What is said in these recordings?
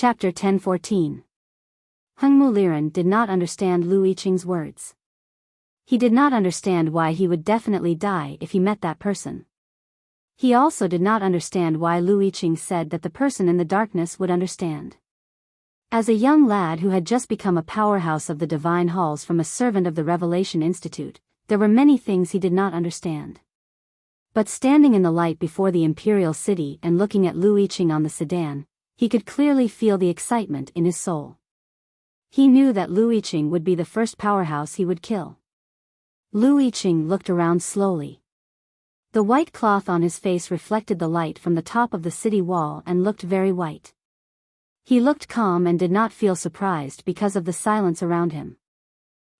Chapter 10:14. Hengmu Liren did not understand Lu Yiqing's words. He did not understand why he would definitely die if he met that person. He also did not understand why Lu Yiqing said that the person in the darkness would understand. As a young lad who had just become a powerhouse of the divine halls from a servant of the Revelation Institute, there were many things he did not understand. But standing in the light before the imperial city and looking at Lu Yiqing on the sedan, he could clearly feel the excitement in his soul. He knew that Lu Yiqing would be the first powerhouse he would kill. Lu Yiqing looked around slowly. The white cloth on his face reflected the light from the top of the city wall and looked very white. He looked calm and did not feel surprised because of the silence around him.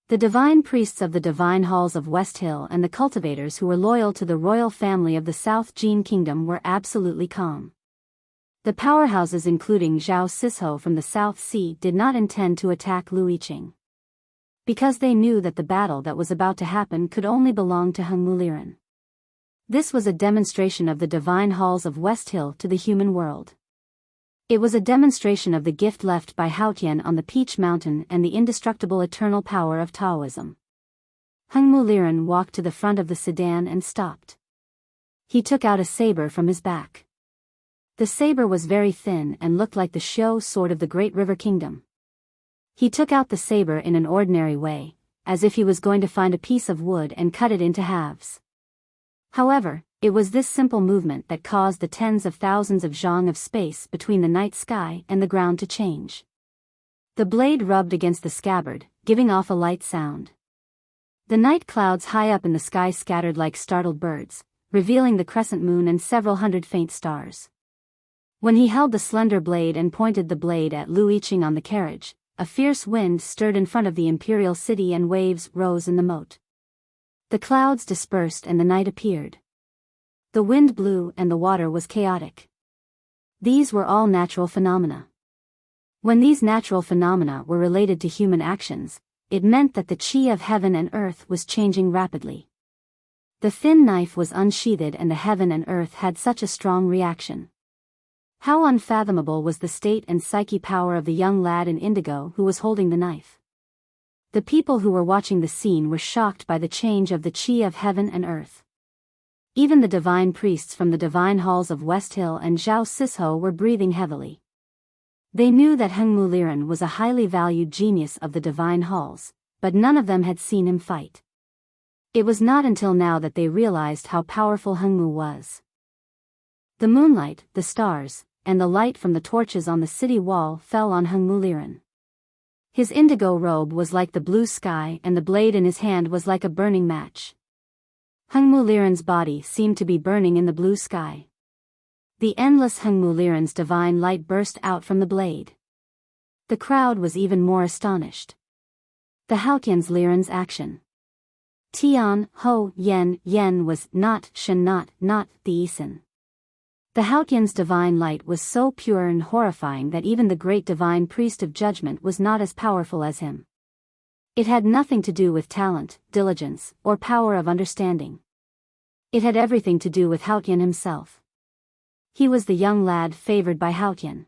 The divine priests of the divine halls of West Hill and the cultivators who were loyal to the royal family of the South Jin Kingdom were absolutely calm. The powerhouses including Zhao Sisho from the South Sea did not intend to attack Lu Yiqing, because they knew that the battle that was about to happen could only belong to Hengmu Liren. This was a demonstration of the divine halls of West Hill to the human world. It was a demonstration of the gift left by Haotian on the Peach Mountain and the indestructible eternal power of Taoism. Hengmu Liren walked to the front of the sedan and stopped. He took out a saber from his back. The saber was very thin and looked like the Xiu sword of the Great River Kingdom. He took out the saber in an ordinary way, as if he was going to find a piece of wood and cut it into halves. However, it was this simple movement that caused the tens of thousands of zhang of space between the night sky and the ground to change. The blade rubbed against the scabbard, giving off a light sound. The night clouds high up in the sky scattered like startled birds, revealing the crescent moon and several hundred faint stars. When he held the slender blade and pointed the blade at Lu Yiqing on the carriage, a fierce wind stirred in front of the imperial city and waves rose in the moat. The clouds dispersed and the night appeared. The wind blew and the water was chaotic. These were all natural phenomena. When these natural phenomena were related to human actions, it meant that the qi of heaven and earth was changing rapidly. The thin knife was unsheathed and the heaven and earth had such a strong reaction. How unfathomable was the state and psyche power of the young lad in indigo who was holding the knife. The people who were watching the scene were shocked by the change of the qi of heaven and earth. Even the divine priests from the divine halls of West Hill and Zhao Sisho were breathing heavily. They knew that Hengmu Liren was a highly valued genius of the divine halls, but none of them had seen him fight. It was not until now that they realized how powerful Hengmu was. The moonlight, the stars, and the light from the torches on the city wall fell on Hengmu Liren. His indigo robe was like the blue sky and the blade in his hand was like a burning match. Hengmu Liren's body seemed to be burning in the blue sky. The endless Hengmu Liren's divine light burst out from the blade. The crowd was even more astonished. The Haotian's Liren's action. Tian, Ho, Yen was not Shen not the Isin. The Haotian's divine light was so pure and horrifying that even the great divine priest of judgment was not as powerful as him. It had nothing to do with talent, diligence, or power of understanding. It had everything to do with Haotian himself. He was the young lad favored by Haotian.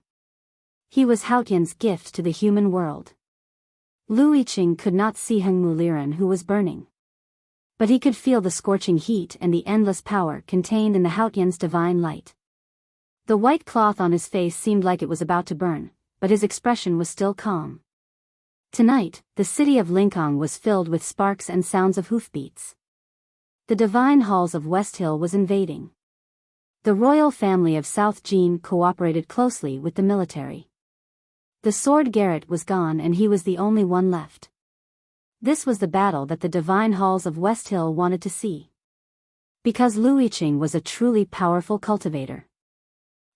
He was Haotian's gift to the human world. Lu Yiqing could not see Hengmu Liren who was burning. But he could feel the scorching heat and the endless power contained in the Haotian's divine light. The white cloth on his face seemed like it was about to burn, but his expression was still calm. Tonight, the city of Lingang was filled with sparks and sounds of hoofbeats. The divine halls of West Hill was invading. The royal family of South Jin cooperated closely with the military. The sword Garrett was gone and he was the only one left. This was the battle that the divine halls of West Hill wanted to see. Because Lu Yiqing was a truly powerful cultivator.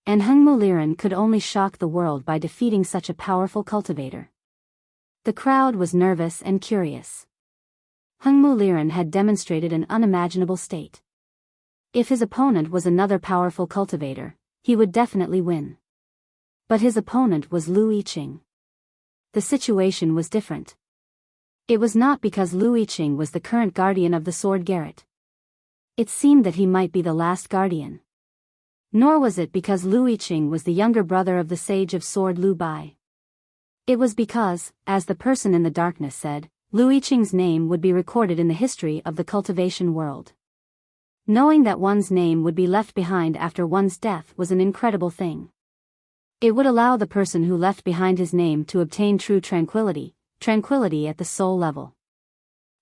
And Hengmu Liren could only shock the world by defeating such a powerful cultivator. The crowd was nervous and curious. Hengmu Liren had demonstrated an unimaginable state. If his opponent was another powerful cultivator, he would definitely win. But his opponent was Lu Yiqing. The situation was different. It was not because Lu Yiqing was the current guardian of the sword Garrett. It seemed that he might be the last guardian. Nor was it because Lu Yiqing was the younger brother of the sage of sword Lu Bai. It was because, as the person in the darkness said, Lu Yiqing's name would be recorded in the history of the cultivation world. Knowing that one's name would be left behind after one's death was an incredible thing. It would allow the person who left behind his name to obtain true tranquility at the soul level.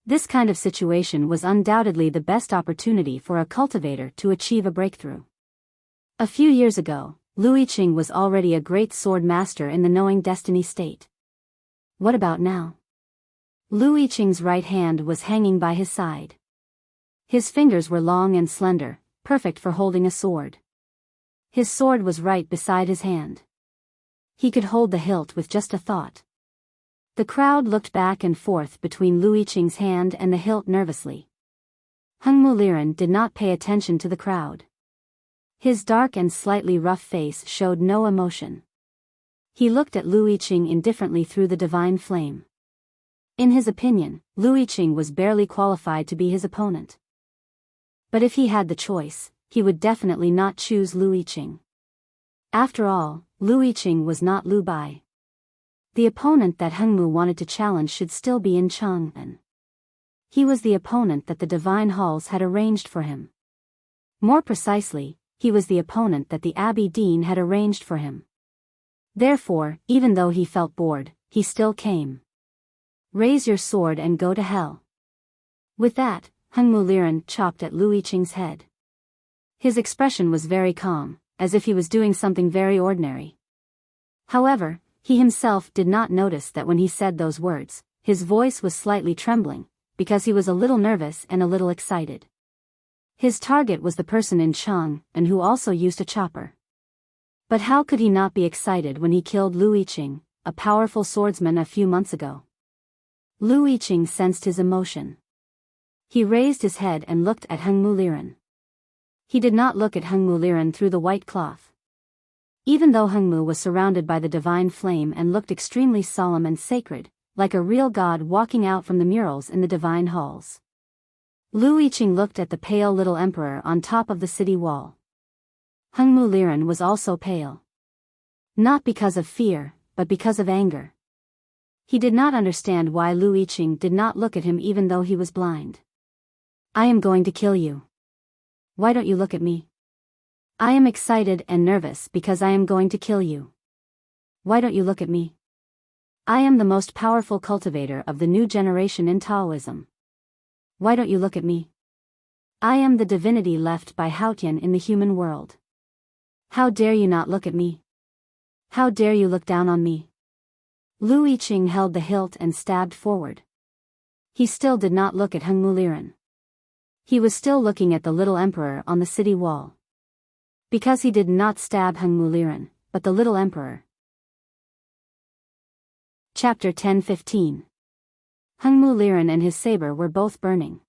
This kind of situation was undoubtedly the best opportunity for a cultivator to achieve a breakthrough. A few years ago, Lu Yiqing was already a great sword master in the knowing destiny state. What about now? Lu Yiqing's right hand was hanging by his side. His fingers were long and slender, perfect for holding a sword. His sword was right beside his hand. He could hold the hilt with just a thought. The crowd looked back and forth between Lu Yiqing's hand and the hilt nervously. Hengmu Liren did not pay attention to the crowd. His dark and slightly rough face showed no emotion. He looked at Lu Yiqing indifferently through the divine flame. In his opinion, Lu Yiqing was barely qualified to be his opponent. But if he had the choice, he would definitely not choose Lu Yiqing. After all, Lu Yiqing was not Lu Bai. The opponent that Hengmu wanted to challenge should still be in Chang'an. He was the opponent that the divine halls had arranged for him. More precisely, he was the opponent that the Abbey Dean had arranged for him. Therefore, even though he felt bored, he still came. Raise your sword and go to hell. With that, Hengmu Liren chopped at Lu Yiqing's head. His expression was very calm, as if he was doing something very ordinary. However, he himself did not notice that when he said those words, his voice was slightly trembling, because he was a little nervous and a little excited. His target was the person in Chang, and who also used a chopper. But how could he not be excited when he killed Lu Yiqing, a powerful swordsman, a few months ago? Lu Yiqing sensed his emotion. He raised his head and looked at Hengmu Liren. He did not look at Hengmu Liren through the white cloth. Even though Hengmu was surrounded by the divine flame and looked extremely solemn and sacred, like a real god walking out from the murals in the divine halls. Lu Yiqing looked at the pale little emperor on top of the city wall. Hengmu Liren was also pale. Not because of fear, but because of anger. He did not understand why Lu Yiqing did not look at him even though he was blind. I am going to kill you. Why don't you look at me? I am excited and nervous because I am going to kill you. Why don't you look at me? I am the most powerful cultivator of the new generation in Taoism. Why don't you look at me? I am the divinity left by Haotian in the human world. How dare you not look at me? How dare you look down on me? Lu Yiqing held the hilt and stabbed forward. He still did not look at Hengmu Liren. He was still looking at the little emperor on the city wall. Because he did not stab Hengmu Liren, but the little emperor. Chapter 10:15. Hengmu Liren and his saber were both burning.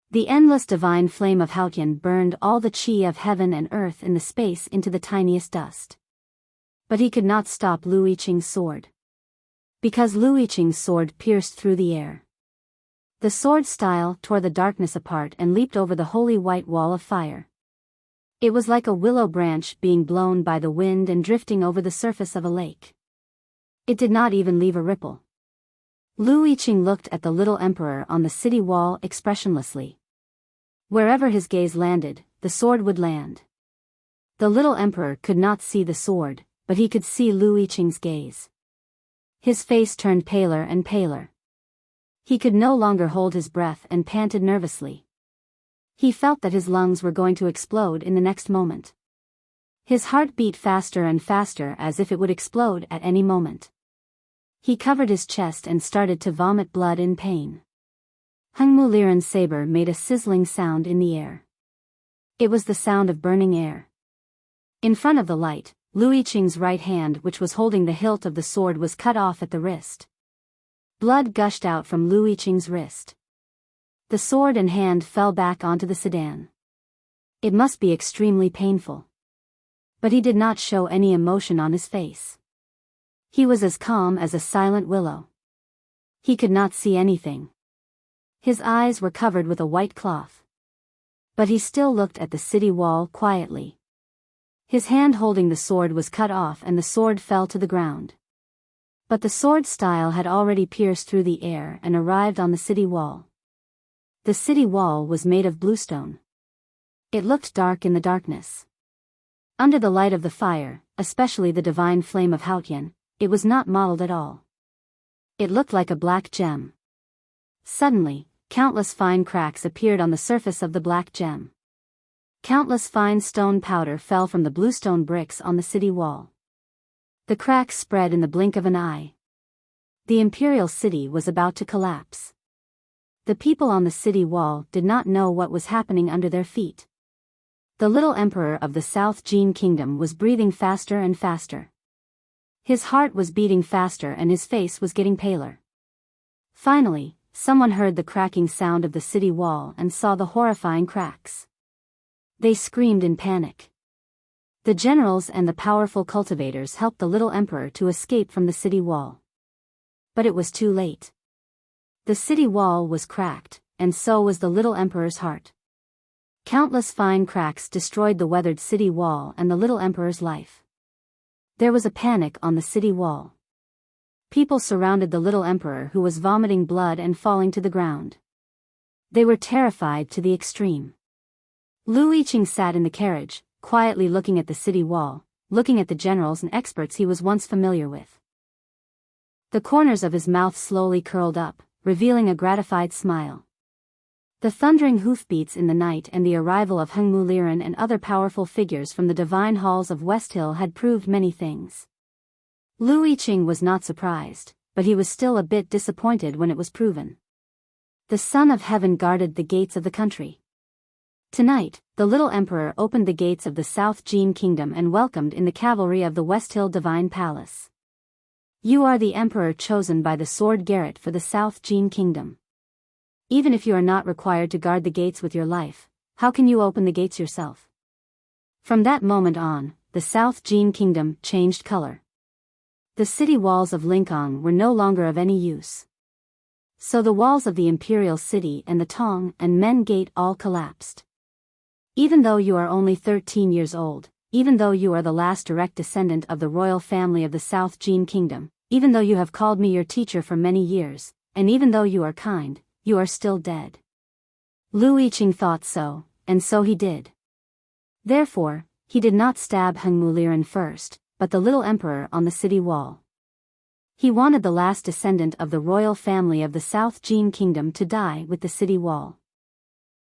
The endless divine flame of Haotian burned all the qi of heaven and earth in the space into the tiniest dust. But he could not stop Lu Yiqing's sword. Because Lu Yiqing's sword pierced through the air. The sword style tore the darkness apart and leaped over the holy white wall of fire. It was like a willow branch being blown by the wind and drifting over the surface of a lake. It did not even leave a ripple. Lu Yiqing looked at the little emperor on the city wall expressionlessly. Wherever his gaze landed, the sword would land. The little emperor could not see the sword, but he could see Lu Yiqing's gaze. His face turned paler and paler. He could no longer hold his breath and panted nervously. He felt that his lungs were going to explode in the next moment. His heart beat faster and faster as if it would explode at any moment. He covered his chest and started to vomit blood in pain. Hengmu Liren's saber made a sizzling sound in the air. It was the sound of burning air. In front of the light, Lu Yiqing's right hand, which was holding the hilt of the sword, was cut off at the wrist. Blood gushed out from Lu Yiqing's wrist. The sword and hand fell back onto the sedan. It must be extremely painful. But he did not show any emotion on his face. He was as calm as a silent willow. He could not see anything. His eyes were covered with a white cloth. But he still looked at the city wall quietly. His hand holding the sword was cut off and the sword fell to the ground. But the sword style had already pierced through the air and arrived on the city wall. The city wall was made of bluestone. It looked dark in the darkness. Under the light of the fire, especially the divine flame of Haotian, it was not mottled at all. It looked like a black gem. Suddenly, countless fine cracks appeared on the surface of the black gem. Countless fine stone powder fell from the bluestone bricks on the city wall. The cracks spread in the blink of an eye. The imperial city was about to collapse. The people on the city wall did not know what was happening under their feet. The little emperor of the South Jin Kingdom was breathing faster and faster. His heart was beating faster and his face was getting paler. Finally, someone heard the cracking sound of the city wall and saw the horrifying cracks. They screamed in panic. The generals and the powerful cultivators helped the little emperor to escape from the city wall. But it was too late. The city wall was cracked, and so was the little emperor's heart. Countless fine cracks destroyed the weathered city wall and the little emperor's life. There was a panic on the city wall. People surrounded the little emperor who was vomiting blood and falling to the ground. They were terrified to the extreme. Lu Yiqing sat in the carriage, quietly looking at the city wall, looking at the generals and experts he was once familiar with. The corners of his mouth slowly curled up, revealing a gratified smile. The thundering hoofbeats in the night and the arrival of Heng Muliran and other powerful figures from the divine halls of West Hill had proved many things. Lu Yiqing was not surprised, but he was still a bit disappointed when it was proven. The Son of Heaven guarded the gates of the country. Tonight, the little emperor opened the gates of the South Jin Kingdom and welcomed in the cavalry of the West Hill Divine Palace. You are the emperor chosen by the Sword Garret for the South Jin Kingdom. Even if you are not required to guard the gates with your life, how can you open the gates yourself? From that moment on, the South Jin Kingdom changed color. The city walls of Lincoln were no longer of any use. So the walls of the imperial city and the Tong and Men Gate all collapsed. Even though you are only 13 years old, even though you are the last direct descendant of the royal family of the South Jin Kingdom, even though you have called me your teacher for many years, and even though you are kind, you are still dead. Lu Yiqing thought so, and so he did. Therefore, he did not stab Heng Muliran first, but the little emperor on the city wall. He wanted the last descendant of the royal family of the South Jin Kingdom to die with the city wall.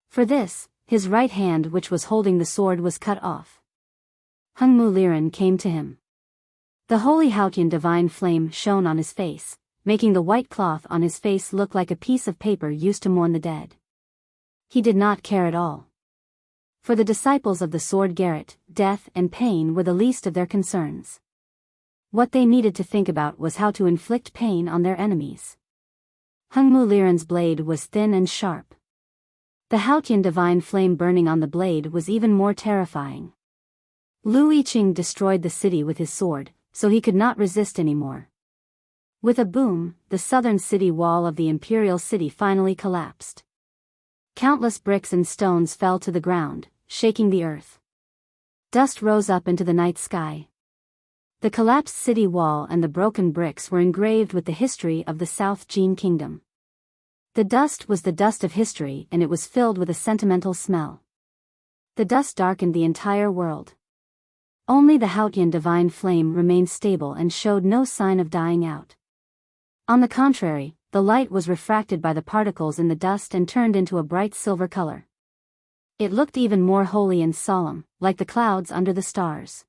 For this, his right hand which was holding the sword was cut off. Heng Muliran came to him. The holy Haotian divine flame shone on his face, making the white cloth on his face look like a piece of paper used to mourn the dead. He did not care at all. For the disciples of the Sword Garret, death and pain were the least of their concerns. What they needed to think about was how to inflict pain on their enemies. Heng Muliran's blade was thin and sharp. The Haotian divine flame burning on the blade was even more terrifying. Lu Yiqing destroyed the city with his sword, so he could not resist anymore. With a boom, the southern city wall of the imperial city finally collapsed. Countless bricks and stones fell to the ground, shaking the earth. Dust rose up into the night sky. The collapsed city wall and the broken bricks were engraved with the history of the South Jin Kingdom. The dust was the dust of history and it was filled with a sentimental smell. The dust darkened the entire world. Only the Haotian divine flame remained stable and showed no sign of dying out. On the contrary, the light was refracted by the particles in the dust and turned into a bright silver color. It looked even more holy and solemn, like the clouds under the stars.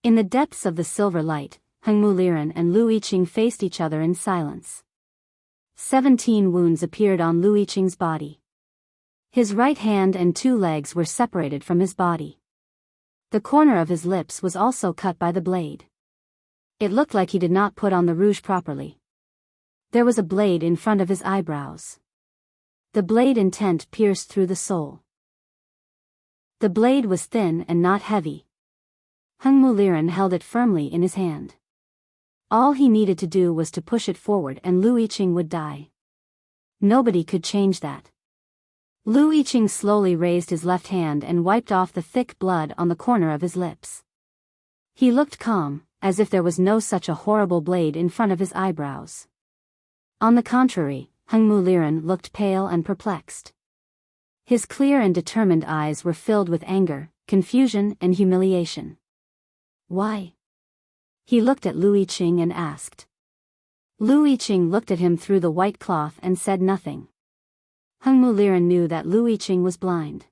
In the depths of the silver light, Heng Muliran and Lu Yiqing faced each other in silence. 17 wounds appeared on Lu Yiqing's body. His right hand and 2 legs were separated from his body. The corner of his lips was also cut by the blade. It looked like he did not put on the rouge properly. There was a blade in front of his eyebrows. The blade intent pierced through the soul. The blade was thin and not heavy. Heng Muliran held it firmly in his hand. All he needed to do was to push it forward and Lu Yiqing would die. Nobody could change that. Lu Yiqing slowly raised his left hand and wiped off the thick blood on the corner of his lips. He looked calm, as if there was no such a horrible blade in front of his eyebrows. On the contrary, Hengmu Liren looked pale and perplexed. His clear and determined eyes were filled with anger, confusion and humiliation. Why? He looked at Lu Yiqing and asked. Lu Yiqing looked at him through the white cloth and said nothing. Hengmu Liren knew that Lu Yiqing was blind.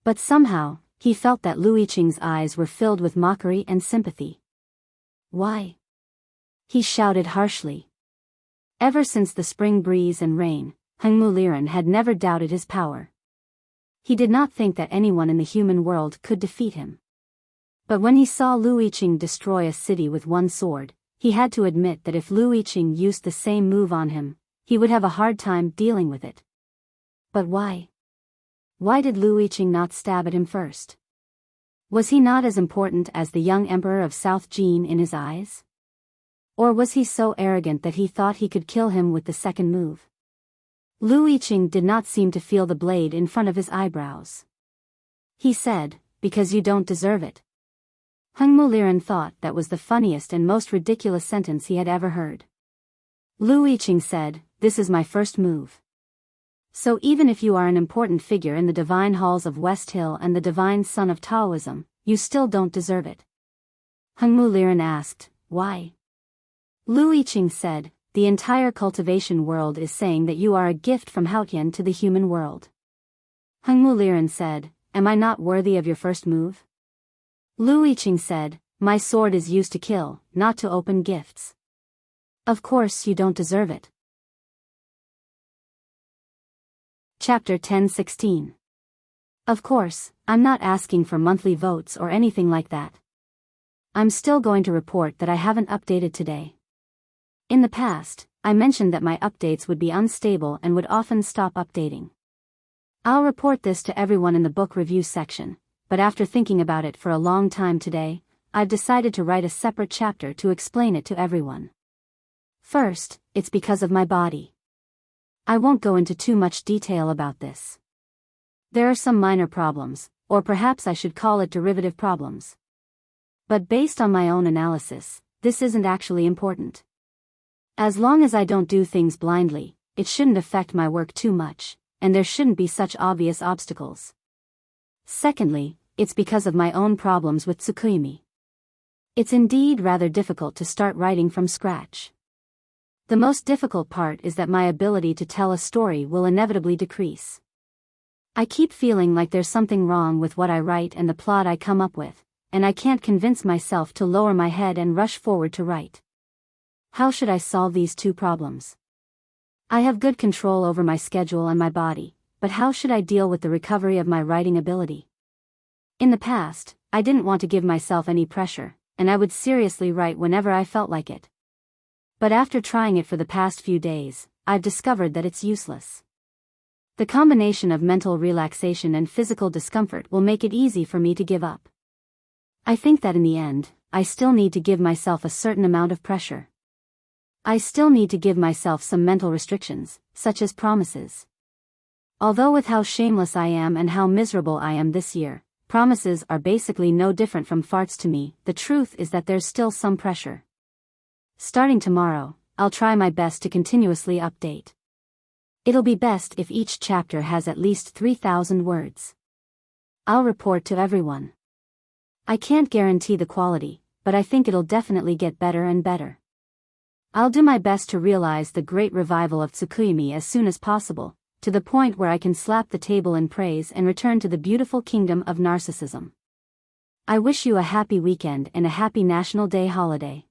But somehow, he felt that Lu Yiqing's eyes were filled with mockery and sympathy. Why? He shouted harshly. Ever since the spring breeze and rain, Hengmu Liren had never doubted his power. He did not think that anyone in the human world could defeat him. But when he saw Lu Yiqing destroy a city with one sword, he had to admit that if Lu Yiqing used the same move on him, he would have a hard time dealing with it. But why? Why did Lu Yiqing not stab at him first? Was he not as important as the young emperor of South Jin in his eyes? Or was he so arrogant that he thought he could kill him with the second move? Lu Yiqing did not seem to feel the blade in front of his eyebrows. He said, "Because you don't deserve it." Hengmu Liren thought that was the funniest and most ridiculous sentence he had ever heard. Lu Yiqing said, "This is my first move. So even if you are an important figure in the divine halls of West Hill and the divine son of Taoism, you still don't deserve it." Hengmu Liren asked, "Why?" Lu Yiqing said, "The entire cultivation world is saying that you are a gift from Haotian to the human world." Hengmu Liren said, "Am I not worthy of your first move?" Lu Yiqing said, "My sword is used to kill, not to open gifts. Of course you don't deserve it." Chapter 10:16. Of course, I'm not asking for monthly votes or anything like that. I'm still going to report that I haven't updated today. In the past, I mentioned that my updates would be unstable and would often stop updating. I'll report this to everyone in the book review section, but after thinking about it for a long time today, I've decided to write a separate chapter to explain it to everyone. First, it's because of my body. I won't go into too much detail about this. There are some minor problems, or perhaps I should call it derivative problems. But based on my own analysis, this isn't actually important. As long as I don't do things blindly, it shouldn't affect my work too much, and there shouldn't be such obvious obstacles. Secondly, it's because of my own problems with Tsukuyomi. It's indeed rather difficult to start writing from scratch. The most difficult part is that my ability to tell a story will inevitably decrease. I keep feeling like there's something wrong with what I write and the plot I come up with, and I can't convince myself to lower my head and rush forward to write. How should I solve these two problems? I have good control over my schedule and my body, but how should I deal with the recovery of my writing ability? In the past, I didn't want to give myself any pressure, and I would seriously write whenever I felt like it. But after trying it for the past few days, I've discovered that it's useless. The combination of mental relaxation and physical discomfort will make it easy for me to give up. I think that in the end, I still need to give myself a certain amount of pressure. I still need to give myself some mental restrictions, such as promises. Although with how shameless I am and how miserable I am this year, promises are basically no different from farts to me, the truth is that there's still some pressure. Starting tomorrow, I'll try my best to continuously update. It'll be best if each chapter has at least 3,000 words. I'll report to everyone. I can't guarantee the quality, but I think it'll definitely get better and better. I'll do my best to realize the great revival of Tsukuyomi as soon as possible, to the point where I can slap the table in praise and return to the beautiful kingdom of narcissism. I wish you a happy weekend and a happy National Day holiday.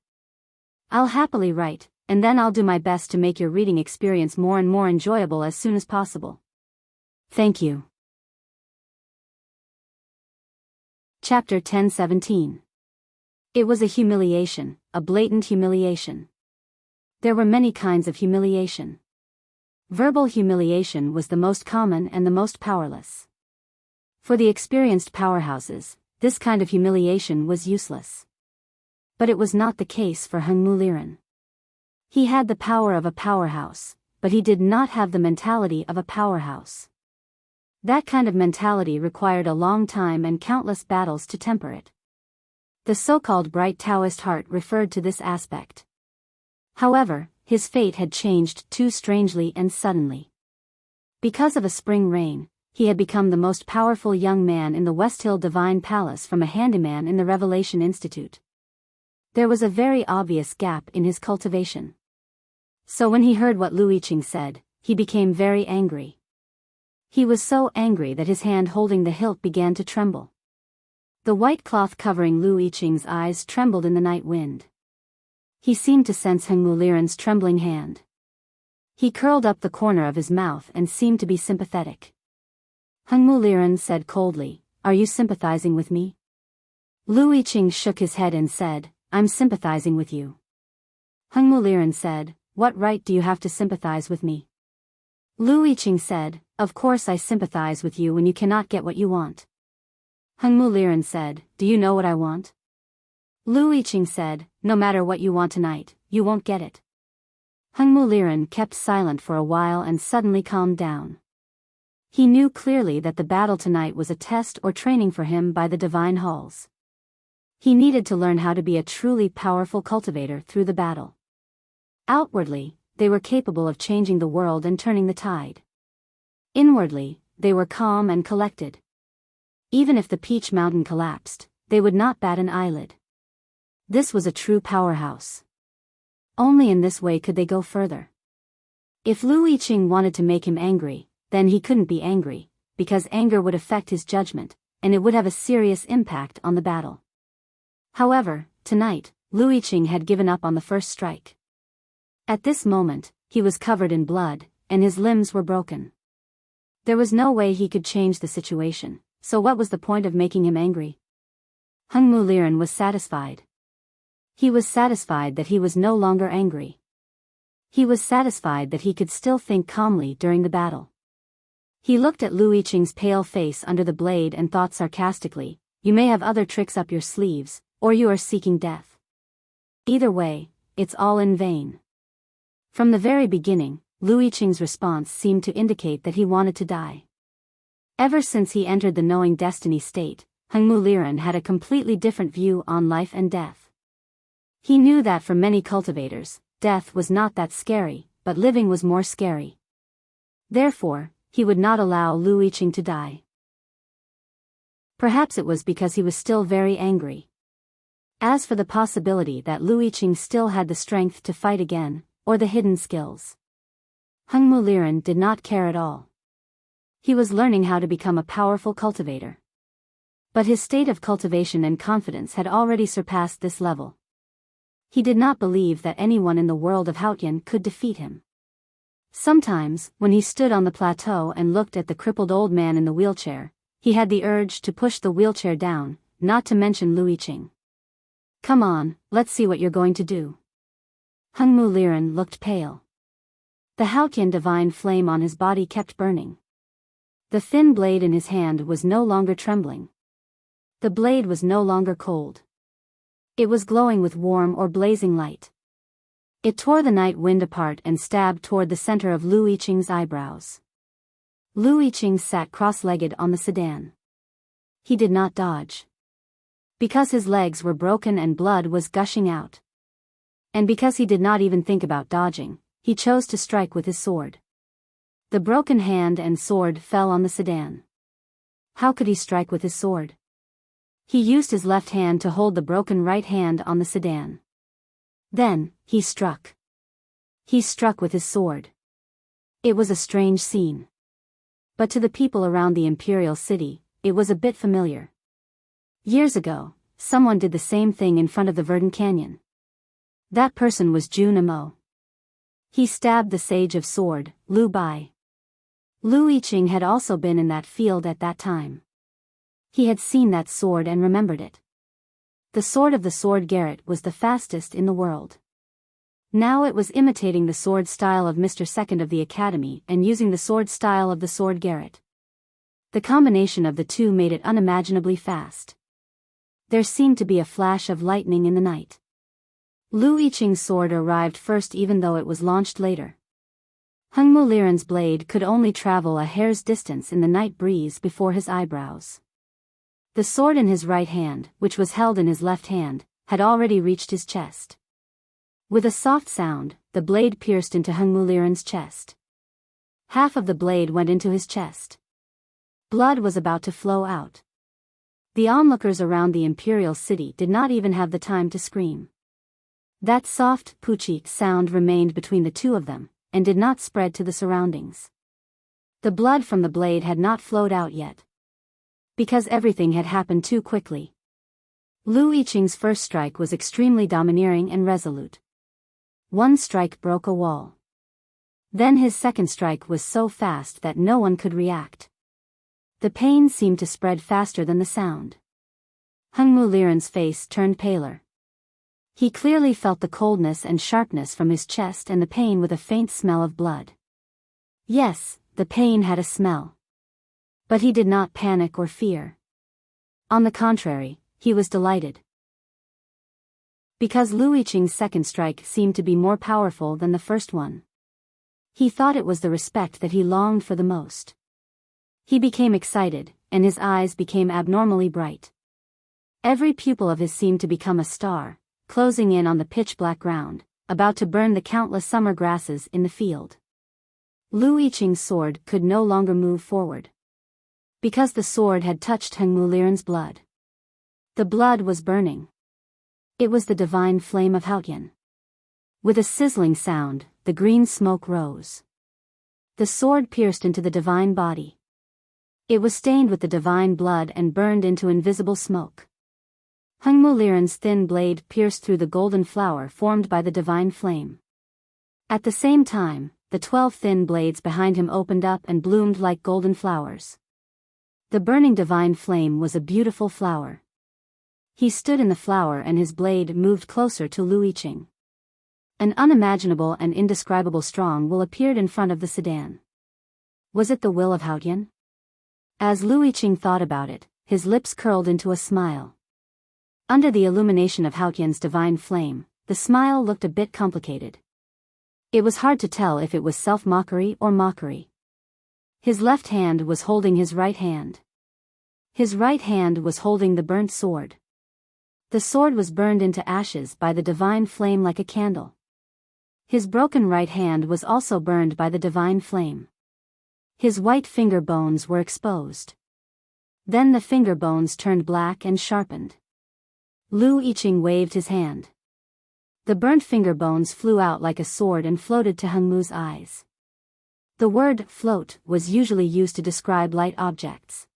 I'll happily write, and then I'll do my best to make your reading experience more and more enjoyable as soon as possible. Thank you. Chapter 10:17. It was a humiliation, a blatant humiliation. There were many kinds of humiliation. Verbal humiliation was the most common and the most powerless. For the experienced powerhouses, this kind of humiliation was useless. But it was not the case for Hengmu Liren. He had the power of a powerhouse, but he did not have the mentality of a powerhouse. That kind of mentality required a long time and countless battles to temper it. The so-called bright Taoist heart referred to this aspect. However, his fate had changed too strangely and suddenly. Because of a spring rain, he had become the most powerful young man in the West Hill Divine Palace from a handyman in the Revelation Institute. There was a very obvious gap in his cultivation. So when he heard what Lu Yiqing said, he became very angry. He was so angry that his hand holding the hilt began to tremble. The white cloth covering Lu Yiqing's eyes trembled in the night wind. He seemed to sense Heng Muliran's trembling hand. He curled up the corner of his mouth and seemed to be sympathetic. Heng Muliran said coldly, "Are you sympathizing with me?" Lu Yiqing shook his head and said, "I'm sympathizing with you." Heng Muliran said, "What right do you have to sympathize with me?" Lu Yiqing said, "Of course I sympathize with you when you cannot get what you want." Heng Muliran said, "Do you know what I want?" Lu Yiqing said, "No matter what you want tonight, you won't get it." Heng Muliran kept silent for a while and suddenly calmed down. He knew clearly that the battle tonight was a test or training for him by the divine halls. He needed to learn how to be a truly powerful cultivator through the battle. Outwardly, they were capable of changing the world and turning the tide. Inwardly, they were calm and collected. Even if the Peach Mountain collapsed, they would not bat an eyelid. This was a true powerhouse. Only in this way could they go further. If Lu Yiqing wanted to make him angry, then he couldn't be angry, because anger would affect his judgment, and it would have a serious impact on the battle. However, tonight, Lu Yiqing had given up on the first strike. At this moment, he was covered in blood, and his limbs were broken. There was no way he could change the situation, so what was the point of making him angry? Heng Muliran was satisfied. He was satisfied that he was no longer angry. He was satisfied that he could still think calmly during the battle. He looked at Lu Yiqing's pale face under the blade and thought sarcastically, "You may have other tricks up your sleeves, or you are seeking death. Either way, it's all in vain." From the very beginning, Lu Yiqing's response seemed to indicate that he wanted to die. Ever since he entered the knowing destiny state, Heng Muliran had a completely different view on life and death. He knew that for many cultivators, death was not that scary, but living was more scary. Therefore, he would not allow Lu Yiqing to die. Perhaps it was because he was still very angry. As for the possibility that Lu Yiqing still had the strength to fight again, or the hidden skills, Heng Muliran did not care at all. He was learning how to become a powerful cultivator. But his state of cultivation and confidence had already surpassed this level. He did not believe that anyone in the world of Haotian could defeat him. Sometimes, when he stood on the plateau and looked at the crippled old man in the wheelchair, he had the urge to push the wheelchair down, not to mention Lu Yiqing. "Come on, let's see what you're going to do." Heng Muliran looked pale. The Haotian divine flame on his body kept burning. The thin blade in his hand was no longer trembling. The blade was no longer cold. It was glowing with warm or blazing light. It tore the night wind apart and stabbed toward the center of Lu Yiqing's eyebrows. Lu Yiqing sat cross-legged on the sedan. He did not dodge. Because his legs were broken and blood was gushing out. And because he did not even think about dodging, he chose to strike with his sword. The broken hand and sword fell on the sedan. How could he strike with his sword? He used his left hand to hold the broken right hand on the sedan. Then, he struck. He struck with his sword. It was a strange scene. But to the people around the imperial city, it was a bit familiar. Years ago, someone did the same thing in front of the Verdant Canyon. That person was Jun Amo. He stabbed the sage of sword, Lu Bai. Lu Yiqing had also been in that field at that time. He had seen that sword and remembered it. The sword of the sword Garrett was the fastest in the world. Now it was imitating the sword style of Mr. Second of the Academy and using the sword style of the sword Garrett. The combination of the two made it unimaginably fast. There seemed to be a flash of lightning in the night. Lu Yiqing's sword arrived first even though it was launched later. Heng Muliran's blade could only travel a hair's distance in the night breeze before his eyebrows. The sword in his right hand, which was held in his left hand, had already reached his chest. With a soft sound, the blade pierced into Heng Muliran's chest. Half of the blade went into his chest. Blood was about to flow out. The onlookers around the imperial city did not even have the time to scream. That soft, poochie sound remained between the two of them, and did not spread to the surroundings. The blood from the blade had not flowed out yet. Because everything had happened too quickly. Lu Yiqing's first strike was extremely domineering and resolute. One strike broke a wall. Then his second strike was so fast that no one could react. The pain seemed to spread faster than the sound. Heng Muliran's face turned paler. He clearly felt the coldness and sharpness from his chest and the pain with a faint smell of blood. Yes, the pain had a smell. But he did not panic or fear. On the contrary, he was delighted. Because Lu Yiqing's second strike seemed to be more powerful than the first one. He thought it was the respect that he longed for the most. He became excited, and his eyes became abnormally bright. Every pupil of his seemed to become a star, closing in on the pitch-black ground, about to burn the countless summer grasses in the field. Lu Yiqing's sword could no longer move forward. Because the sword had touched Heng Muliran's blood. The blood was burning. It was the divine flame of Haotian. With a sizzling sound, the green smoke rose. The sword pierced into the divine body. It was stained with the divine blood and burned into invisible smoke. Heng Muliran's thin blade pierced through the golden flower formed by the divine flame. At the same time, the 12 thin blades behind him opened up and bloomed like golden flowers. The burning divine flame was a beautiful flower. He stood in the flower and his blade moved closer to Lu Yiqing. An unimaginable and indescribable strong will appeared in front of the sedan. Was it the will of Haotian? As Lu Yiqing thought about it, his lips curled into a smile. Under the illumination of Haotian's divine flame, the smile looked a bit complicated. It was hard to tell if it was self-mockery or mockery. His left hand was holding his right hand. His right hand was holding the burnt sword. The sword was burned into ashes by the divine flame like a candle. His broken right hand was also burned by the divine flame. His white finger bones were exposed. Then the finger bones turned black and sharpened. Lu Yiqing waved his hand. The burnt finger bones flew out like a sword and floated to Heng Mu's eyes. The word float was usually used to describe light objects.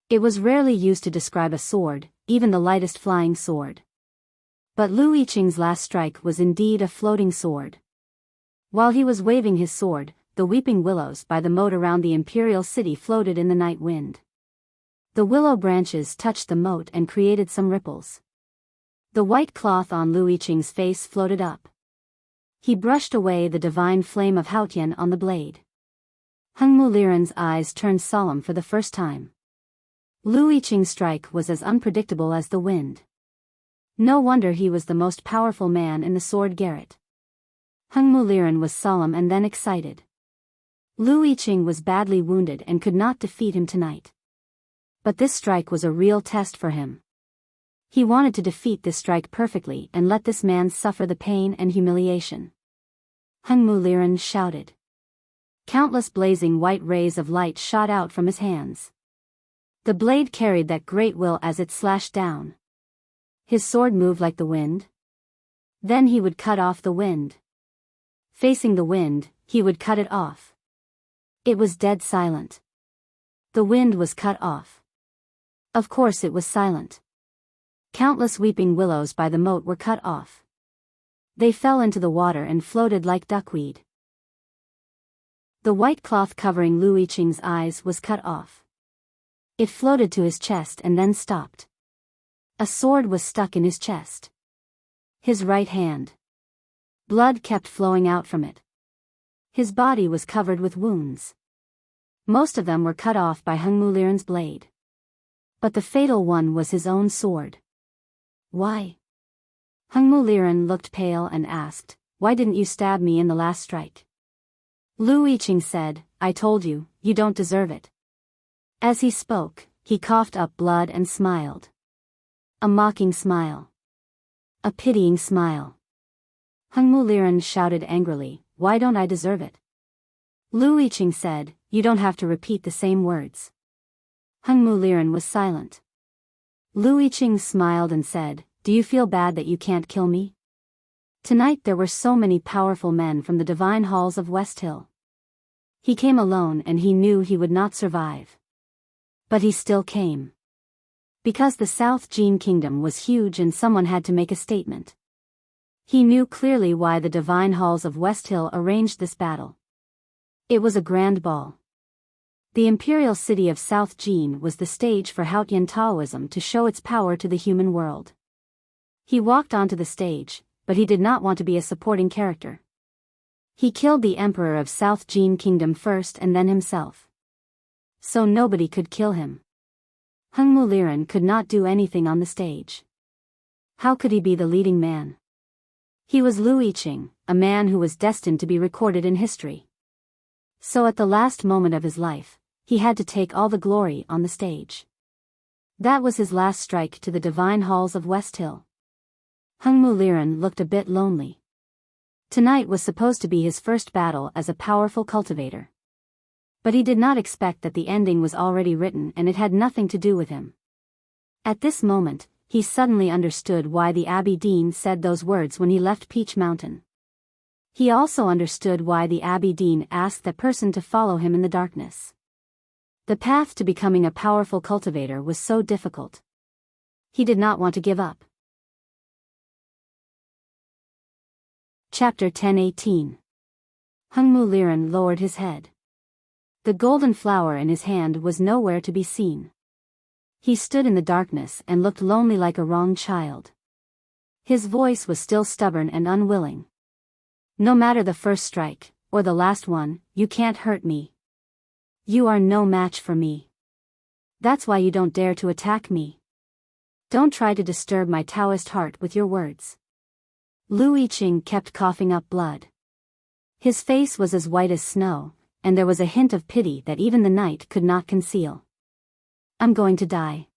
It was rarely used to describe a sword, even the lightest flying sword. But Lu Yiqing's last strike was indeed a floating sword. While he was waving his sword, the weeping willows by the moat around the imperial city floated in the night wind. The willow branches touched the moat and created some ripples. The white cloth on Lu Yiqing's face floated up. He brushed away the divine flame of Haotian on the blade. Heng Muliran's eyes turned solemn for the first time. Lu Yiqing's strike was as unpredictable as the wind. No wonder he was the most powerful man in the sword garret. Heng Muliran was solemn and then excited. Lu Yiqing was badly wounded and could not defeat him tonight. But this strike was a real test for him. He wanted to defeat this strike perfectly and let this man suffer the pain and humiliation. Heng Muliran shouted. Countless blazing white rays of light shot out from his hands. The blade carried that great will as it slashed down. His sword moved like the wind. Then he would cut off the wind. Facing the wind, he would cut it off. It was dead silent. The wind was cut off. Of course it was silent. Countless weeping willows by the moat were cut off. They fell into the water and floated like duckweed. The white cloth covering Lu Yiqing's eyes was cut off. It floated to his chest and then stopped. A sword was stuck in his chest. His right hand. Blood kept flowing out from it. His body was covered with wounds. Most of them were cut off by Heng Muliran's blade. But the fatal one was his own sword. Why? Heng Muliran looked pale and asked, "Why didn't you stab me in the last strike?" Lu Yiqing said, "I told you, you don't deserve it." As he spoke, he coughed up blood and smiled. A mocking smile. A pitying smile. Hengmu Liren shouted angrily, "Why don't I deserve it?" Lu Yiqing said, "You don't have to repeat the same words." Hengmu Liren was silent. Lu Yiqing smiled and said, "Do you feel bad that you can't kill me?" Tonight there were so many powerful men from the divine halls of West Hill. He came alone and he knew he would not survive. But he still came. Because the South Jin Kingdom was huge and someone had to make a statement. He knew clearly why the divine halls of West Hill arranged this battle. It was a grand ball. The imperial city of South Jin was the stage for Haotian Taoism to show its power to the human world. He walked onto the stage, but he did not want to be a supporting character. He killed the emperor of South Jin Kingdom first and then himself. So nobody could kill him. Hengmu Liren could not do anything on the stage. How could he be the leading man? He was Lu Yiqing, a man who was destined to be recorded in history. So at the last moment of his life, he had to take all the glory on the stage. That was his last strike to the divine halls of West Hill. Hengmu Liren looked a bit lonely. Tonight was supposed to be his first battle as a powerful cultivator. But he did not expect that the ending was already written and it had nothing to do with him. At this moment, he suddenly understood why the Abbey Dean said those words when he left Peach Mountain. He also understood why the Abbey Dean asked that person to follow him in the darkness. The path to becoming a powerful cultivator was so difficult. He did not want to give up. Chapter 10:18. Hengmu Liren lowered his head. The golden flower in his hand was nowhere to be seen. He stood in the darkness and looked lonely like a wronged child. His voice was still stubborn and unwilling. "No matter the first strike, or the last one, you can't hurt me. You are no match for me. That's why you don't dare to attack me. Don't try to disturb my Taoist heart with your words." Lu Yiqing kept coughing up blood. His face was as white as snow, and there was a hint of pity that even the night could not conceal. "I'm going to die.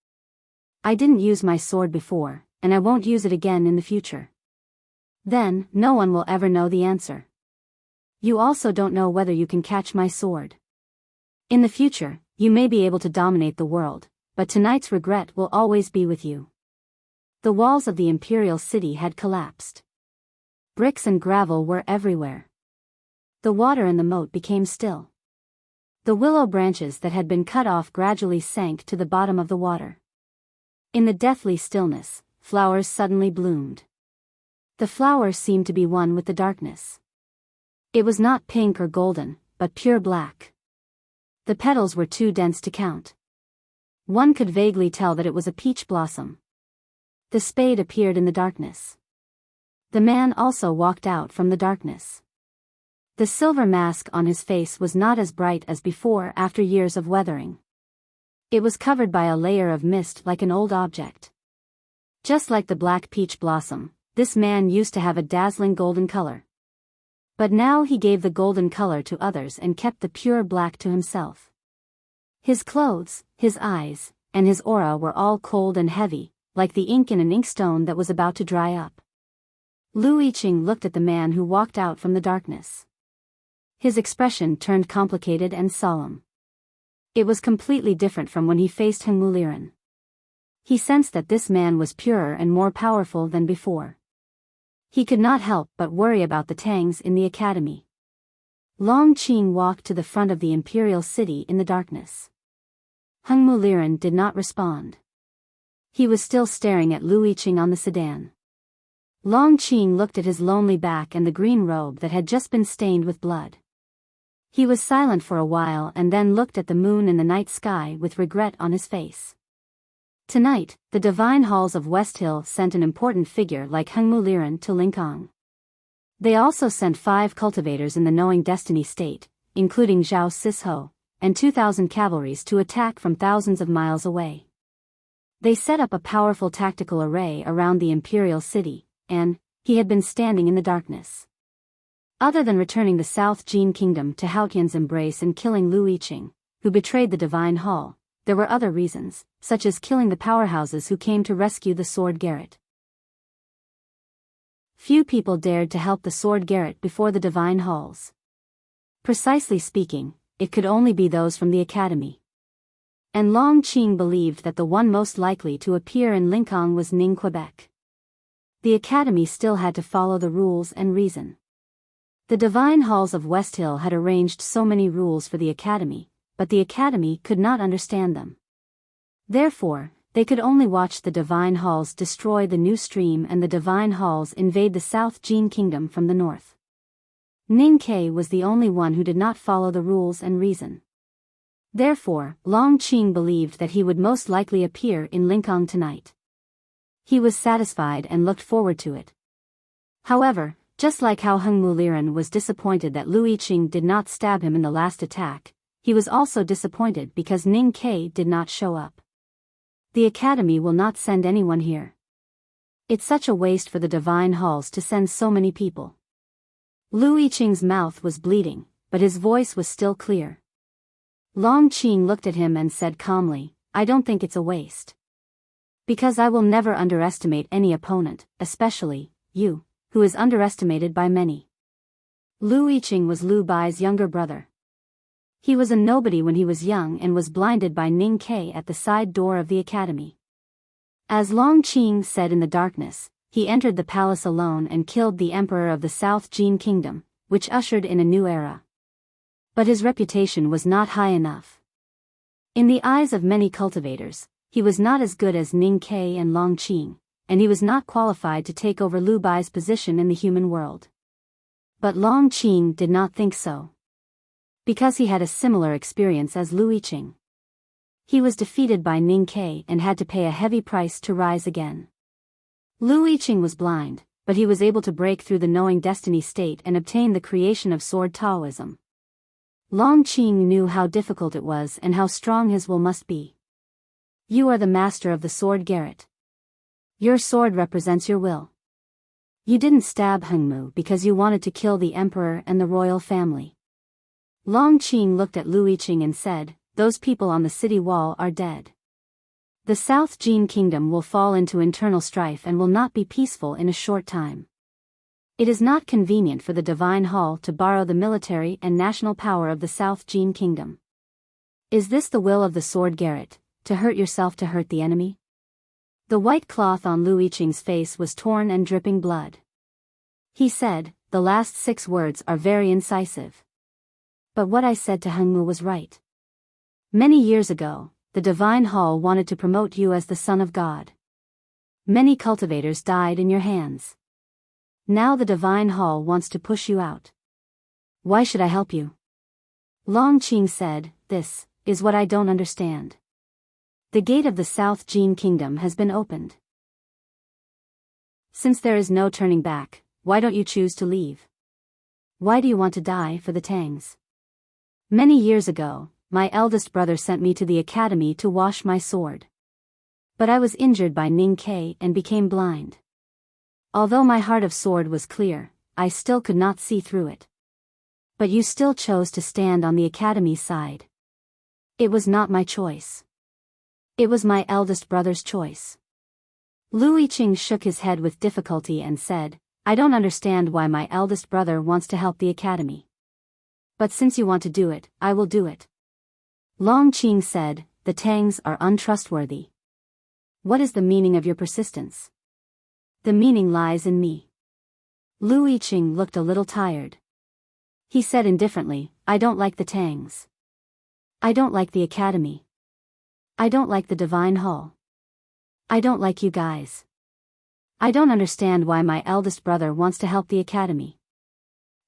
I didn't use my sword before, and I won't use it again in the future. Then, no one will ever know the answer. You also don't know whether you can catch my sword. In the future, you may be able to dominate the world, but tonight's regret will always be with you." The walls of the imperial city had collapsed. Bricks and gravel were everywhere. The water in the moat became still. The willow branches that had been cut off gradually sank to the bottom of the water. In the deathly stillness, flowers suddenly bloomed. The flowers seemed to be one with the darkness. It was not pink or golden, but pure black. The petals were too dense to count. One could vaguely tell that it was a peach blossom. The spade appeared in the darkness. The man also walked out from the darkness. The silver mask on his face was not as bright as before after years of weathering. It was covered by a layer of mist like an old object. Just like the black peach blossom, this man used to have a dazzling golden color. But now he gave the golden color to others and kept the pure black to himself. His clothes, his eyes, and his aura were all cold and heavy, like the ink in an inkstone that was about to dry up. Lu Yiqing looked at the man who walked out from the darkness. His expression turned complicated and solemn. It was completely different from when he faced Hengmu Liren. He sensed that this man was purer and more powerful than before. He could not help but worry about the Tangs in the academy. Long Qing walked to the front of the imperial city in the darkness. Hengmu Liren did not respond. He was still staring at Lu Yiqing on the sedan. Long Qing looked at his lonely back and the green robe that had just been stained with blood. He was silent for a while and then looked at the moon in the night sky with regret on his face. Tonight, the divine halls of West Hill sent an important figure like Hengmu Liren to Lingang. They also sent 5 cultivators in the knowing destiny state, including Zhao Sisho, and 2,000 cavalries to attack from thousands of miles away. They set up a powerful tactical array around the imperial city, and he had been standing in the darkness. Other than returning the South Jin Kingdom to Haotian's embrace and killing Lu Yiqing, who betrayed the divine hall, there were other reasons, such as killing the powerhouses who came to rescue the Sword Garret. Few people dared to help the Sword Garret before the Divine Halls. Precisely speaking, it could only be those from the Academy. And Long Qing believed that the one most likely to appear in Lincoln was Ning Quebec. The Academy still had to follow the rules and reason. The Divine Halls of West Hill had arranged so many rules for the Academy, but the Academy could not understand them. Therefore, they could only watch the Divine Halls destroy the New Stream and the Divine Halls invade the South Jin Kingdom from the north. Ning Ke was the only one who did not follow the rules and reason. Therefore, Long Qing believed that he would most likely appear in Lincoln tonight. He was satisfied and looked forward to it. However, just like how Heng Muliran was disappointed that Lu Yiqing did not stab him in the last attack, he was also disappointed because Ning Ke did not show up. The Academy will not send anyone here. It's such a waste for the Divine Halls to send so many people. Lu Yiqing's mouth was bleeding, but his voice was still clear. Long Qing looked at him and said calmly, "I don't think it's a waste. Because I will never underestimate any opponent, especially you, who is underestimated by many." Lu Yiqing was Lu Bai's younger brother. He was a nobody when he was young and was blinded by Ning Ke at the side door of the Academy. As Long Qing said in the darkness, he entered the palace alone and killed the emperor of the South Jin Kingdom, which ushered in a new era. But his reputation was not high enough. In the eyes of many cultivators, he was not as good as Ning Ke and Long Qing, and he was not qualified to take over Lu Bai's position in the human world. But Long Qing did not think so. Because he had a similar experience as Lu Yiqing. He was defeated by Ning Ke and had to pay a heavy price to rise again. Lu Yiqing was blind, but he was able to break through the knowing destiny state and obtain the creation of sword Taoism. Long Qing knew how difficult it was and how strong his will must be. You are the master of the Sword Garret. Your sword represents your will. You didn't stab Hengmu because you wanted to kill the emperor and the royal family. Long Qing looked at Lu Yiqing and said, "Those people on the city wall are dead. The South Jin Kingdom will fall into internal strife and will not be peaceful in a short time. It is not convenient for the Divine Hall to borrow the military and national power of the South Jin Kingdom. Is this the will of the Sword Garret, to hurt yourself to hurt the enemy?" The white cloth on Lu Yiqing's face was torn and dripping blood. He said, "The last 6 words are very incisive. But what I said to Hengmu was right. Many years ago, the Divine Hall wanted to promote you as the Son of God. Many cultivators died in your hands. Now the Divine Hall wants to push you out. Why should I help you?" Long Qing said, "This is what I don't understand. The gate of the South Jin Kingdom has been opened. Since there is no turning back, why don't you choose to leave? Why do you want to die for the Tangs? Many years ago, my eldest brother sent me to the Academy to wash my sword. But I was injured by Ning Ke and became blind. Although my heart of sword was clear, I still could not see through it. But you still chose to stand on the Academy's side. It was not my choice. It was my eldest brother's choice." Lu Yiqing shook his head with difficulty and said, "I don't understand why my eldest brother wants to help the Academy. But since you want to do it, I will do it." Long Qing said, "The Tangs are untrustworthy. What is the meaning of your persistence?" "The meaning lies in me." Lu Yiqing looked a little tired. He said indifferently, "I don't like the Tangs. I don't like the Academy. I don't like the Divine Hall. I don't like you guys. I don't understand why my eldest brother wants to help the Academy.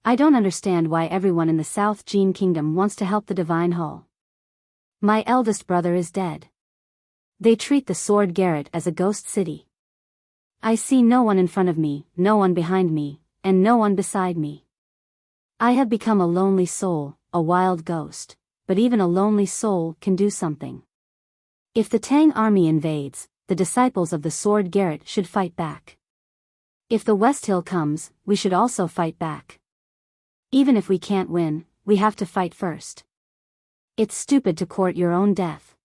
I don't understand why everyone in the South Jin Kingdom wants to help the Divine Hall. My eldest brother is dead. They treat the Sword Garret as a ghost city. I see no one in front of me, no one behind me, and no one beside me. I have become a lonely soul, a wild ghost, but even a lonely soul can do something. If the Tang army invades, the disciples of the Sword Garret should fight back. If the West Hill comes, we should also fight back. Even if we can't win, we have to fight first. It's stupid to court your own death.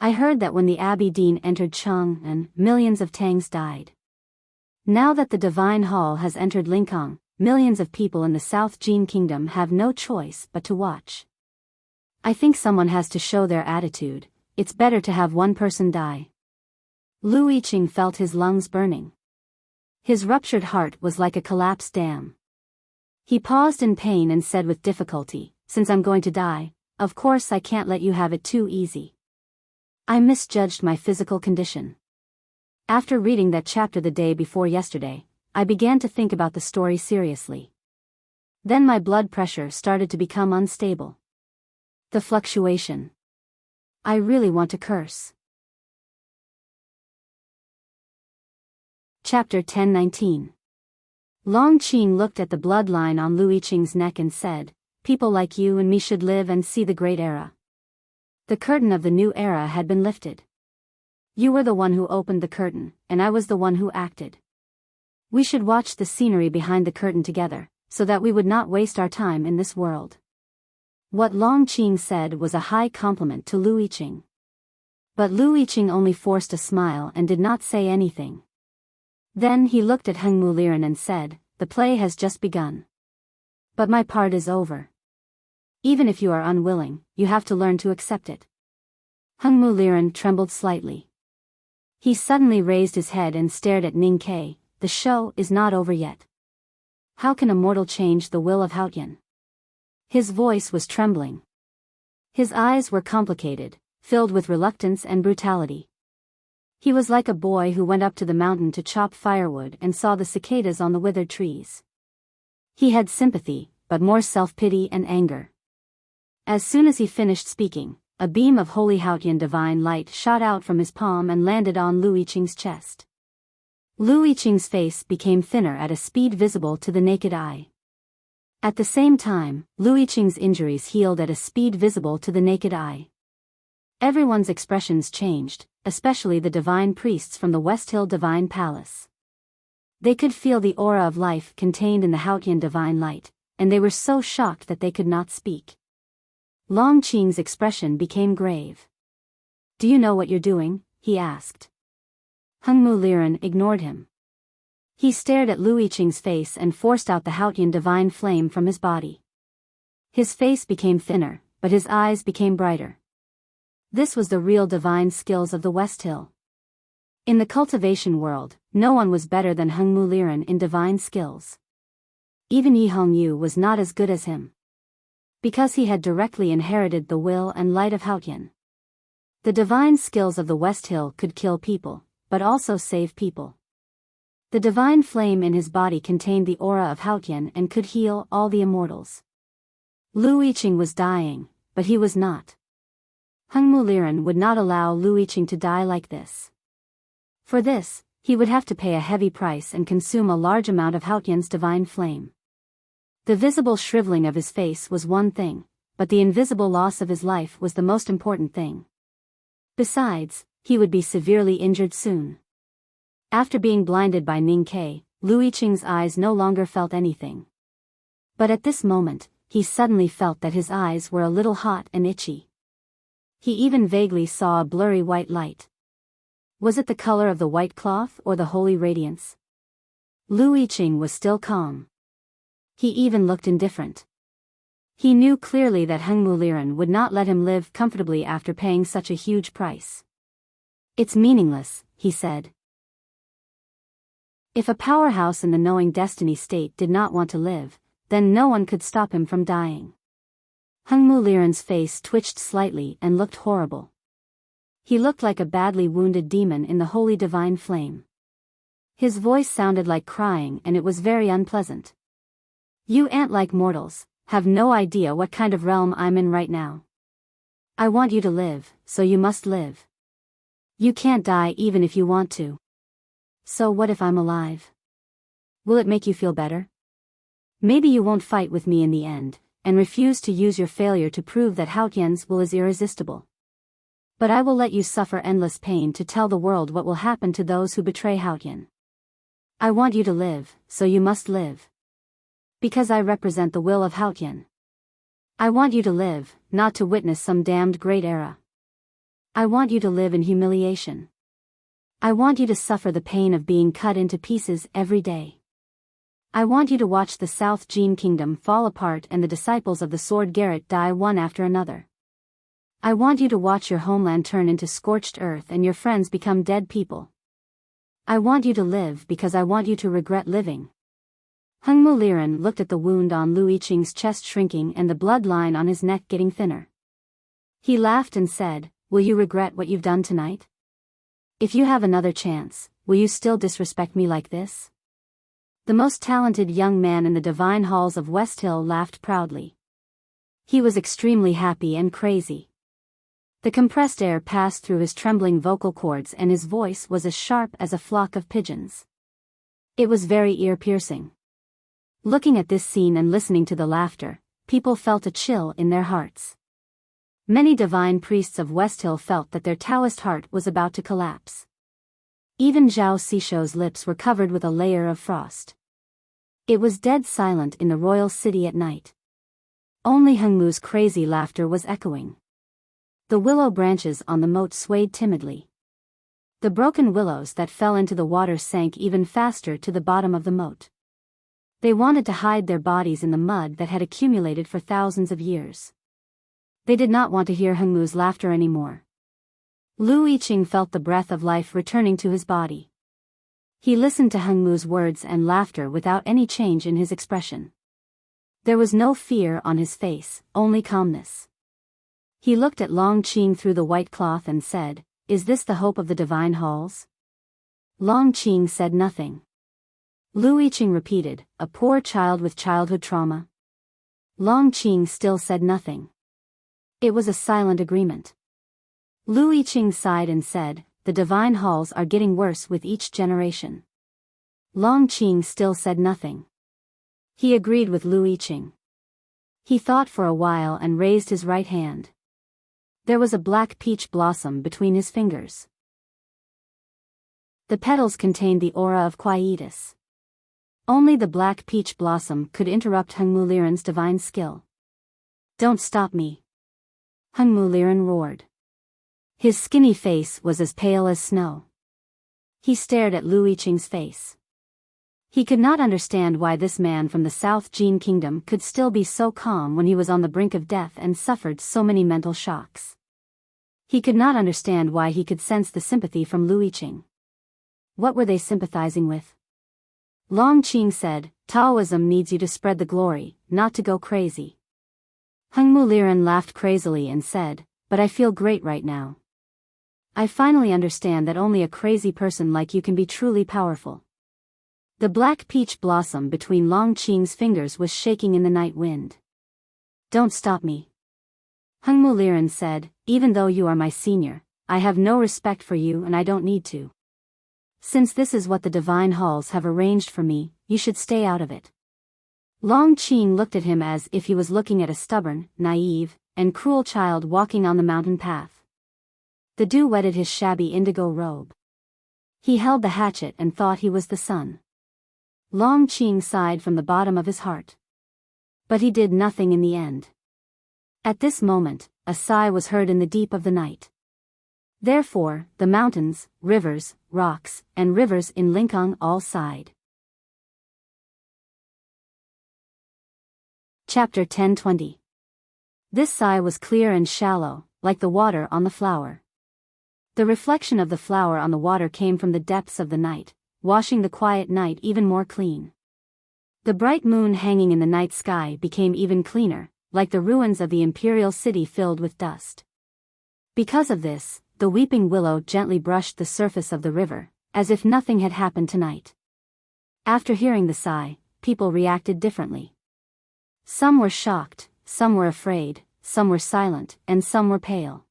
I heard that when the Abbey Dean entered Chang'an, millions of Tangs died. Now that the Divine Hall has entered Lingang, millions of people in the South Jin Kingdom have no choice but to watch. I think someone has to show their attitude. It's better to have one person die. Lu Yiqing felt his lungs burning. His ruptured heart was like a collapsed dam. He paused in pain and said with difficulty, "Since I'm going to die, of course I can't let you have it too easy. I misjudged my physical condition. After reading that chapter the day before yesterday, I began to think about the story seriously. Then my blood pressure started to become unstable. The fluctuation. I really want to curse." Chapter 10:19. Long Qing looked at the bloodline on Lu Yiqing's neck and said, "People like you and me should live and see the great era." The curtain of the new era had been lifted. You were the one who opened the curtain, and I was the one who acted. We should watch the scenery behind the curtain together, so that we would not waste our time in this world. What Long Qing said was a high compliment to Lu Yiqing. But Lu Yiqing only forced a smile and did not say anything. Then he looked at Heng Muliran and said, "The play has just begun. But my part is over. Even if you are unwilling, you have to learn to accept it." Heng Muliran trembled slightly. He suddenly raised his head and stared at Ning Ke. "The show is not over yet. How can a mortal change the will of Haotian?" His voice was trembling. His eyes were complicated, filled with reluctance and brutality. He was like a boy who went up to the mountain to chop firewood and saw the cicadas on the withered trees. He had sympathy, but more self-pity and anger. As soon as he finished speaking, a beam of holy Haotian divine light shot out from his palm and landed on Lu Yiqing's chest. Lu Yiqing's face became thinner at a speed visible to the naked eye. At the same time, Lu Yiqing's injuries healed at a speed visible to the naked eye. Everyone's expressions changed, especially the divine priests from the West Hill Divine Palace. They could feel the aura of life contained in the Haotian divine light, and they were so shocked that they could not speak. Long Qing's expression became grave. "Do you know what you're doing?" he asked. Heng Muliran ignored him. He stared at Lu Yiqing's face and forced out the Haotian divine flame from his body. His face became thinner, but his eyes became brighter. This was the real divine skills of the West Hill. In the cultivation world, no one was better than Heng Muliran in divine skills. Even Yi Hongyu was not as good as him. Because he had directly inherited the will and light of Haotian. The divine skills of the West Hill could kill people, but also save people. The divine flame in his body contained the aura of Haotian and could heal all the immortals. Lu Yiqing was dying, but he was not. Heng Muliran would not allow Lu Yiqing to die like this. For this, he would have to pay a heavy price and consume a large amount of Haotian's divine flame. The visible shriveling of his face was one thing, but the invisible loss of his life was the most important thing. Besides, he would be severely injured soon. After being blinded by Ning Ke, Lu Yiqing's eyes no longer felt anything. But at this moment, he suddenly felt that his eyes were a little hot and itchy. He even vaguely saw a blurry white light. Was it the color of the white cloth or the holy radiance? Lu Yiqing was still calm. He even looked indifferent. He knew clearly that Heng Muliran would not let him live comfortably after paying such a huge price. "It's meaningless," he said. If a powerhouse in the knowing destiny state did not want to live, then no one could stop him from dying. Heng Muliran's face twitched slightly and looked horrible. He looked like a badly wounded demon in the holy divine flame. His voice sounded like crying and it was very unpleasant. "You ant-like mortals have no idea what kind of realm I'm in right now. I want you to live, so you must live. You can't die even if you want to. So what if I'm alive? Will it make you feel better? Maybe you won't fight with me in the end, and refuse to use your failure to prove that Haotian's will is irresistible. But I will let you suffer endless pain to tell the world what will happen to those who betray Haotian. I want you to live, so you must live. Because I represent the will of Haotian. I want you to live, not to witness some damned great era. I want you to live in humiliation. I want you to suffer the pain of being cut into pieces every day. I want you to watch the South Jin Kingdom fall apart and the disciples of the Sword Garret die one after another. I want you to watch your homeland turn into scorched earth and your friends become dead people. I want you to live because I want you to regret living. Hung Mu Liren looked at the wound on Lu Yiqing's chest shrinking and the blood line on his neck getting thinner. He laughed and said, "Will you regret what you've done tonight? If you have another chance, will you still disrespect me like this?" The most talented young man in the divine halls of West Hill laughed proudly. He was extremely happy and crazy. The compressed air passed through his trembling vocal cords and his voice was as sharp as a flock of pigeons. It was very ear-piercing. Looking at this scene and listening to the laughter, people felt a chill in their hearts. Many divine priests of West Hill felt that their Taoist heart was about to collapse. Even Zhao Sisho's lips were covered with a layer of frost. It was dead silent in the royal city at night. Only Hung Mu's crazy laughter was echoing. The willow branches on the moat swayed timidly. The broken willows that fell into the water sank even faster to the bottom of the moat. They wanted to hide their bodies in the mud that had accumulated for thousands of years. They did not want to hear Hung Mu's laughter anymore. Lu Yiqing felt the breath of life returning to his body. He listened to Hung Mu's words and laughter without any change in his expression. There was no fear on his face, only calmness. He looked at Long Qing through the white cloth and said, "Is this the hope of the divine halls?" Long Qing said nothing. Lu Yiqing repeated, "A poor child with childhood trauma?" Long Qing still said nothing. It was a silent agreement. Lu Yiqing sighed and said, "The divine halls are getting worse with each generation." Long Qing still said nothing. He agreed with Lu Yiqing. He thought for a while and raised his right hand. There was a black peach blossom between his fingers. The petals contained the aura of quietus. Only the black peach blossom could interrupt Hung Mu Liren's divine skill. "Don't stop me!" Hung Mu Liren roared. His skinny face was as pale as snow. He stared at Lu Yiqing's face. He could not understand why this man from the South Jin Kingdom could still be so calm when he was on the brink of death and suffered so many mental shocks. He could not understand why he could sense the sympathy from Lu Yiqing. What were they sympathizing with? Long Qing said, "Taoism needs you to spread the glory, not to go crazy." Hung Mu Liren laughed crazily and said, "But I feel great right now. I finally understand that only a crazy person like you can be truly powerful." The black peach blossom between Long Qing's fingers was shaking in the night wind. "Don't stop me." Hung Mu Liren said, "Even though you are my senior, I have no respect for you and I don't need to. Since this is what the divine halls have arranged for me, you should stay out of it." Long Qing looked at him as if he was looking at a stubborn, naive, and cruel child walking on the mountain path. The dew wetted his shabby indigo robe. He held the hatchet and thought he was the sun. Long Qing sighed from the bottom of his heart. But he did nothing in the end. At this moment, a sigh was heard in the deep of the night. Therefore, the mountains, rivers, rocks, and rivers in Lingang all sighed. Chapter 10:20. This sigh was clear and shallow, like the water on the flower. The reflection of the flower on the water came from the depths of the night, washing the quiet night even more clean. The bright moon hanging in the night sky became even cleaner, like the ruins of the imperial city filled with dust. Because of this, the weeping willow gently brushed the surface of the river, as if nothing had happened tonight. After hearing the sigh, people reacted differently. Some were shocked, some were afraid, some were silent, and some were pale.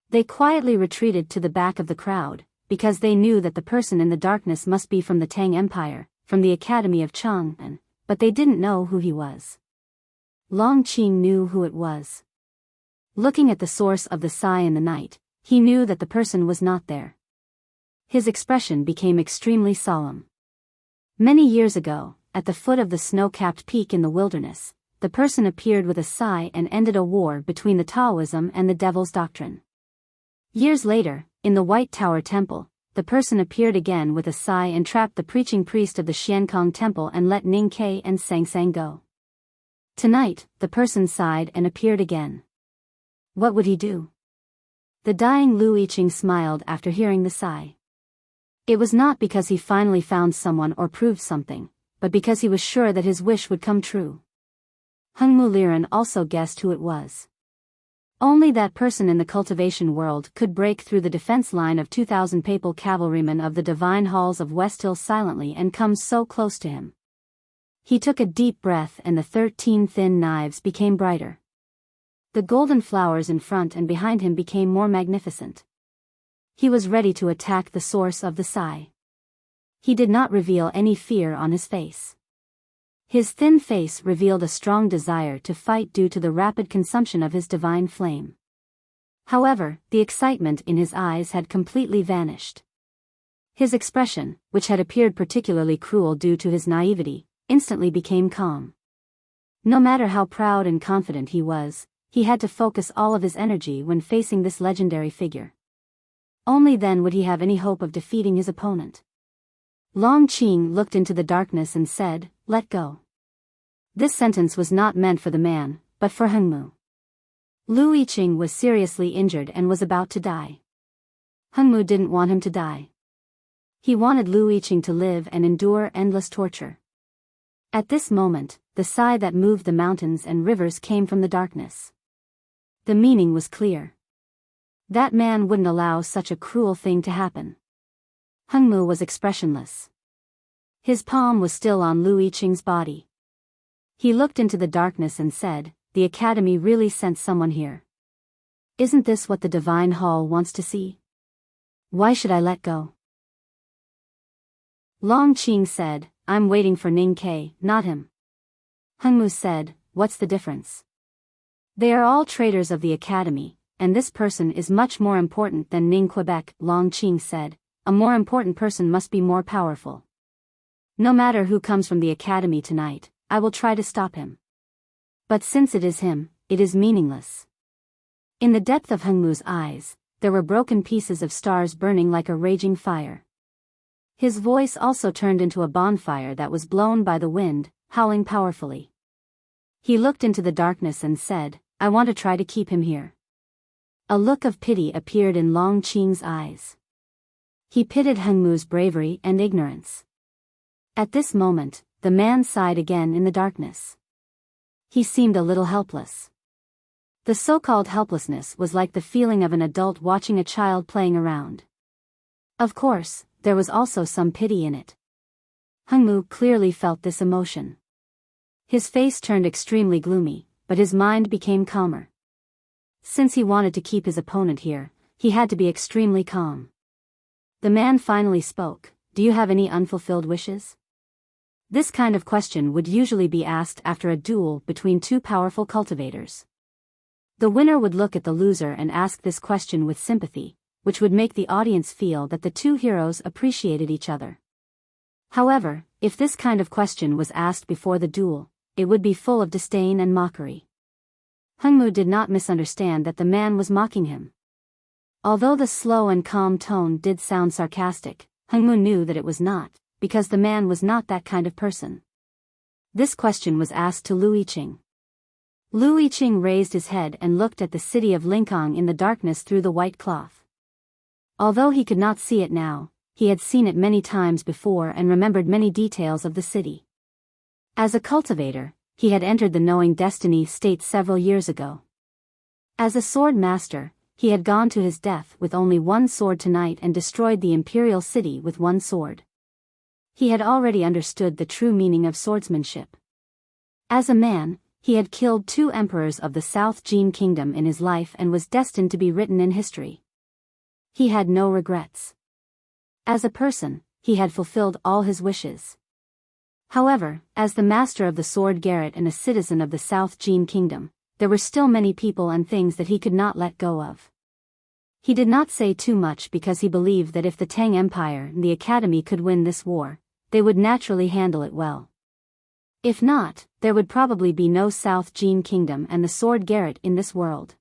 They quietly retreated to the back of the crowd, because they knew that the person in the darkness must be from the Tang Empire, from the Academy of Chang'an, but they didn't know who he was. Long Qing knew who it was. Looking at the source of the sigh in the night, he knew that the person was not there. His expression became extremely solemn. Many years ago, at the foot of the snow-capped peak in the wilderness, the person appeared with a sigh and ended a war between the Taoism and the Devil's Doctrine. Years later, in the White Tower Temple, the person appeared again with a sigh and trapped the preaching priest of the Xiankong Temple and let Ning Ke and Sang Sang go. Tonight, the person sighed and appeared again. What would he do? The dying Lu Yiqing smiled after hearing the sigh. It was not because he finally found someone or proved something, but because he was sure that his wish would come true. Hengmu Liren also guessed who it was. Only that person in the cultivation world could break through the defense line of 2,000 papal cavalrymen of the divine halls of West Hill silently and come so close to him. He took a deep breath and the 13 thin knives became brighter. The golden flowers in front and behind him became more magnificent. He was ready to attack the source of the sigh. He did not reveal any fear on his face. His thin face revealed a strong desire to fight due to the rapid consumption of his divine flame. However, the excitement in his eyes had completely vanished. His expression, which had appeared particularly cruel due to his naivety, instantly became calm. No matter how proud and confident he was, he had to focus all of his energy when facing this legendary figure. Only then would he have any hope of defeating his opponent. Long Qing looked into the darkness and said, "Let go." This sentence was not meant for the man, but for Hengmu. Lu Yiqing was seriously injured and was about to die. Hengmu didn't want him to die. He wanted Lu Yiqing to live and endure endless torture. At this moment, the sigh that moved the mountains and rivers came from the darkness. The meaning was clear. That man wouldn't allow such a cruel thing to happen. Hengmu was expressionless. His palm was still on Lu Yiqing's body. He looked into the darkness and said, "The Academy really sent someone here. Isn't this what the Divine Hall wants to see? Why should I let go?" Long Qing said, "I'm waiting for Ning Ke, not him." Hengmu said, "What's the difference? They are all traitors of the Academy, and this person is much more important than Ning Quebec." Long Qing said, "A more important person must be more powerful. No matter who comes from the Academy tonight, I will try to stop him. But since it is him, it is meaningless." In the depth of Hengmu's eyes, there were broken pieces of stars burning like a raging fire. His voice also turned into a bonfire that was blown by the wind, howling powerfully. He looked into the darkness and said, "I want to try to keep him here." A look of pity appeared in Long Qing's eyes. He pitied Hengmu's bravery and ignorance. At this moment, the man sighed again in the darkness. He seemed a little helpless. The so-called helplessness was like the feeling of an adult watching a child playing around. Of course, there was also some pity in it. Hengmu clearly felt this emotion. His face turned extremely gloomy, but his mind became calmer. Since he wanted to keep his opponent here, he had to be extremely calm. The man finally spoke, "Do you have any unfulfilled wishes?" This kind of question would usually be asked after a duel between two powerful cultivators. The winner would look at the loser and ask this question with sympathy, which would make the audience feel that the two heroes appreciated each other. However, if this kind of question was asked before the duel, it would be full of disdain and mockery. Hengmu did not misunderstand that the man was mocking him. Although the slow and calm tone did sound sarcastic, Hengmu knew that it was not, because the man was not that kind of person. This question was asked to Lu Yiqing. Lu Yiqing raised his head and looked at the city of Linkong in the darkness through the white cloth. Although he could not see it now, he had seen it many times before and remembered many details of the city. As a cultivator, he had entered the Knowing Destiny state several years ago. As a sword master, he had gone to his death with only one sword tonight and destroyed the imperial city with one sword. He had already understood the true meaning of swordsmanship. As a man, he had killed 2 emperors of the South Jin Kingdom in his life and was destined to be written in history. He had no regrets. As a person, he had fulfilled all his wishes. However, as the master of the sword garret and a citizen of the South Jin Kingdom, there were still many people and things that he could not let go of. He did not say too much because he believed that if the Tang Empire and the Academy could win this war, they would naturally handle it well. If not, there would probably be no South Jin Kingdom and the sword garret in this world.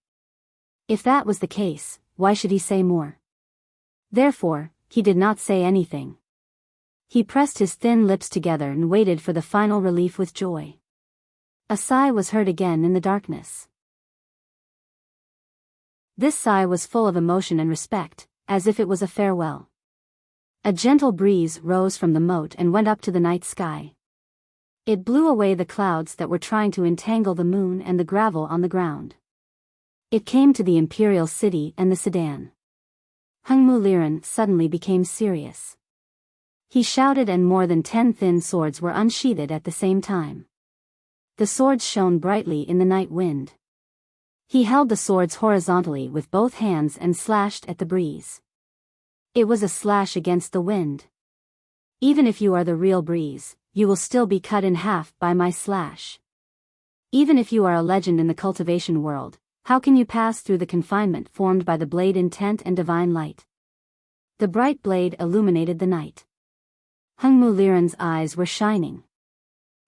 If that was the case, why should he say more? Therefore, he did not say anything. He pressed his thin lips together and waited for the final relief with joy. A sigh was heard again in the darkness. This sigh was full of emotion and respect, as if it was a farewell. A gentle breeze rose from the moat and went up to the night sky. It blew away the clouds that were trying to entangle the moon and the gravel on the ground. It came to the imperial city and the sedan. Hengmu Liren suddenly became serious. He shouted and more than 10 thin swords were unsheathed at the same time. The swords shone brightly in the night wind. He held the swords horizontally with both hands and slashed at the breeze. It was a slash against the wind. Even if you are the real breeze, you will still be cut in half by my slash. Even if you are a legend in the cultivation world, how can you pass through the confinement formed by the blade intent and divine light? The bright blade illuminated the night. Hengmu Liren's eyes were shining.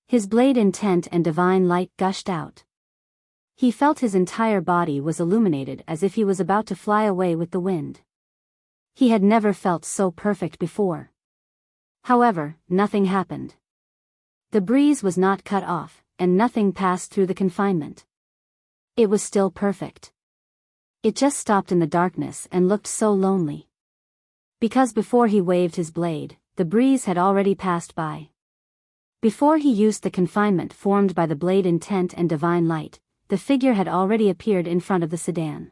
His blade intent and divine light gushed out. He felt his entire body was illuminated as if he was about to fly away with the wind. He had never felt so perfect before. However, nothing happened. The breeze was not cut off, and nothing passed through the confinement. It was still perfect. It just stopped in the darkness and looked so lonely. Because before he waved his blade, the breeze had already passed by. Before he used the confinement formed by the blade intent and divine light, the figure had already appeared in front of the sedan.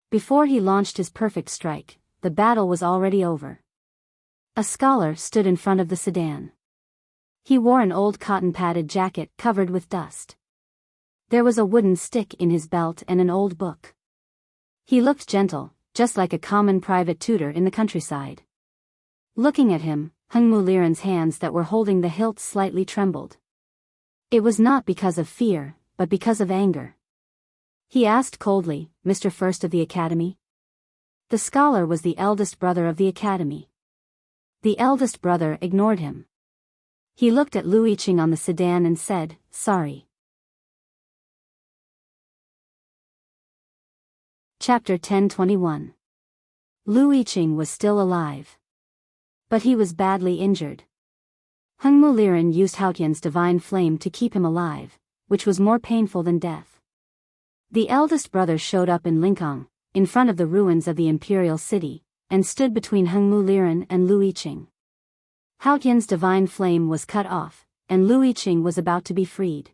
Before he launched his perfect strike, the battle was already over. A scholar stood in front of the sedan. He wore an old cotton-padded jacket covered with dust. There was a wooden stick in his belt and an old book. He looked gentle, just like a common private tutor in the countryside. Looking at him, Hengmu Liren's hands that were holding the hilt slightly trembled. It was not because of fear, but because of anger. He asked coldly, "Mr. First of the Academy?" The scholar was the eldest brother of the Academy. The eldest brother ignored him. He looked at Lu Yiqing on the sedan and said, "Sorry." Chapter 10:21. Lu Yiqing was still alive. But he was badly injured. Hengmu Liren used Haotian's divine flame to keep him alive, which was more painful than death. The eldest brother showed up in Linkong, in front of the ruins of the imperial city, and stood between Hengmu Liren and Lu Yiqing. Haotian's divine flame was cut off, and Lu Yiqing was about to be freed.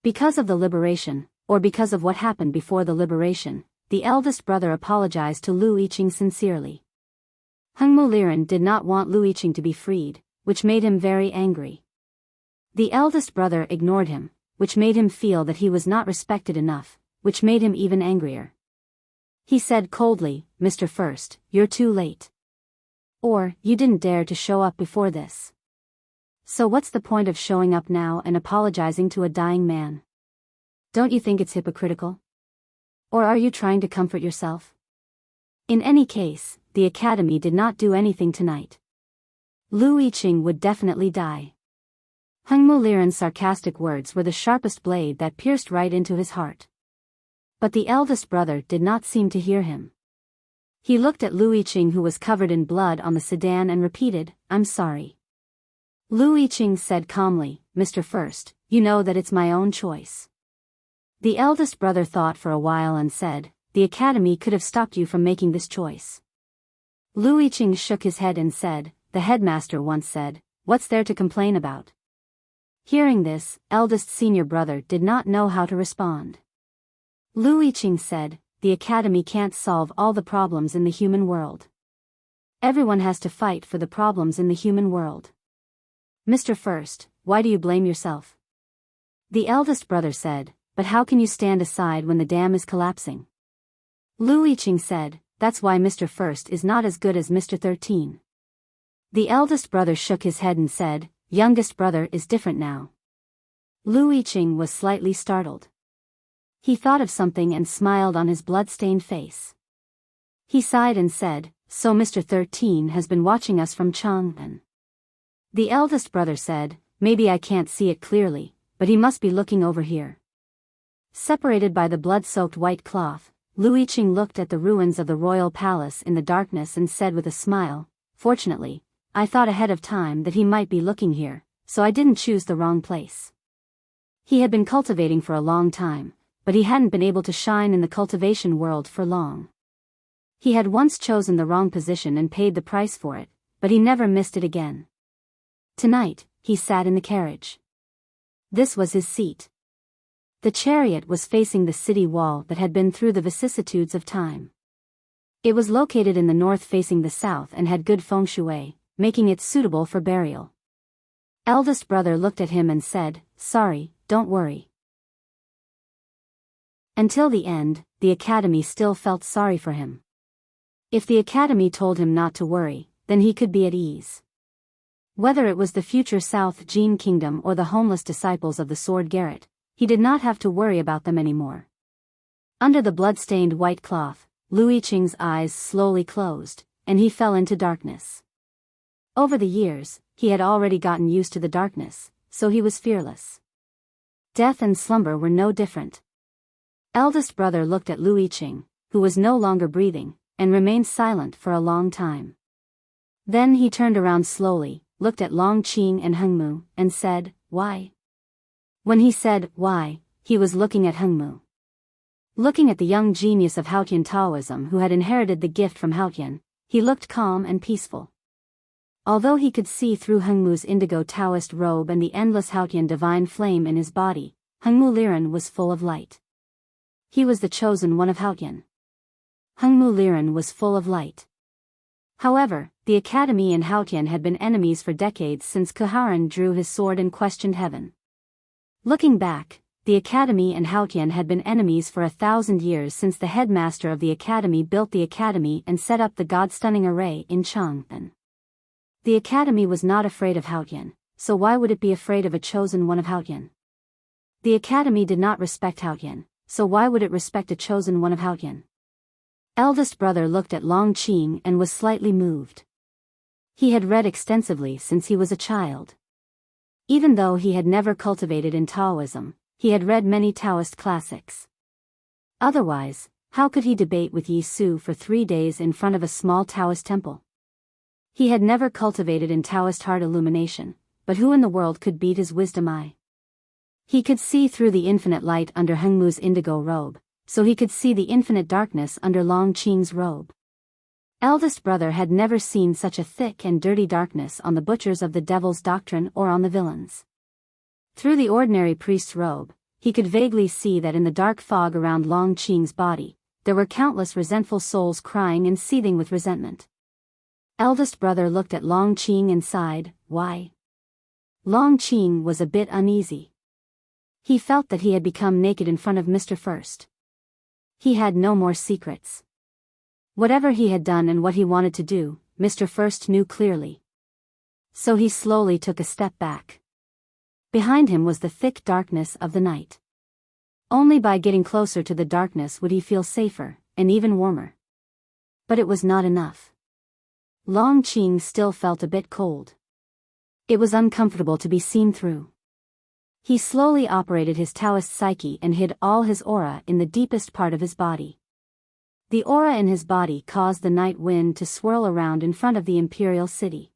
Because of the liberation, or because of what happened before the liberation, the eldest brother apologized to Lu Yiqing sincerely. Hengmu Liren did not want Lu Yiqing to be freed, which made him very angry. The eldest brother ignored him, which made him feel that he was not respected enough, which made him even angrier. He said coldly, "Mr. First, you're too late. Or, you didn't dare to show up before this. So what's the point of showing up now and apologizing to a dying man? Don't you think it's hypocritical? Or are you trying to comfort yourself?" In any case, the Academy did not do anything tonight. Lu Yiqing would definitely die. Hengmu Liren's sarcastic words were the sharpest blade that pierced right into his heart. But the eldest brother did not seem to hear him. He looked at Lu Yiqing, who was covered in blood on the sedan, and repeated, "I'm sorry." Lu Yiqing said calmly, "Mr. First, you know that it's my own choice." The eldest brother thought for a while and said, "The Academy could have stopped you from making this choice." Lu Yiqing shook his head and said, "The headmaster once said, what's there to complain about?" Hearing this, eldest senior brother did not know how to respond. Lu Yiqing said, "The Academy can't solve all the problems in the human world. Everyone has to fight for the problems in the human world. Mr. First, why do you blame yourself?" The eldest brother said, "But how can you stand aside when the dam is collapsing?" Lu Yiqing said, "That's why Mr. First is not as good as Mr. 13. The eldest brother shook his head and said, "Youngest brother is different now." Lu Yiqing was slightly startled. He thought of something and smiled on his blood-stained face. He sighed and said, "So Mr. 13 has been watching us from Chang'an." The eldest brother said, "Maybe I can't see it clearly, but he must be looking over here." Separated by the blood-soaked white cloth, Lu Yiqing looked at the ruins of the royal palace in the darkness and said with a smile, "Fortunately, I thought ahead of time that he might be looking here, so I didn't choose the wrong place." He had been cultivating for a long time, but he hadn't been able to shine in the cultivation world for long. He had once chosen the wrong position and paid the price for it, but he never missed it again. Tonight, he sat in the carriage. This was his seat. The chariot was facing the city wall that had been through the vicissitudes of time. It was located in the north facing the south and had good feng shui, making it suitable for burial. Eldest brother looked at him and said, "Sorry, don't worry." Until the end, the academy still felt sorry for him. If the academy told him not to worry, then he could be at ease. Whether it was the future South Jin Kingdom or the homeless disciples of the sword garret, he did not have to worry about them anymore. Under the blood-stained white cloth, Lu Yiqing's eyes slowly closed, and he fell into darkness. Over the years, he had already gotten used to the darkness, so he was fearless. Death and slumber were no different. Eldest brother looked at Lu Yiqing, who was no longer breathing, and remained silent for a long time. Then he turned around slowly, looked at Long Qing and Hengmu, and said, "Why?" When he said, "Why," he was looking at Hengmu. Looking at the young genius of Haotian Taoism who had inherited the gift from Haotian, he looked calm and peaceful. Although he could see through Hengmu's indigo Taoist robe and the endless Haotian divine flame in his body, Hengmu Liren was full of light. He was the chosen one of Haotian. Hengmu Liren was full of light. However, the academy and Haotian had been enemies for decades since Kuharan drew his sword and questioned heaven. Looking back, the academy and Haotian had been enemies for 1,000 years since the headmaster of the academy built the academy and set up the god-stunning array in Chang'an. The academy was not afraid of Haotian, so why would it be afraid of a chosen one of Haotian? The academy did not respect Haotian, so why would it respect a chosen one of Haotian? Eldest brother looked at Long Qing and was slightly moved. He had read extensively since he was a child. Even though he had never cultivated in Taoism, he had read many Taoist classics. Otherwise, how could he debate with Yi Su for 3 days in front of a small Taoist temple? He had never cultivated in Taoist heart illumination, but who in the world could beat his wisdom eye? He could see through the infinite light under Hengmu's indigo robe, so he could see the infinite darkness under Long Qing's robe. Eldest brother had never seen such a thick and dirty darkness on the butchers of the devil's doctrine or on the villains. Through the ordinary priest's robe, he could vaguely see that in the dark fog around Long Qing's body, there were countless resentful souls crying and seething with resentment. Eldest brother looked at Long Qing and sighed, "Why?" Long Qing was a bit uneasy. He felt that he had become naked in front of Mr. First. He had no more secrets. Whatever he had done and what he wanted to do, Mr. First knew clearly. So he slowly took a step back. Behind him was the thick darkness of the night. Only by getting closer to the darkness would he feel safer, and even warmer. But it was not enough. Long Qing still felt a bit cold. It was uncomfortable to be seen through. He slowly operated his Taoist psyche and hid all his aura in the deepest part of his body. The aura in his body caused the night wind to swirl around in front of the imperial city.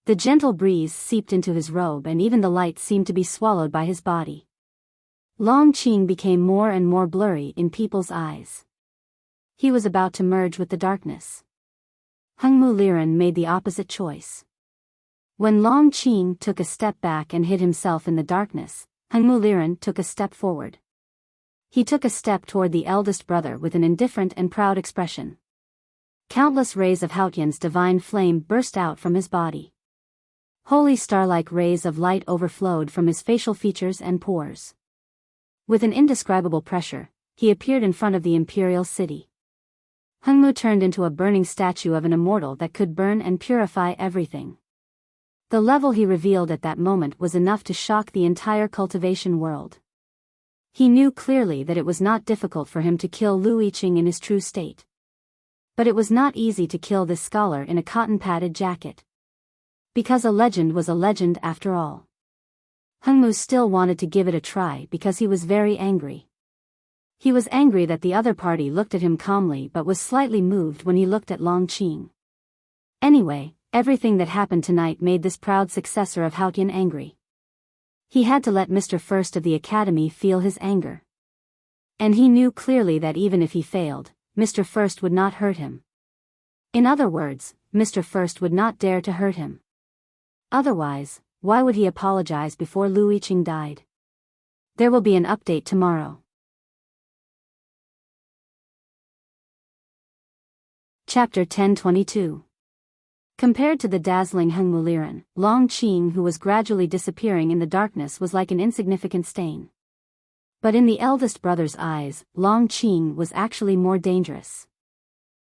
The gentle breeze seeped into his robe and even the light seemed to be swallowed by his body. Long Qing became more and more blurry in people's eyes. He was about to merge with the darkness. Hengmu Liren made the opposite choice. When Long Qing took a step back and hid himself in the darkness, Hengmu Liren took a step forward. He took a step toward the eldest brother with an indifferent and proud expression. Countless rays of Haotian's divine flame burst out from his body. Holy star-like rays of light overflowed from his facial features and pores. With an indescribable pressure, he appeared in front of the imperial city. Hengmu turned into a burning statue of an immortal that could burn and purify everything. The level he revealed at that moment was enough to shock the entire cultivation world. He knew clearly that it was not difficult for him to kill Lu Yiqing in his true state. But it was not easy to kill this scholar in a cotton-padded jacket. Because a legend was a legend after all. Hengmu still wanted to give it a try because he was very angry. He was angry that the other party looked at him calmly but was slightly moved when he looked at Long Qing. Anyway, everything that happened tonight made this proud successor of Haotian angry. He had to let Mr. First of the Academy feel his anger. And he knew clearly that even if he failed, Mr. First would not hurt him. In other words, Mr. First would not dare to hurt him. Otherwise, why would he apologize before Lu Yiqing died? There will be an update tomorrow. Chapter 1022. Compared to the dazzling Heng Muliran, Long Qing, who was gradually disappearing in the darkness, was like an insignificant stain. But in the eldest brother's eyes, Long Qing was actually more dangerous.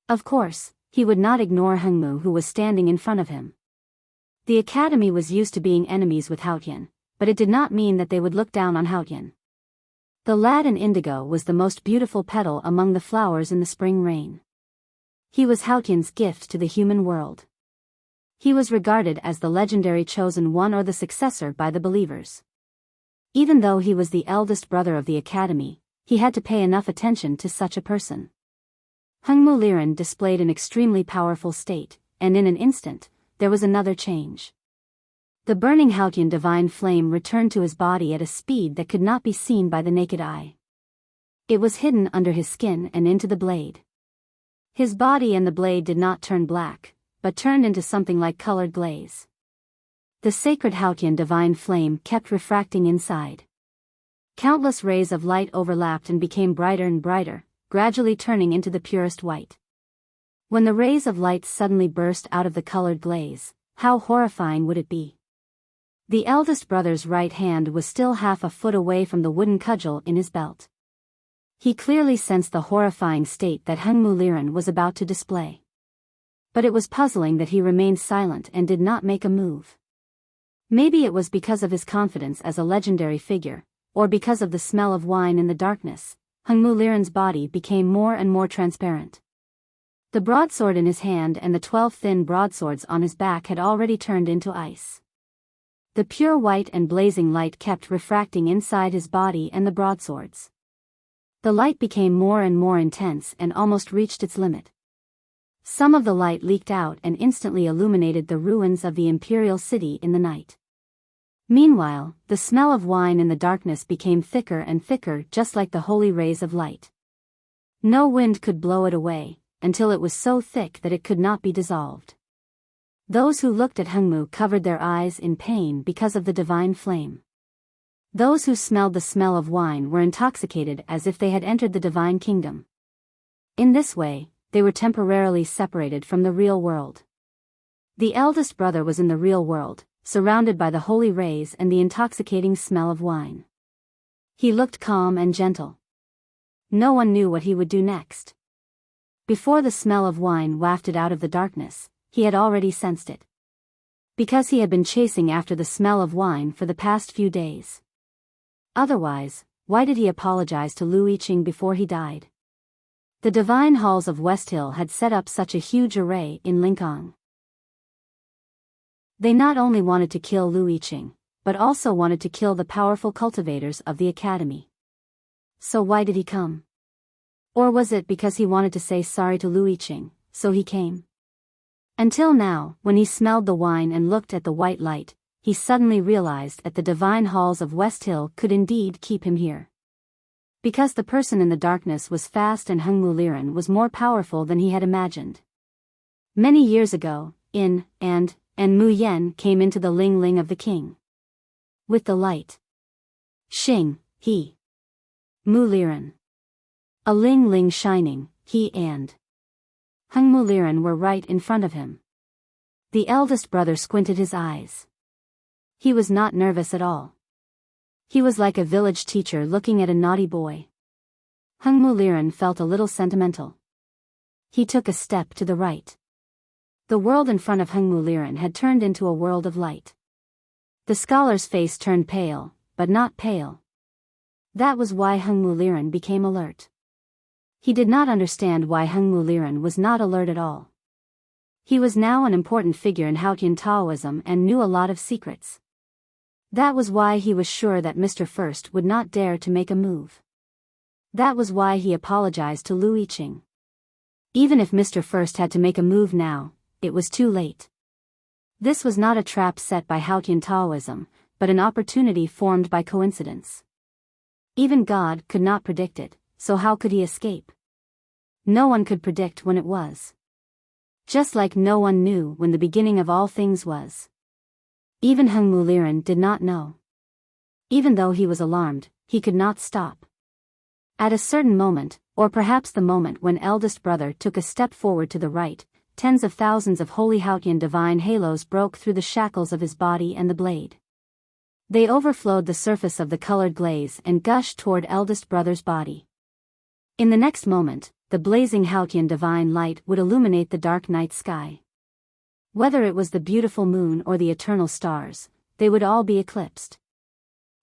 Of course, he would not ignore Heng Mu, who was standing in front of him. The academy was used to being enemies with Haotian, but it did not mean that they would look down on Haotian. The lad in indigo was the most beautiful petal among the flowers in the spring rain. He was Haotian's gift to the human world. He was regarded as the legendary chosen one or the successor by the believers. Even though he was the eldest brother of the academy, he had to pay enough attention to such a person. Heng Muliran displayed an extremely powerful state, and in an instant, there was another change. The burning Haotian divine flame returned to his body at a speed that could not be seen by the naked eye. It was hidden under his skin and into the blade. His body and the blade did not turn black, but turned into something like colored glaze. The sacred Haotian divine flame kept refracting inside. Countless rays of light overlapped and became brighter and brighter, gradually turning into the purest white. When the rays of light suddenly burst out of the colored glaze, how horrifying would it be? The eldest brother's right hand was still half a foot away from the wooden cudgel in his belt. He clearly sensed the horrifying state that Heng Muliran was about to display. But it was puzzling that he remained silent and did not make a move. Maybe it was because of his confidence as a legendary figure, or because of the smell of wine in the darkness. Heng Muliran's body became more and more transparent. The broadsword in his hand and the 12 thin broadswords on his back had already turned into ice. The pure white and blazing light kept refracting inside his body and the broadswords. The light became more and more intense and almost reached its limit. Some of the light leaked out and instantly illuminated the ruins of the imperial city in the night. Meanwhile, the smell of wine in the darkness became thicker and thicker, just like the holy rays of light. No wind could blow it away, until it was so thick that it could not be dissolved. Those who looked at Heng Mu covered their eyes in pain because of the divine flame. Those who smelled the smell of wine were intoxicated as if they had entered the divine kingdom. In this way, they were temporarily separated from the real world. The eldest brother was in the real world, surrounded by the holy rays and the intoxicating smell of wine. He looked calm and gentle. No one knew what he would do next. Before the smell of wine wafted out of the darkness, he had already sensed it. Because he had been chasing after the smell of wine for the past few days. Otherwise, why did he apologize to Lu Yiqing before he died? The divine halls of West Hill had set up such a huge array in Lingang. They not only wanted to kill Lu Yiqing, but also wanted to kill the powerful cultivators of the academy. So why did he come? Or was it because he wanted to say sorry to Lu Yiqing, so he came? Until now, when he smelled the wine and looked at the white light, he suddenly realized that the divine halls of West Hill could indeed keep him here. Because the person in the darkness was fast and Heng Muliran was more powerful than he had imagined. Many years ago, and Mu Yen came into the Ling Ling of the king. With the light. Xing, he. Muliran. A Ling Ling shining, he and Heng Muliran were right in front of him. The eldest brother squinted his eyes. He was not nervous at all. He was like a village teacher looking at a naughty boy. Heng Muliran felt a little sentimental. He took a step to the right. The world in front of Heng Muliran had turned into a world of light. The scholar's face turned pale, but not pale. That was why Heng Muliran became alert. He did not understand why Heng Muliran was not alert at all. He was now an important figure in Haotian Taoism and knew a lot of secrets. That was why he was sure that Mr. First would not dare to make a move. That was why he apologized to Lu Yiqing. Even if Mr. First had to make a move now, it was too late. This was not a trap set by Haotian Taoism, but an opportunity formed by coincidence. Even God could not predict it, so how could he escape? No one could predict when it was. Just like no one knew when the beginning of all things was. Even Heng Muliran did not know. Even though he was alarmed, he could not stop. At a certain moment, or perhaps the moment when eldest brother took a step forward to the right, tens of thousands of holy Haotian divine halos broke through the shackles of his body and the blade. They overflowed the surface of the colored glaze and gushed toward eldest brother's body. In the next moment, the blazing Haotian divine light would illuminate the dark night sky. Whether it was the beautiful moon or the eternal stars, they would all be eclipsed.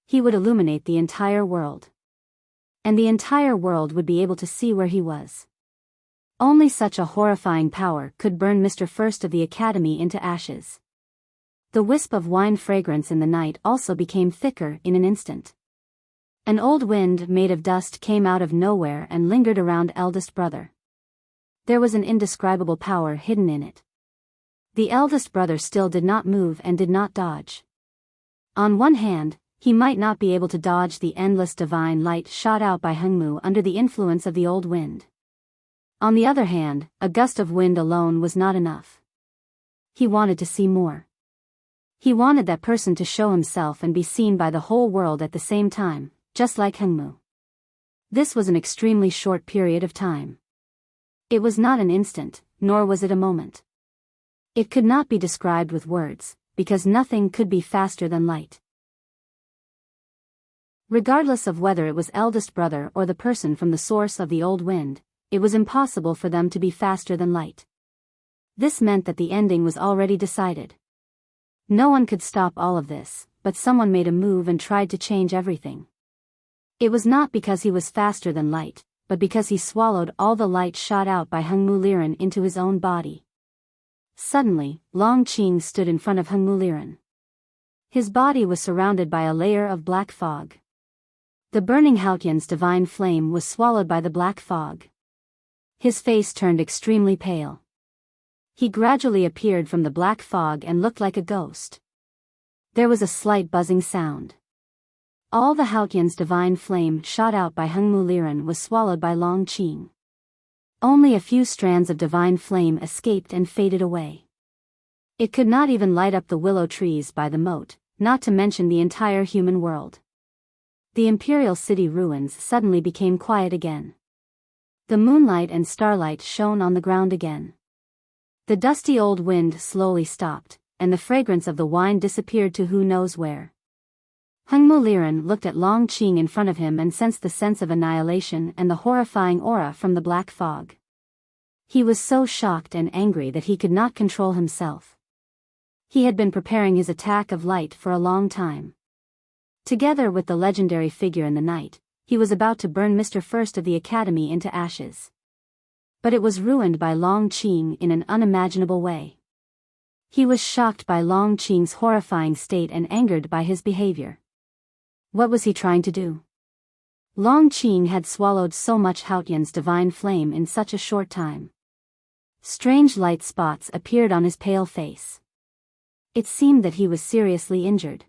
He would illuminate the entire world. And the entire world would be able to see where he was. Only such a horrifying power could burn Mr. First of the Academy into ashes. The wisp of wine fragrance in the night also became thicker in an instant. An old wind made of dust came out of nowhere and lingered around eldest brother. There was an indescribable power hidden in it. The eldest brother still did not move and did not dodge. On one hand, he might not be able to dodge the endless divine light shot out by Hengmu under the influence of the old wind. On the other hand, a gust of wind alone was not enough. He wanted to see more. He wanted that person to show himself and be seen by the whole world at the same time, just like Hengmu. This was an extremely short period of time. It was not an instant, nor was it a moment. It could not be described with words, because nothing could be faster than light. Regardless of whether it was eldest brother or the person from the source of the old wind, it was impossible for them to be faster than light. This meant that the ending was already decided. No one could stop all of this, but someone made a move and tried to change everything. It was not because he was faster than light, but because he swallowed all the light shot out by Hengmu Liren into his own body. Suddenly, Long Qing stood in front of Hengmu Liren. His body was surrounded by a layer of black fog. The burning Haotian's divine flame was swallowed by the black fog. His face turned extremely pale. He gradually appeared from the black fog and looked like a ghost. There was a slight buzzing sound. All the Haotian's divine flame shot out by Hengmu Liren was swallowed by Long Qing. Only a few strands of divine flame escaped and faded away. It could not even light up the willow trees by the moat, not to mention the entire human world. The imperial city ruins suddenly became quiet again. The moonlight and starlight shone on the ground again. The dusty old wind slowly stopped, and the fragrance of the wine disappeared to who knows where. Hengmu Liren looked at Long Qing in front of him and sensed the sense of annihilation and the horrifying aura from the black fog. He was so shocked and angry that he could not control himself. He had been preparing his attack of light for a long time. Together with the legendary figure in the night, he was about to burn Mr. First of the Academy into ashes. But it was ruined by Long Qing in an unimaginable way. He was shocked by Long Qing's horrifying state and angered by his behavior. What was he trying to do? Long Qing had swallowed so much Haotian's divine flame in such a short time. Strange light spots appeared on his pale face. It seemed that he was seriously injured.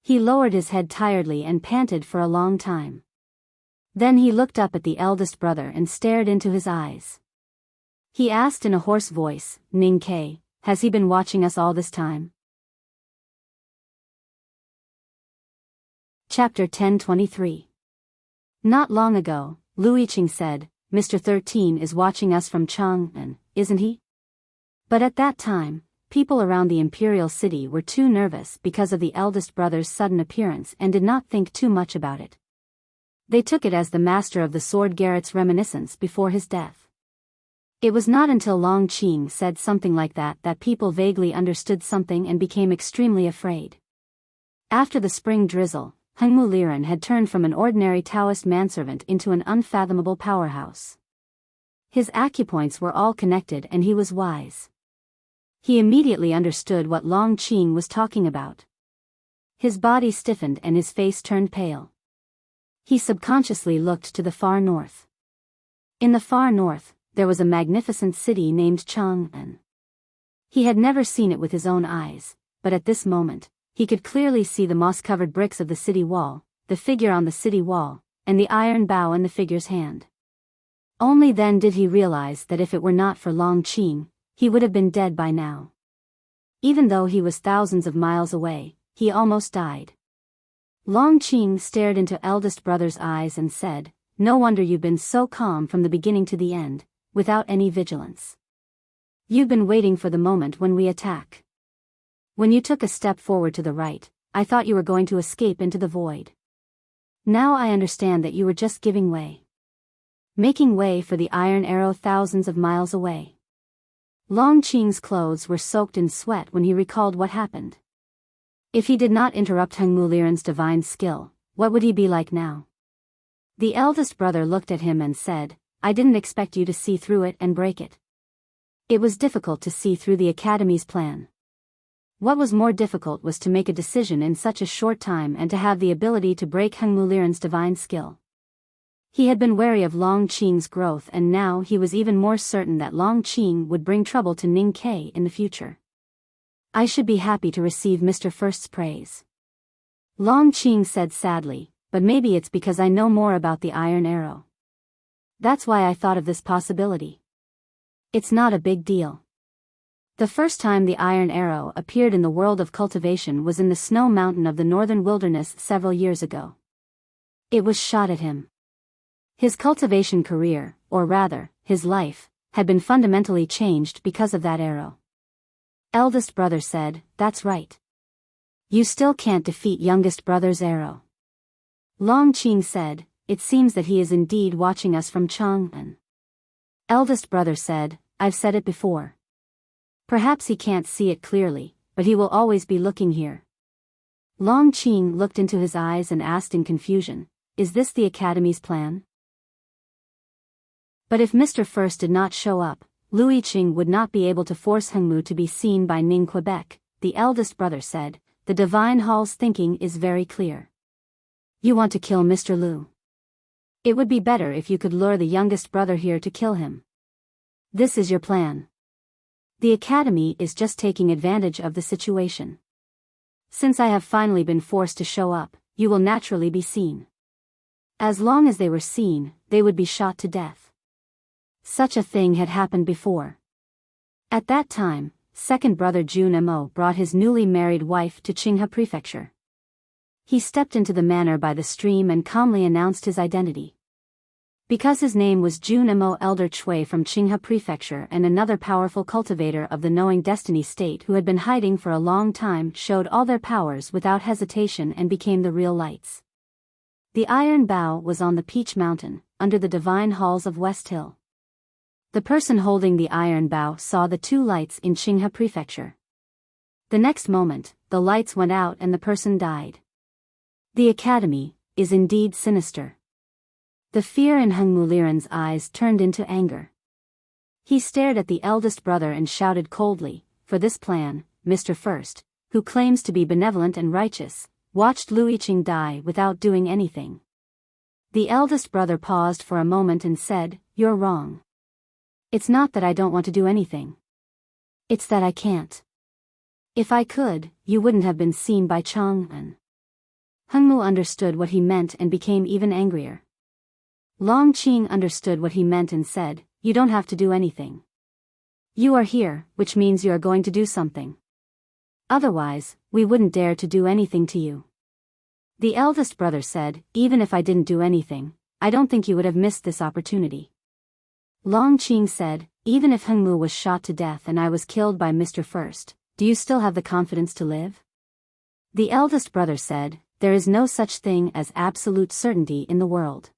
He lowered his head tiredly and panted for a long time. Then he looked up at the eldest brother and stared into his eyes. He asked in a hoarse voice, "Ning Ke, has he been watching us all this time?" Chapter 10:23. Not long ago, Lu Yiqing said, "Mr. 13 is watching us from Chang'an, isn't he?" But at that time, people around the imperial city were too nervous because of the eldest brother's sudden appearance and did not think too much about it. They took it as the master of the sword Garrett's reminiscence before his death. It was not until Long Qing said something like that that people vaguely understood something and became extremely afraid. After the spring drizzle, Hengmu Liren had turned from an ordinary Taoist manservant into an unfathomable powerhouse. His acupoints were all connected and he was wise. He immediately understood what Long Qing was talking about. His body stiffened and his face turned pale. He subconsciously looked to the far north. In the far north, there was a magnificent city named Chang'an. He had never seen it with his own eyes, but at this moment, he could clearly see the moss-covered bricks of the city wall, the figure on the city wall, and the iron bow in the figure's hand. Only then did he realize that if it were not for Long Qing, he would have been dead by now. Even though he was thousands of miles away, he almost died. Long Qing stared into eldest brother's eyes and said, "No wonder you've been so calm from the beginning to the end, without any vigilance. You've been waiting for the moment when we attack. When you took a step forward to the right, I thought you were going to escape into the void. Now I understand that you were just giving way. Making way for the iron arrow thousands of miles away." Long Qing's clothes were soaked in sweat when he recalled what happened. If he did not interrupt Heng Muliran's divine skill, what would he be like now? The eldest brother looked at him and said, "I didn't expect you to see through it and break it." It was difficult to see through the Academy's plan. What was more difficult was to make a decision in such a short time and to have the ability to break Heng Muliran's divine skill. He had been wary of Long Qing's growth, and now he was even more certain that Long Qing would bring trouble to Ning Ke in the future. "I should be happy to receive Mr. First's praise," Long Qing said sadly, "but maybe it's because I know more about the iron arrow. That's why I thought of this possibility. It's not a big deal." The first time the iron arrow appeared in the world of cultivation was in the snow mountain of the northern wilderness several years ago. It was shot at him. His cultivation career, or rather, his life, had been fundamentally changed because of that arrow. Eldest brother said, "That's right. You still can't defeat youngest brother's arrow." Long Qing said, "It seems that he is indeed watching us from Chang'an." Eldest brother said, "I've said it before. Perhaps he can't see it clearly, but he will always be looking here." Long Qing looked into his eyes and asked in confusion, "Is this the Academy's plan?" But if Mr. First did not show up, Lu Yiqing would not be able to force Hengmu to be seen by Ning Quebec. The eldest brother said, "The Divine Hall's thinking is very clear. You want to kill Mr. Lu. It would be better if you could lure the youngest brother here to kill him. This is your plan. The Academy is just taking advantage of the situation. Since I have finally been forced to show up, you will naturally be seen. As long as they were seen, they would be shot to death." Such a thing had happened before. At that time, second brother Jun Mo brought his newly married wife to Qinghe Prefecture. He stepped into the manor by the stream and calmly announced his identity. Because his name was Jun Mo, Elder Chui from Qinghe Prefecture and another powerful cultivator of the Knowing Destiny state who had been hiding for a long time, showed all their powers without hesitation and became the real lights. The iron bow was on the Peach Mountain, under the divine halls of West Hill. The person holding the iron bow saw the two lights in Qinghe Prefecture. The next moment, the lights went out and the person died. The Academy is indeed sinister. The fear in Heng Muliran's eyes turned into anger. He stared at the eldest brother and shouted coldly, "For this plan, Mr. First, who claims to be benevolent and righteous, watched Lu Yiqing die without doing anything." The eldest brother paused for a moment and said, "You're wrong. It's not that I don't want to do anything. It's that I can't. If I could, you wouldn't have been seen by Chang'an." Hengmu understood what he meant and became even angrier. Long Qing understood what he meant and said, "You don't have to do anything. You are here, which means you are going to do something. Otherwise, we wouldn't dare to do anything to you." The eldest brother said, "Even if I didn't do anything, I don't think you would have missed this opportunity." Long Qing said, "Even if Hengmu was shot to death and I was killed by Mr. First, do you still have the confidence to live?" The eldest brother said, "There is no such thing as absolute certainty in the world."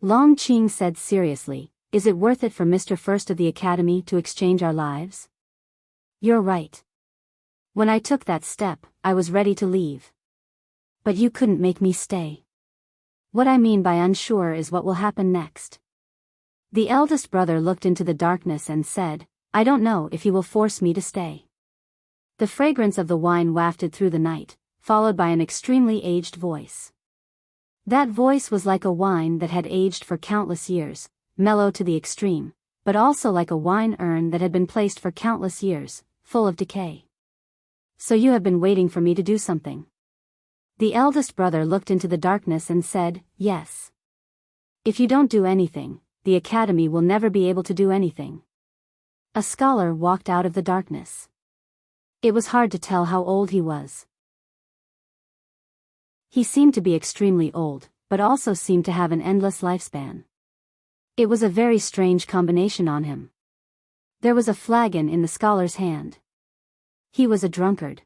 Long Qing said seriously, "Is it worth it for Mr. First of the Academy to exchange our lives?" "You're right. When I took that step, I was ready to leave. But you couldn't make me stay. What I mean by unsure is what will happen next." The eldest brother looked into the darkness and said, "I don't know if he will force me to stay." The fragrance of the wine wafted through the night, followed by an extremely aged voice. That voice was like a wine that had aged for countless years, mellow to the extreme, but also like a wine urn that had been placed for countless years, full of decay. So you have been waiting for me to do something. The eldest brother looked into the darkness and said, yes. If you don't do anything, the academy will never be able to do anything. A scholar walked out of the darkness. It was hard to tell how old he was. He seemed to be extremely old, but also seemed to have an endless lifespan. It was a very strange combination on him. There was a flagon in the scholar's hand. He was a drunkard.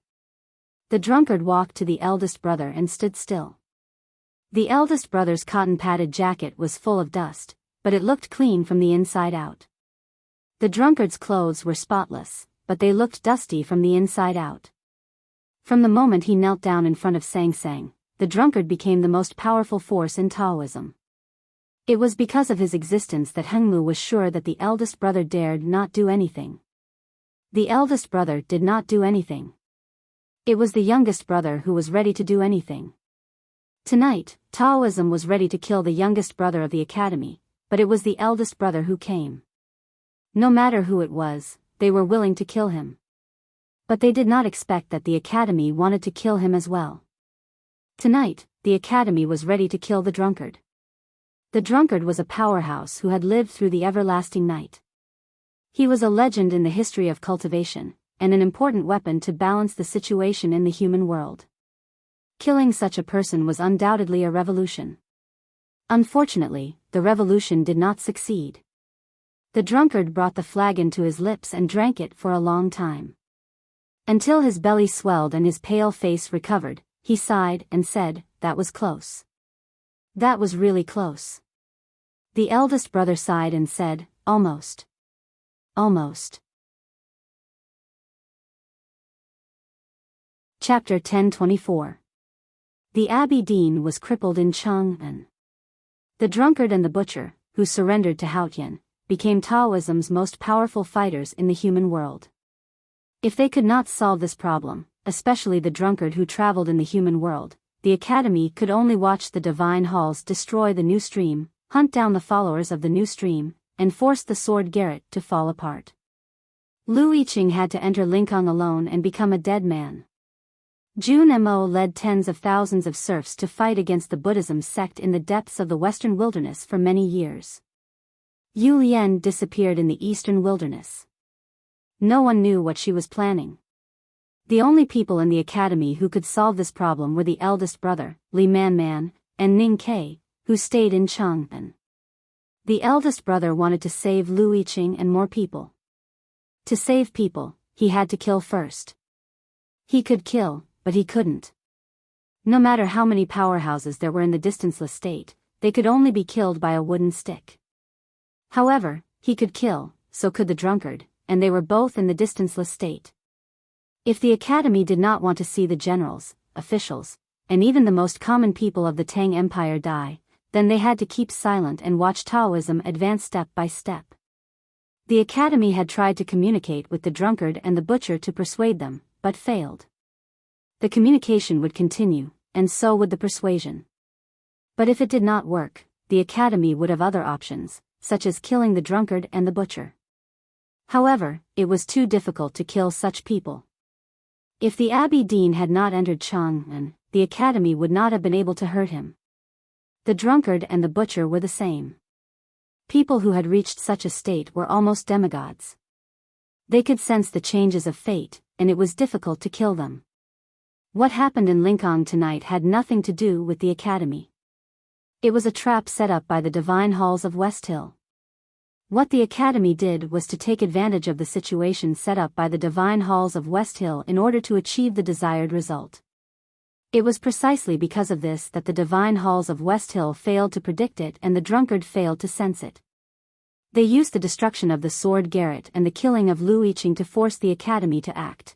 The drunkard walked to the eldest brother and stood still. The eldest brother's cotton-padded jacket was full of dust, but it looked clean from the inside out. The drunkard's clothes were spotless, but they looked dusty from the inside out. From the moment he knelt down in front of Sang Sang, the drunkard became the most powerful force in Taoism. It was because of his existence that Hengmu was sure that the eldest brother dared not do anything. The eldest brother did not do anything. It was the youngest brother who was ready to do anything. Tonight, Taoism was ready to kill the youngest brother of the academy, but it was the eldest brother who came. No matter who it was, they were willing to kill him. But they did not expect that the academy wanted to kill him as well. Tonight, the academy was ready to kill the drunkard. The drunkard was a powerhouse who had lived through the everlasting night. He was a legend in the history of cultivation, and an important weapon to balance the situation in the human world. Killing such a person was undoubtedly a revolution. Unfortunately, the revolution did not succeed. The drunkard brought the flagon to his lips and drank it for a long time. Until his belly swelled and his pale face recovered, he sighed and said, "That was close. That was really close." The eldest brother sighed and said, "Almost. Almost." Chapter 10:24. The Abbey Dean was crippled in Chang'an. The drunkard and the butcher, who surrendered to Haotian, became Taoism's most powerful fighters in the human world. If they could not solve this problem, especially the drunkard who traveled in the human world, the academy could only watch the divine halls destroy the new stream, hunt down the followers of the new stream, and force the sword garret to fall apart. Lu Yiqing had to enter Linkang alone and become a dead man. Jun Mo led tens of thousands of serfs to fight against the Buddhism sect in the depths of the western wilderness for many years. Yu Lian disappeared in the eastern wilderness. No one knew what she was planning. The only people in the academy who could solve this problem were the eldest brother, Li Man, and Ning Kai, who stayed in Chang'an. The eldest brother wanted to save Lu Yiqing and more people. To save people, he had to kill first. He could kill, but he couldn't. No matter how many powerhouses there were in the distanceless state, they could only be killed by a wooden stick. However, he could kill, so could the drunkard, and they were both in the distanceless state. If the academy did not want to see the generals, officials, and even the most common people of the Tang Empire die, then they had to keep silent and watch Taoism advance step by step. The academy had tried to communicate with the drunkard and the butcher to persuade them, but failed. The communication would continue, and so would the persuasion. But if it did not work, the academy would have other options, such as killing the drunkard and the butcher. However, it was too difficult to kill such people. If the Abbey Dean had not entered Chang'an, the academy would not have been able to hurt him. The drunkard and the butcher were the same. People who had reached such a state were almost demigods. They could sense the changes of fate, and it was difficult to kill them. What happened in Linkang tonight had nothing to do with the academy. It was a trap set up by the divine halls of West Hill. What the academy did was to take advantage of the situation set up by the divine halls of West Hill in order to achieve the desired result. It was precisely because of this that the divine halls of West Hill failed to predict it and the drunkard failed to sense it. They used the destruction of the sword garret and the killing of Lu Yiqing to force the academy to act.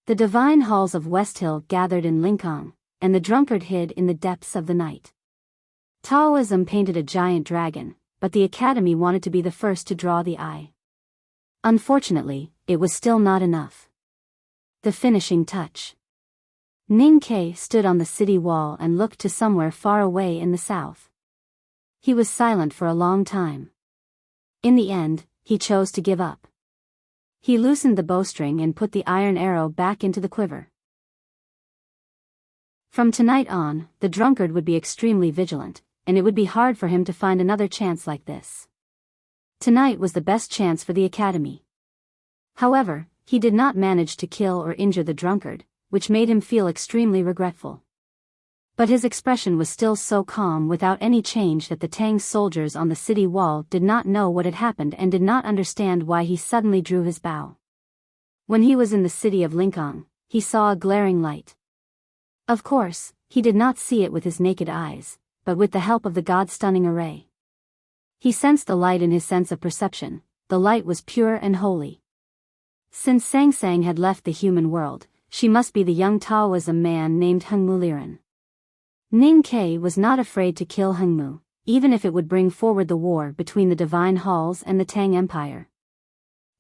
The divine halls of West Hill gathered in Linkang, and the drunkard hid in the depths of the night. Taoism painted a giant dragon, but the academy wanted to be the first to draw the eye. Unfortunately, it was still not enough. The finishing touch. Ning Ke stood on the city wall and looked to somewhere far away in the south. He was silent for a long time. In the end, he chose to give up. He loosened the bowstring and put the iron arrow back into the quiver. From tonight on, the drunkard would be extremely vigilant, and it would be hard for him to find another chance like this. Tonight was the best chance for the academy. However, he did not manage to kill or injure the drunkard, which made him feel extremely regretful. But his expression was still so calm without any change that the Tang soldiers on the city wall did not know what had happened and did not understand why he suddenly drew his bow. When he was in the city of Lingang, he saw a glaring light. Of course, he did not see it with his naked eyes, but with the help of the God-stunning array. He sensed the light in his sense of perception. The light was pure and holy. Since Sang Sang had left the human world, she must be the young Taoism man named Hengmu Liren. Ning Ke was not afraid to kill Hengmu, even if it would bring forward the war between the Divine Halls and the Tang Empire.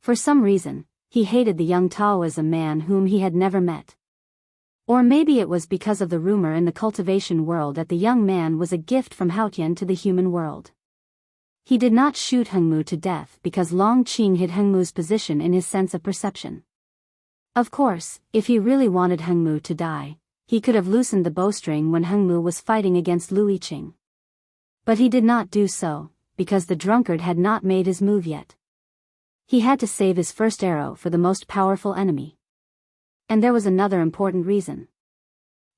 For some reason, he hated the young Taoism man whom he had never met. Or maybe it was because of the rumor in the cultivation world that the young man was a gift from Haotian to the human world. He did not shoot Hengmu to death because Long Qing hid Hengmu's position in his sense of perception. Of course, if he really wanted Hengmu to die, he could have loosened the bowstring when Hengmu was fighting against Lu Yiqing. But he did not do so, because the drunkard had not made his move yet. He had to save his first arrow for the most powerful enemy. And there was another important reason.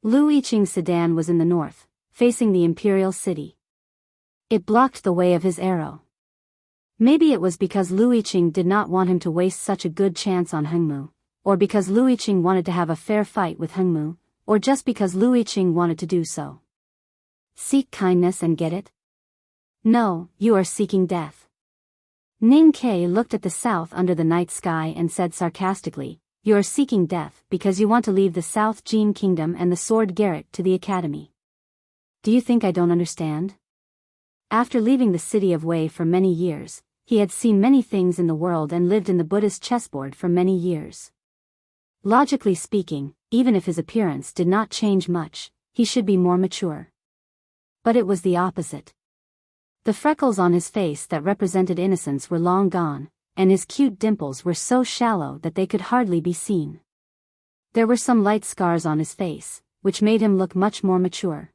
Lu Yiqing's sedan was in the north, facing the imperial city. It blocked the way of his arrow. Maybe it was because Lu Yiqing did not want him to waste such a good chance on Hengmu, or because Lu Yiqing wanted to have a fair fight with Hengmu, or just because Lu Yiqing wanted to do so. Seek kindness and get it? No, you are seeking death. Ning Ke looked at the south under the night sky and said sarcastically, "You are seeking death because you want to leave the South Jin Kingdom and the Sword Garret to the Academy. Do you think I don't understand?" After leaving the city of Wei for many years, he had seen many things in the world and lived in the Buddhist chessboard for many years. Logically speaking, even if his appearance did not change much, he should be more mature. But it was the opposite. The freckles on his face that represented innocence were long gone, and his cute dimples were so shallow that they could hardly be seen. There were some light scars on his face, which made him look much more mature.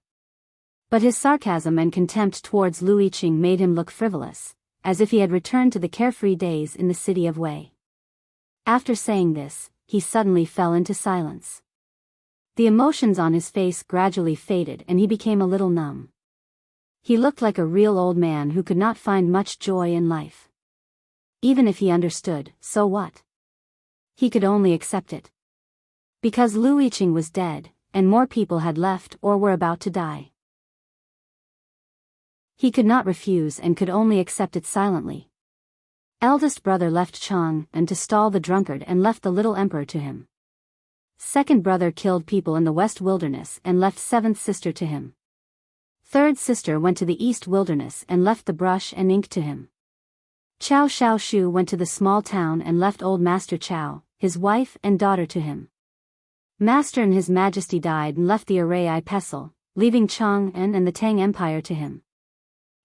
But his sarcasm and contempt towards Lu Yiqing made him look frivolous, as if he had returned to the carefree days in the city of Wei. After saying this, he suddenly fell into silence. The emotions on his face gradually faded and he became a little numb. He looked like a real old man who could not find much joy in life. Even if he understood, so what? He could only accept it. Because Lu Yiqing was dead, and more people had left or were about to die. He could not refuse and could only accept it silently. Eldest brother left Chang and to stall the drunkard and left the little emperor to him. Second brother killed people in the west wilderness and left seventh sister to him. Third sister went to the east wilderness and left the brush and ink to him. Chao Xiao Shu went to the small town and left old Master Chao, his wife and daughter to him. Master and his majesty died and left the array I Pestle, leaving Chang and the Tang Empire to him.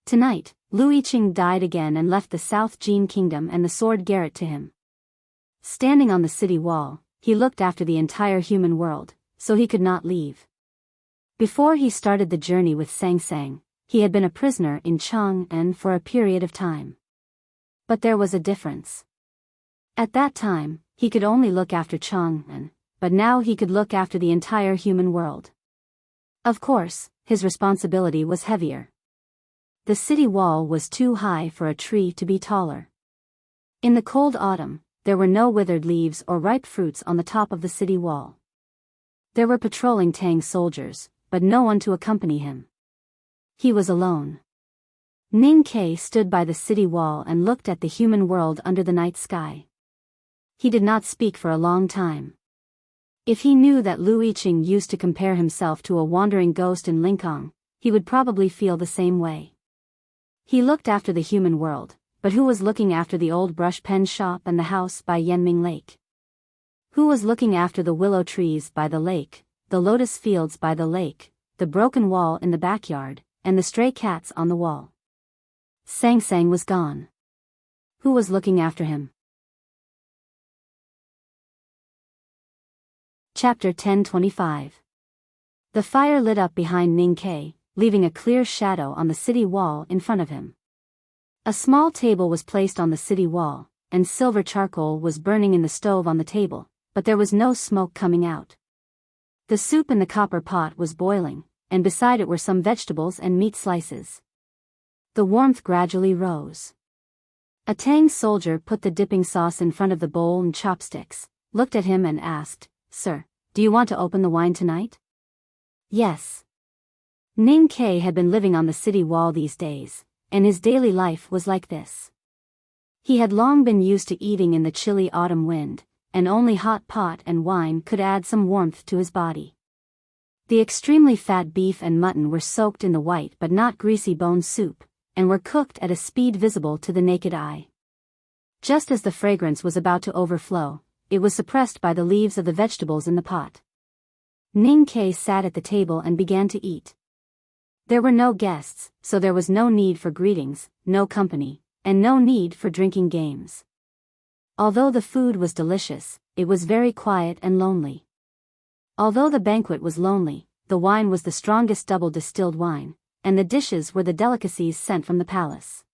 Tonight, Lu Yiqing died again and left the South Jin Kingdom and the Sword Garret to him. Standing on the city wall, he looked after the entire human world, so he could not leave. Before he started the journey with Sang Sang, he had been a prisoner in Chang'an for a period of time. But there was a difference. At that time, he could only look after Chang'an, but now he could look after the entire human world. Of course, his responsibility was heavier. The city wall was too high for a tree to be taller. In the cold autumn, there were no withered leaves or ripe fruits on the top of the city wall. There were patrolling Tang soldiers, but no one to accompany him. He was alone. Ning Ke stood by the city wall and looked at the human world under the night sky. He did not speak for a long time. If he knew that Lu Yiqing used to compare himself to a wandering ghost in Lingang, he would probably feel the same way. He looked after the human world, but who was looking after the old brush pen shop and the house by Yanming Lake? Who was looking after the willow trees by the lake, the lotus fields by the lake, the broken wall in the backyard, and the stray cats on the wall. Sang Sang was gone. Who was looking after him? Chapter 1025. The fire lit up behind Ning Ke, leaving a clear shadow on the city wall in front of him. A small table was placed on the city wall, and silver charcoal was burning in the stove on the table, but there was no smoke coming out. The soup in the copper pot was boiling, and beside it were some vegetables and meat slices. The warmth gradually rose. A Tang soldier put the dipping sauce in front of the bowl and chopsticks, looked at him and asked, "Sir, do you want to open the wine tonight?" Yes. Ning Ke had been living on the city wall these days, and his daily life was like this. He had long been used to eating in the chilly autumn wind, and only hot pot and wine could add some warmth to his body. The extremely fat beef and mutton were soaked in the white but not greasy bone soup, and were cooked at a speed visible to the naked eye. Just as the fragrance was about to overflow, it was suppressed by the leaves of the vegetables in the pot. Ning Ke sat at the table and began to eat. There were no guests, so there was no need for greetings, no company, and no need for drinking games. Although the food was delicious, it was very quiet and lonely. Although the banquet was lonely, the wine was the strongest double distilled wine, and the dishes were the delicacies sent from the palace.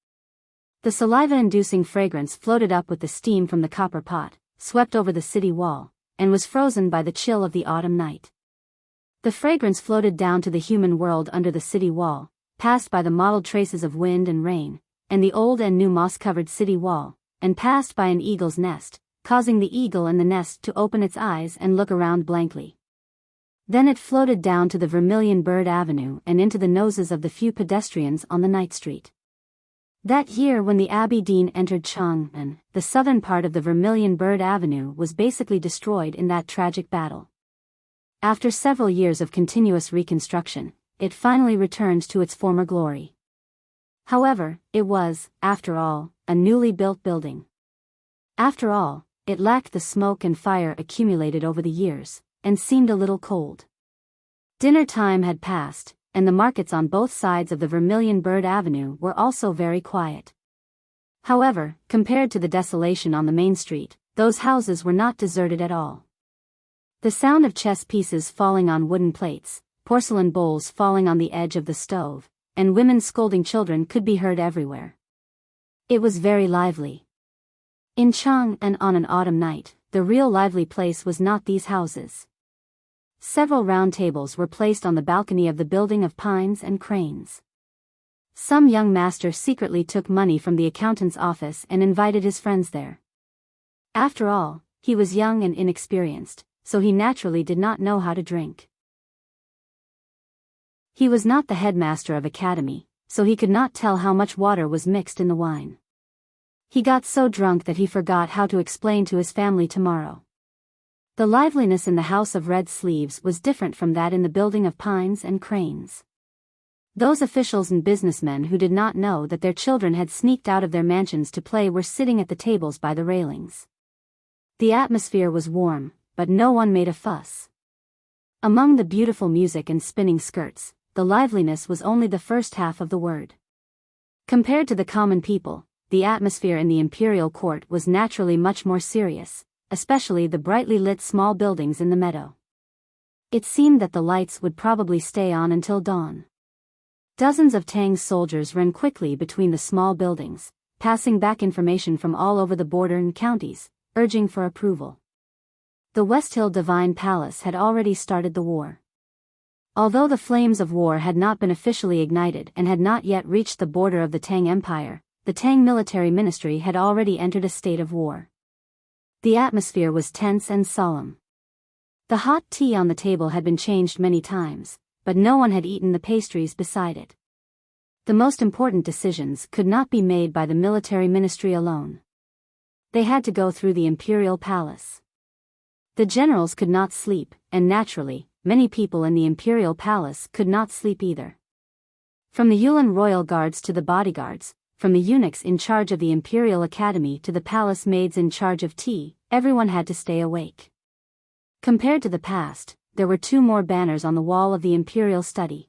The saliva-inducing fragrance floated up with the steam from the copper pot, swept over the city wall, and was frozen by the chill of the autumn night. The fragrance floated down to the human world under the city wall, passed by the mottled traces of wind and rain, and the old and new moss-covered city wall, and passed by an eagle's nest, causing the eagle in the nest to open its eyes and look around blankly. Then it floated down to the Vermilion Bird Avenue and into the noses of the few pedestrians on the night street. That year when the Abbey Dean entered Chang'an, the southern part of the Vermilion Bird Avenue was basically destroyed in that tragic battle. After several years of continuous reconstruction, it finally returned to its former glory. However, it was, after all, a newly built building. After all, it lacked the smoke and fire accumulated over the years, and seemed a little cold. Dinner time had passed, and the markets on both sides of the Vermilion Bird Avenue were also very quiet. However, compared to the desolation on the main street, those houses were not deserted at all. The sound of chess pieces falling on wooden plates, porcelain bowls falling on the edge of the stove, and women scolding children could be heard everywhere. It was very lively. In Chang'an on an autumn night, the real lively place was not these houses. Several round tables were placed on the balcony of the building of pines and cranes. Some young master secretly took money from the accountant's office and invited his friends there. After all, he was young and inexperienced, so he naturally did not know how to drink. He was not the headmaster of academy, so he could not tell how much water was mixed in the wine. He got so drunk that he forgot how to explain to his family tomorrow. The liveliness in the House of Red Sleeves was different from that in the building of pines and cranes. Those officials and businessmen who did not know that their children had sneaked out of their mansions to play were sitting at the tables by the railings. The atmosphere was warm, but no one made a fuss. Among the beautiful music and spinning skirts, the liveliness was only the first half of the word. Compared to the common people, the atmosphere in the imperial court was naturally much more serious, especially the brightly lit small buildings in the meadow. It seemed that the lights would probably stay on until dawn. Dozens of Tang soldiers ran quickly between the small buildings, passing back information from all over the border and counties, urging for approval. The West Hill Divine Palace had already started the war. Although the flames of war had not been officially ignited and had not yet reached the border of the Tang Empire, the Tang military ministry had already entered a state of war. The atmosphere was tense and solemn. The hot tea on the table had been changed many times, but no one had eaten the pastries beside it. The most important decisions could not be made by the military ministry alone. They had to go through the imperial palace. The generals could not sleep, and naturally, many people in the imperial palace could not sleep either. From the Yulin royal guards to the bodyguards, from the eunuchs in charge of the imperial academy to the palace maids in charge of tea, everyone had to stay awake. Compared to the past, there were 2 more banners on the wall of the imperial study.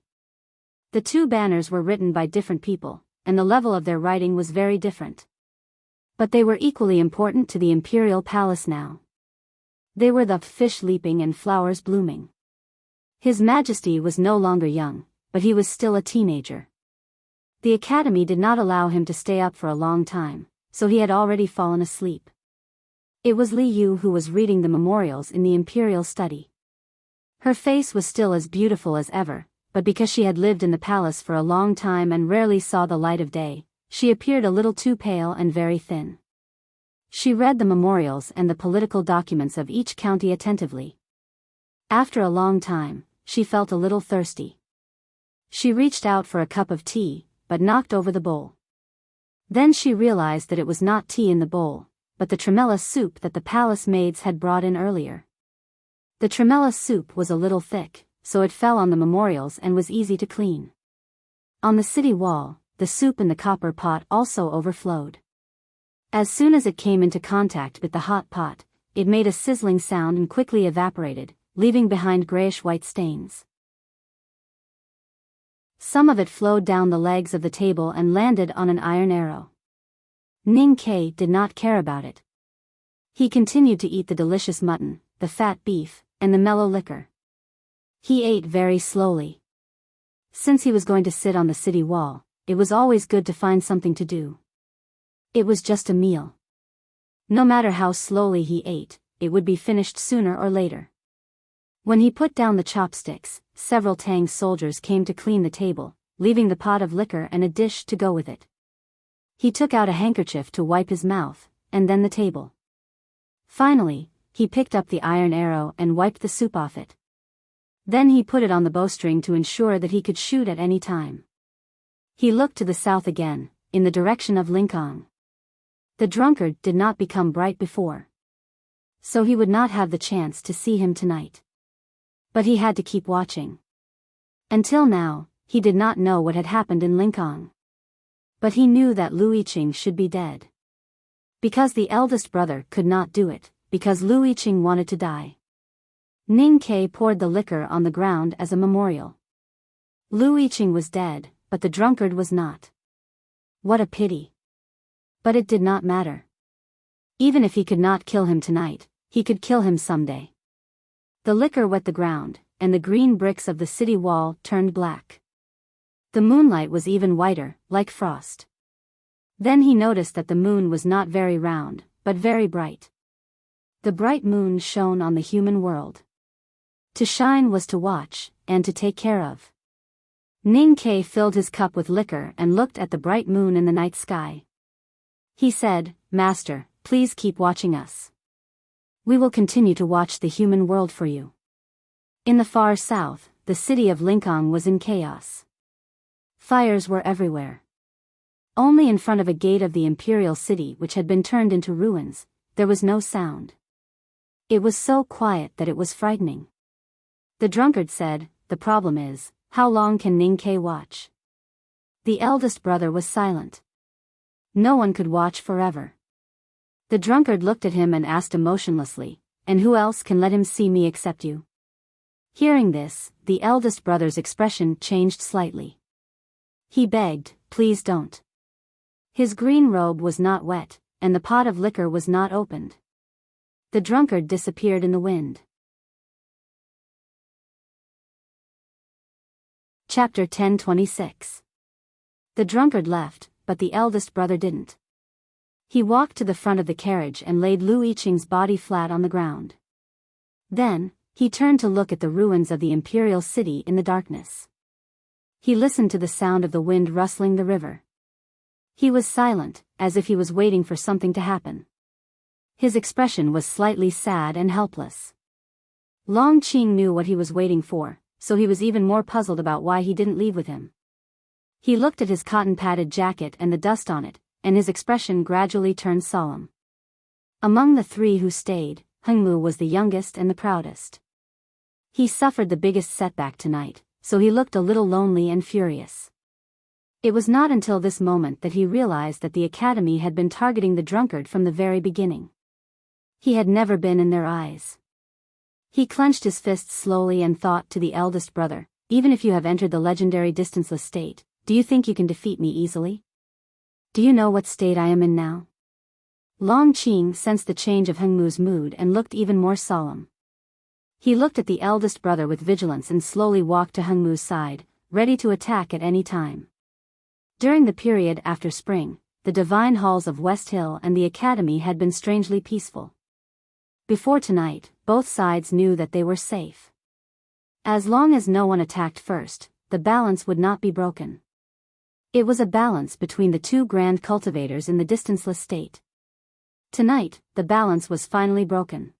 The 2 banners were written by different people, and the level of their writing was very different. But they were equally important to the imperial palace now. They were the fish leaping and flowers blooming. His Majesty was no longer young, but he was still a teenager. The academy did not allow him to stay up for a long time, so he had already fallen asleep. It was Li Yu who was reading the memorials in the imperial study. Her face was still as beautiful as ever, but because she had lived in the palace for a long time and rarely saw the light of day, she appeared a little too pale and very thin. She read the memorials and the political documents of each county attentively. After a long time, she felt a little thirsty. She reached out for a cup of tea, but knocked over the bowl. Then she realized that it was not tea in the bowl, but the tremella soup that the palace maids had brought in earlier. The tremella soup was a little thick, so it fell on the memorials and was easy to clean. On the city wall, the soup in the copper pot also overflowed. As soon as it came into contact with the hot pot, it made a sizzling sound and quickly evaporated, leaving behind grayish-white stains. Some of it flowed down the legs of the table and landed on an iron arrow. Ning Kai did not care about it. He continued to eat the delicious mutton, the fat beef, and the mellow liquor. He ate very slowly. Since he was going to sit on the city wall, it was always good to find something to do. It was just a meal. No matter how slowly he ate, it would be finished sooner or later. When he put down the chopsticks, several Tang soldiers came to clean the table, leaving the pot of liquor and a dish to go with it. He took out a handkerchief to wipe his mouth, and then the table. Finally, he picked up the iron arrow and wiped the soup off it. Then he put it on the bowstring to ensure that he could shoot at any time. He looked to the south again, in the direction of Lincoln. The drunkard did not become bright before, so he would not have the chance to see him tonight. But he had to keep watching. Until now, he did not know what had happened in Lincoln. But he knew that Lu Yiqing should be dead. Because the eldest brother could not do it, because Lu Yiqing wanted to die. Ning Kai poured the liquor on the ground as a memorial. Lu Yiqing was dead, but the drunkard was not. What a pity. But it did not matter. Even if he could not kill him tonight, he could kill him someday. The liquor wet the ground, and the green bricks of the city wall turned black. The moonlight was even whiter, like frost. Then he noticed that the moon was not very round, but very bright. The bright moon shone on the human world. To shine was to watch, and to take care of. Ning Kai filled his cup with liquor and looked at the bright moon in the night sky. He said, "Master, please keep watching us. We will continue to watch the human world for you." In the far south, the city of Lincoln was in chaos. Fires were everywhere. Only in front of a gate of the imperial city, which had been turned into ruins, there was no sound. It was so quiet that it was frightening. The drunkard said, "The problem is, how long can Ning Kai watch?" The eldest brother was silent. No one could watch forever. The drunkard looked at him and asked emotionlessly, "And who else can let him see me except you?" Hearing this, the eldest brother's expression changed slightly. He begged, "Please don't." His green robe was not wet, and the pot of liquor was not opened. The drunkard disappeared in the wind. Chapter 10:26. The drunkard left, but the eldest brother didn't. He walked to the front of the carriage and laid Lu Yiqing's body flat on the ground. Then, he turned to look at the ruins of the imperial city in the darkness. He listened to the sound of the wind rustling the river. He was silent, as if he was waiting for something to happen. His expression was slightly sad and helpless. Long Qing knew what he was waiting for, so he was even more puzzled about why he didn't leave with him. He looked at his cotton-padded jacket and the dust on it, and his expression gradually turned solemn. Among the 3 who stayed, Hengmu was the youngest and the proudest. He suffered the biggest setback tonight, so he looked a little lonely and furious. It was not until this moment that he realized that the academy had been targeting the drunkard from the very beginning. He had never been in their eyes. He clenched his fists slowly and thought to the eldest brother, even if you have entered the legendary distanceless state, do you think you can defeat me easily? Do you know what state I am in now? Long Qing sensed the change of Hengmu's mood and looked even more solemn. He looked at the eldest brother with vigilance and slowly walked to Hengmu's side, ready to attack at any time. During the period after spring, the divine halls of West Hill and the academy had been strangely peaceful. Before tonight, both sides knew that they were safe. As long as no one attacked first, the balance would not be broken. It was a balance between the two grand cultivators in the distanceless state. Tonight, the balance was finally broken.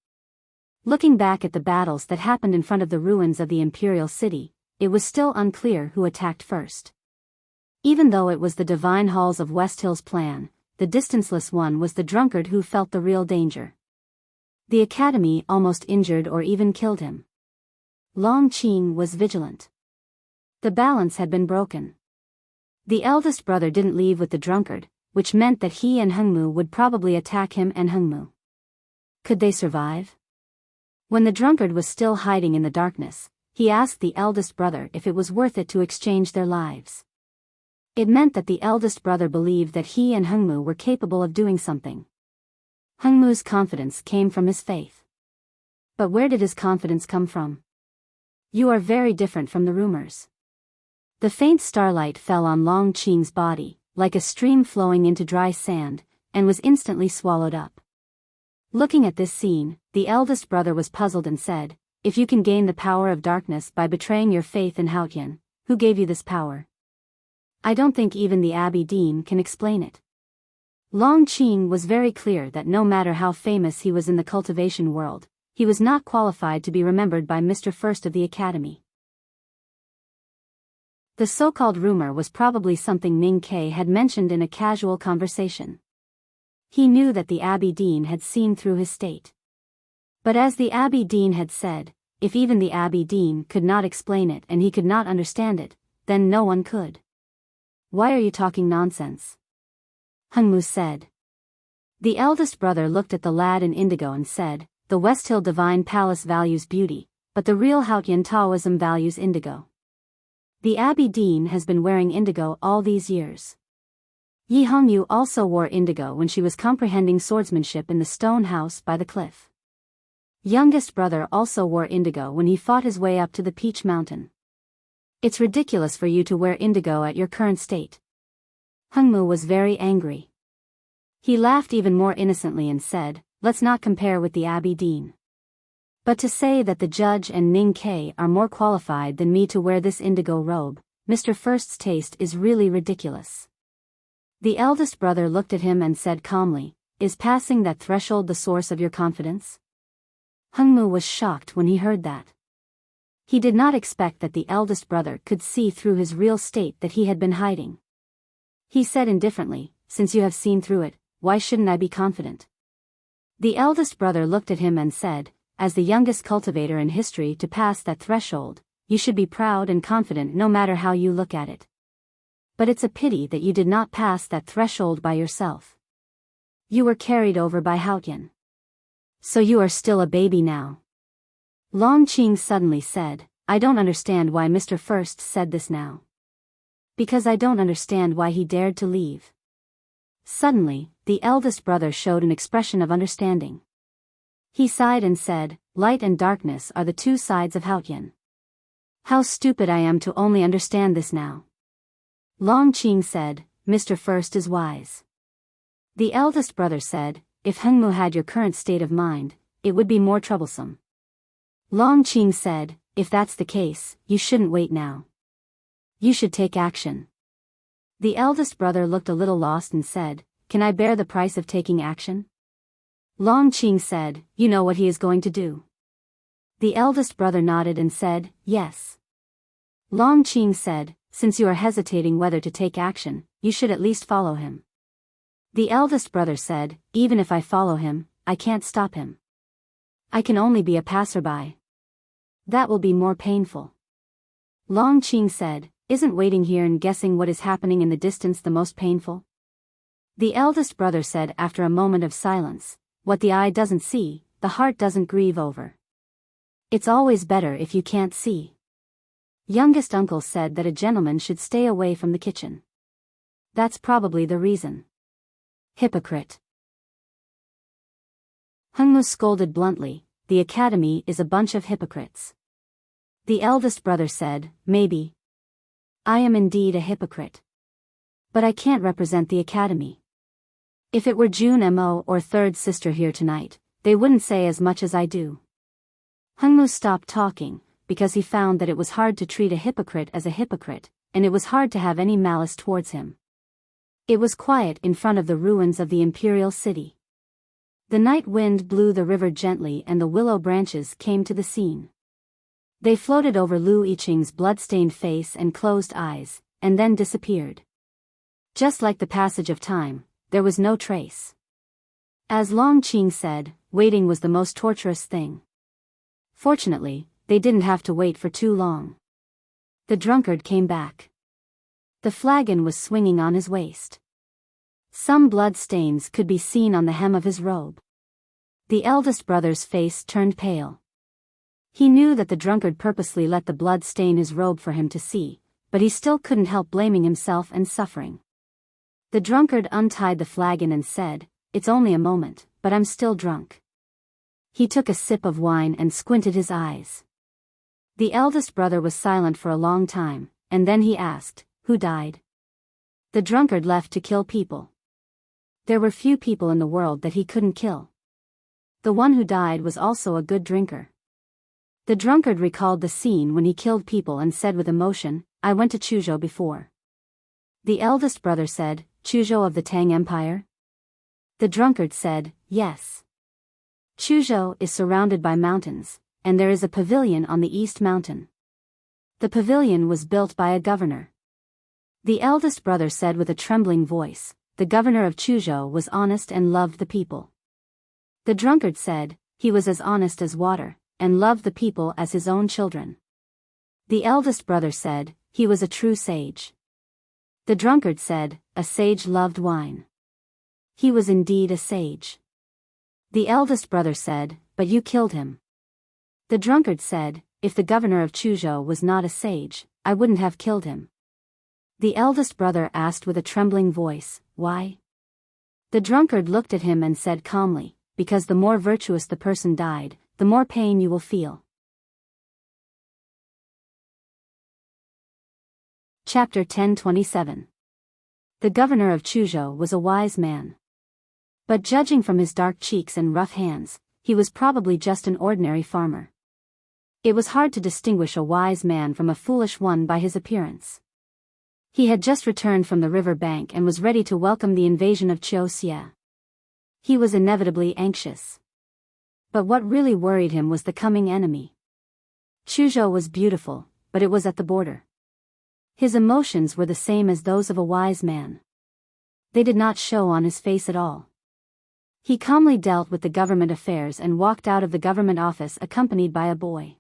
Looking back at the battles that happened in front of the ruins of the imperial city, it was still unclear who attacked first. Even though it was the divine halls of West Hill's plan, the distanceless one was the drunkard who felt the real danger. The academy almost injured or even killed him. Long Qing was vigilant. The balance had been broken. The eldest brother didn't leave with the drunkard, which meant that he and Hengmu would probably attack him and Hengmu. Could they survive? When the drunkard was still hiding in the darkness, he asked the eldest brother if it was worth it to exchange their lives. It meant that the eldest brother believed that he and Hengmu were capable of doing something. Hengmu's confidence came from his faith. But where did his confidence come from? You are very different from the rumors. The faint starlight fell on Long Qing's body, like a stream flowing into dry sand, and was instantly swallowed up. Looking at this scene, the eldest brother was puzzled and said, if you can gain the power of darkness by betraying your faith in Haotian, who gave you this power? I don't think even the Abbey Dean can explain it. Long Qing was very clear that no matter how famous he was in the cultivation world, he was not qualified to be remembered by Mr. First of the Academy. The so-called rumor was probably something Ning Ke had mentioned in a casual conversation. He knew that the Abbey Dean had seen through his state. But as the Abbey Dean had said, if even the Abbey Dean could not explain it and he could not understand it, then no one could. Why are you talking nonsense? Hengmu said. The eldest brother looked at the lad in indigo and said, the West Hill Divine Palace values beauty, but the real Haotian Taoism values indigo. The Abbey Dean has been wearing indigo all these years. Yi Hongyu also wore indigo when she was comprehending swordsmanship in the stone house by the cliff. Youngest brother also wore indigo when he fought his way up to the Peach Mountain. It's ridiculous for you to wear indigo at your current state. Hengmu was very angry. He laughed even more innocently and said, let's not compare with the Abbey Dean. But to say that the judge and Ning Ke are more qualified than me to wear this indigo robe, Mr. First's taste is really ridiculous. The eldest brother looked at him and said calmly, is passing that threshold the source of your confidence? Hengmu was shocked when he heard that. He did not expect that the eldest brother could see through his real state that he had been hiding. He said indifferently, since you have seen through it, why shouldn't I be confident? The eldest brother looked at him and said, as the youngest cultivator in history to pass that threshold, you should be proud and confident no matter how you look at it. But it's a pity that you did not pass that threshold by yourself. You were carried over by Haotian. So you are still a baby now. Long Qing suddenly said, I don't understand why Mr. First said this now. Because I don't understand why he dared to leave. Suddenly, the eldest brother showed an expression of understanding. He sighed and said, light and darkness are the two sides of Haotian. How stupid I am to only understand this now. Long Qing said, Mr. First is wise. The eldest brother said, if Hengmu had your current state of mind, it would be more troublesome. Long Qing said, if that's the case, you shouldn't wait now. You should take action. The eldest brother looked a little lost and said, can I bear the price of taking action? Long Qing said, you know what he is going to do. The eldest brother nodded and said, yes. Long Qing said, since you are hesitating whether to take action, you should at least follow him. The eldest brother said, even if I follow him, I can't stop him. I can only be a passerby. That will be more painful. Long Qing said, isn't waiting here and guessing what is happening in the distance the most painful? The eldest brother said after a moment of silence, what the eye doesn't see, the heart doesn't grieve over. It's always better if you can't see. Youngest uncle said that a gentleman should stay away from the kitchen. That's probably the reason. Hypocrite. Hungmu scolded bluntly, the academy is a bunch of hypocrites. The eldest brother said, maybe. I am indeed a hypocrite. But I can't represent the academy. If it were June Mo or third sister here tonight, they wouldn't say as much as I do. Hungmu stopped talking, because he found that it was hard to treat a hypocrite as a hypocrite, and it was hard to have any malice towards him. It was quiet in front of the ruins of the imperial city. The night wind blew the river gently and the willow branches came to the scene. They floated over Lu Yiqing's blood-stained face and closed eyes, and then disappeared. Just like the passage of time, there was no trace. As Long Qing said, waiting was the most torturous thing. Fortunately, they didn't have to wait for too long. The drunkard came back. The flagon was swinging on his waist. Some blood stains could be seen on the hem of his robe. The eldest brother's face turned pale. He knew that the drunkard purposely let the blood stain his robe for him to see, but he still couldn't help blaming himself and suffering. The drunkard untied the flagon and said, "It's only a moment, but I'm still drunk." He took a sip of wine and squinted his eyes. The eldest brother was silent for a long time, and then he asked, "Who died?" The drunkard left to kill people. There were few people in the world that he couldn't kill. The one who died was also a good drinker. The drunkard recalled the scene when he killed people and said with emotion, "I went to Chuzhou before." The eldest brother said, "Chuzhou of the Tang Empire?" The drunkard said, "Yes." Chuzhou is surrounded by mountains, and there is a pavilion on the east mountain. The pavilion was built by a governor. The eldest brother said with a trembling voice, "The governor of Chuzhou was honest and loved the people." The drunkard said, "He was as honest as water, and loved the people as his own children." The eldest brother said, "He was a true sage." The drunkard said, "A sage loved wine." He was indeed a sage. The eldest brother said, "But you killed him." The drunkard said, "If the governor of Chuzhou was not a sage, I wouldn't have killed him." The eldest brother asked with a trembling voice, "Why?" The drunkard looked at him and said calmly, "Because the more virtuous the person died, the more pain you will feel." Chapter 10:27. The governor of Chuzhou was a wise man. But judging from his dark cheeks and rough hands, he was probably just an ordinary farmer. It was hard to distinguish a wise man from a foolish one by his appearance. He had just returned from the river bank and was ready to welcome the invasion of Chioxia. He was inevitably anxious. But what really worried him was the coming enemy. Chuzhou was beautiful, but it was at the border. His emotions were the same as those of a wise man. They did not show on his face at all. He calmly dealt with the government affairs and walked out of the government office accompanied by a boy.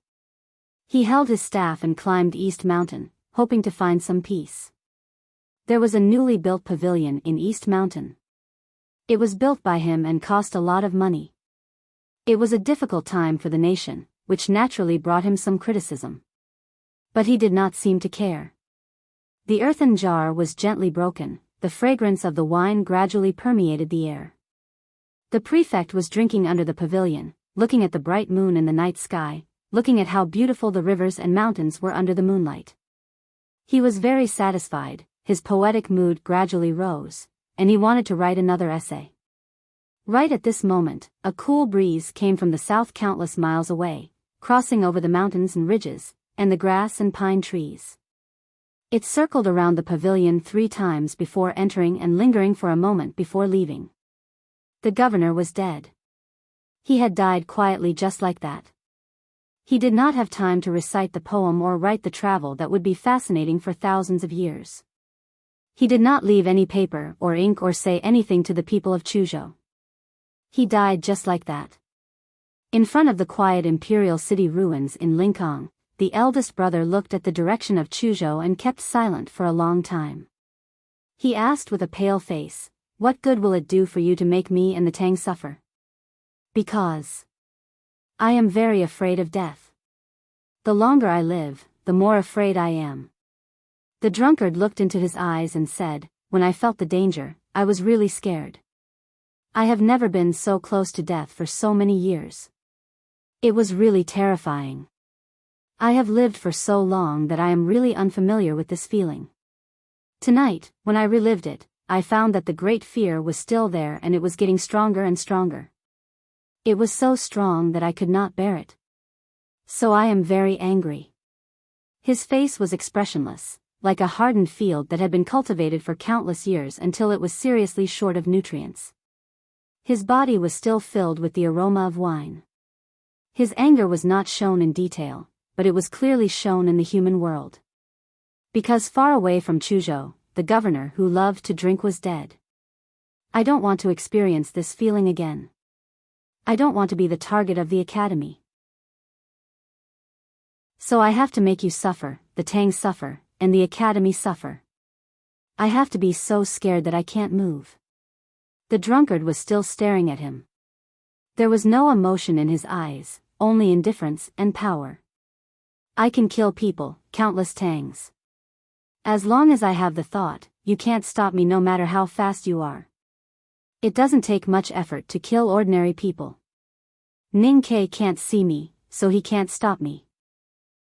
He held his staff and climbed East Mountain, hoping to find some peace. There was a newly built pavilion in East Mountain. It was built by him and cost a lot of money. It was a difficult time for the nation, which naturally brought him some criticism. But he did not seem to care. The earthen jar was gently broken, the fragrance of the wine gradually permeated the air. The prefect was drinking under the pavilion, looking at the bright moon in the night sky, looking at how beautiful the rivers and mountains were under the moonlight. He was very satisfied, his poetic mood gradually rose, and he wanted to write another essay. Right at this moment, a cool breeze came from the south countless miles away, crossing over the mountains and ridges, and the grass and pine trees. It circled around the pavilion 3 times before entering and lingering for a moment before leaving. The governor was dead. He had died quietly just like that. He did not have time to recite the poem or write the travel that would be fascinating for thousands of years. He did not leave any paper or ink or say anything to the people of Chuzhou. He died just like that. In front of the quiet imperial city ruins in Lingang, the eldest brother looked at the direction of Chuzhou and kept silent for a long time. He asked with a pale face, "What good will it do for you to make me and the Tang suffer?" "Because I am very afraid of death." The longer I live, the more afraid I am. The drunkard looked into his eyes and said, when I felt the danger, I was really scared. I have never been so close to death for so many years. It was really terrifying. I have lived for so long that I am really unfamiliar with this feeling. Tonight, when I relived it, I found that the great fear was still there and it was getting stronger and stronger. It was so strong that I could not bear it. So I am very angry. His face was expressionless, like a hardened field that had been cultivated for countless years until it was seriously short of nutrients. His body was still filled with the aroma of wine. His anger was not shown in detail, but it was clearly shown in the human world. Because far away from Chuzhou, the governor who loved to drink was dead. I don't want to experience this feeling again. I don't want to be the target of the academy. So I have to make you suffer, the Tangs suffer, and the academy suffer. I have to be so scared that I can't move. The drunkard was still staring at him. There was no emotion in his eyes, only indifference and power. I can kill people, countless Tangs. As long as I have the thought, you can't stop me no matter how fast you are. It doesn't take much effort to kill ordinary people. Ning Ke can't see me, so he can't stop me.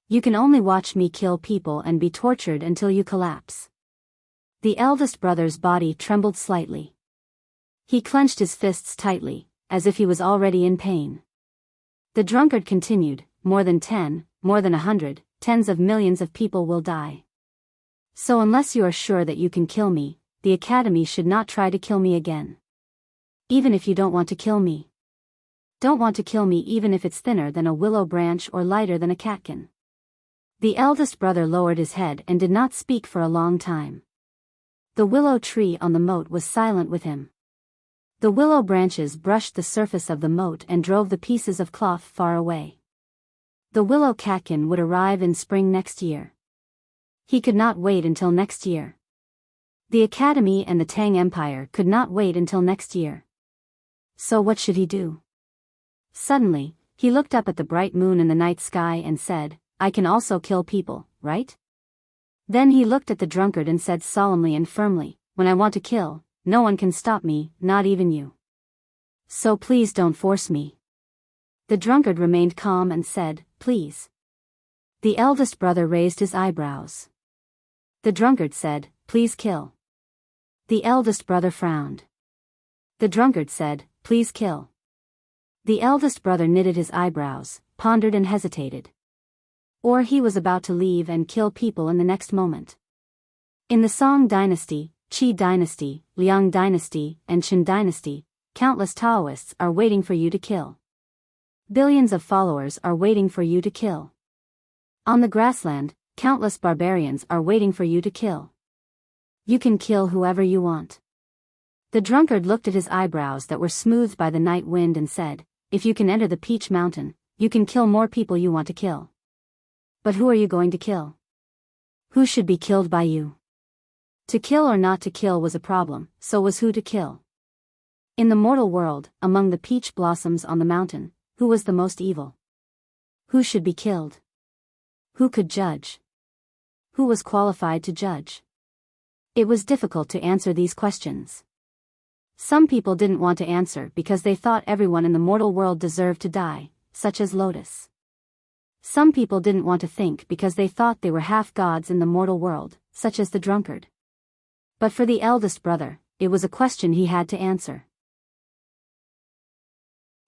You can only watch me kill people and be tortured until you collapse. The eldest brother's body trembled slightly. He clenched his fists tightly, as if he was already in pain. The drunkard continued, more than 10, more than 100, tens of millions of people will die. So unless you are sure that you can kill me, the academy should not try to kill me again. Even if you don't want to kill me. Don't want to kill me even if it's thinner than a willow branch or lighter than a catkin. The eldest brother lowered his head and did not speak for a long time. The willow tree on the moat was silent with him. The willow branches brushed the surface of the moat and drove the pieces of cloth far away. The willow catkin would arrive in spring next year. He could not wait until next year. The academy and the Tang Empire could not wait until next year. So what should he do? Suddenly, he looked up at the bright moon in the night sky and said, I can also kill people, right? Then he looked at the drunkard and said solemnly and firmly, when I want to kill, no one can stop me, not even you. So please don't force me. The drunkard remained calm and said, please. The eldest brother raised his eyebrows. The drunkard said, please kill. The eldest brother frowned. The drunkard said, please kill. The eldest brother knitted his eyebrows, pondered and hesitated. Or he was about to leave and kill people in the next moment. In the Song dynasty, Qi dynasty, Liang dynasty, and Qin dynasty, countless Taoists are waiting for you to kill. Billions of followers are waiting for you to kill. On the grassland, countless barbarians are waiting for you to kill. You can kill whoever you want. The drunkard looked at his eyebrows that were smoothed by the night wind and said, if you can enter the Peach Mountain, you can kill more people you want to kill. But who are you going to kill? Who should be killed by you? To kill or not to kill was a problem, so was who to kill. In the mortal world, among the peach blossoms on the mountain, who was the most evil? Who should be killed? Who could judge? Who was qualified to judge? It was difficult to answer these questions. Some people didn't want to answer because they thought everyone in the mortal world deserved to die, such as Lotus. Some people didn't want to think because they thought they were half gods in the mortal world, such as the drunkard. But for the eldest brother, it was a question he had to answer.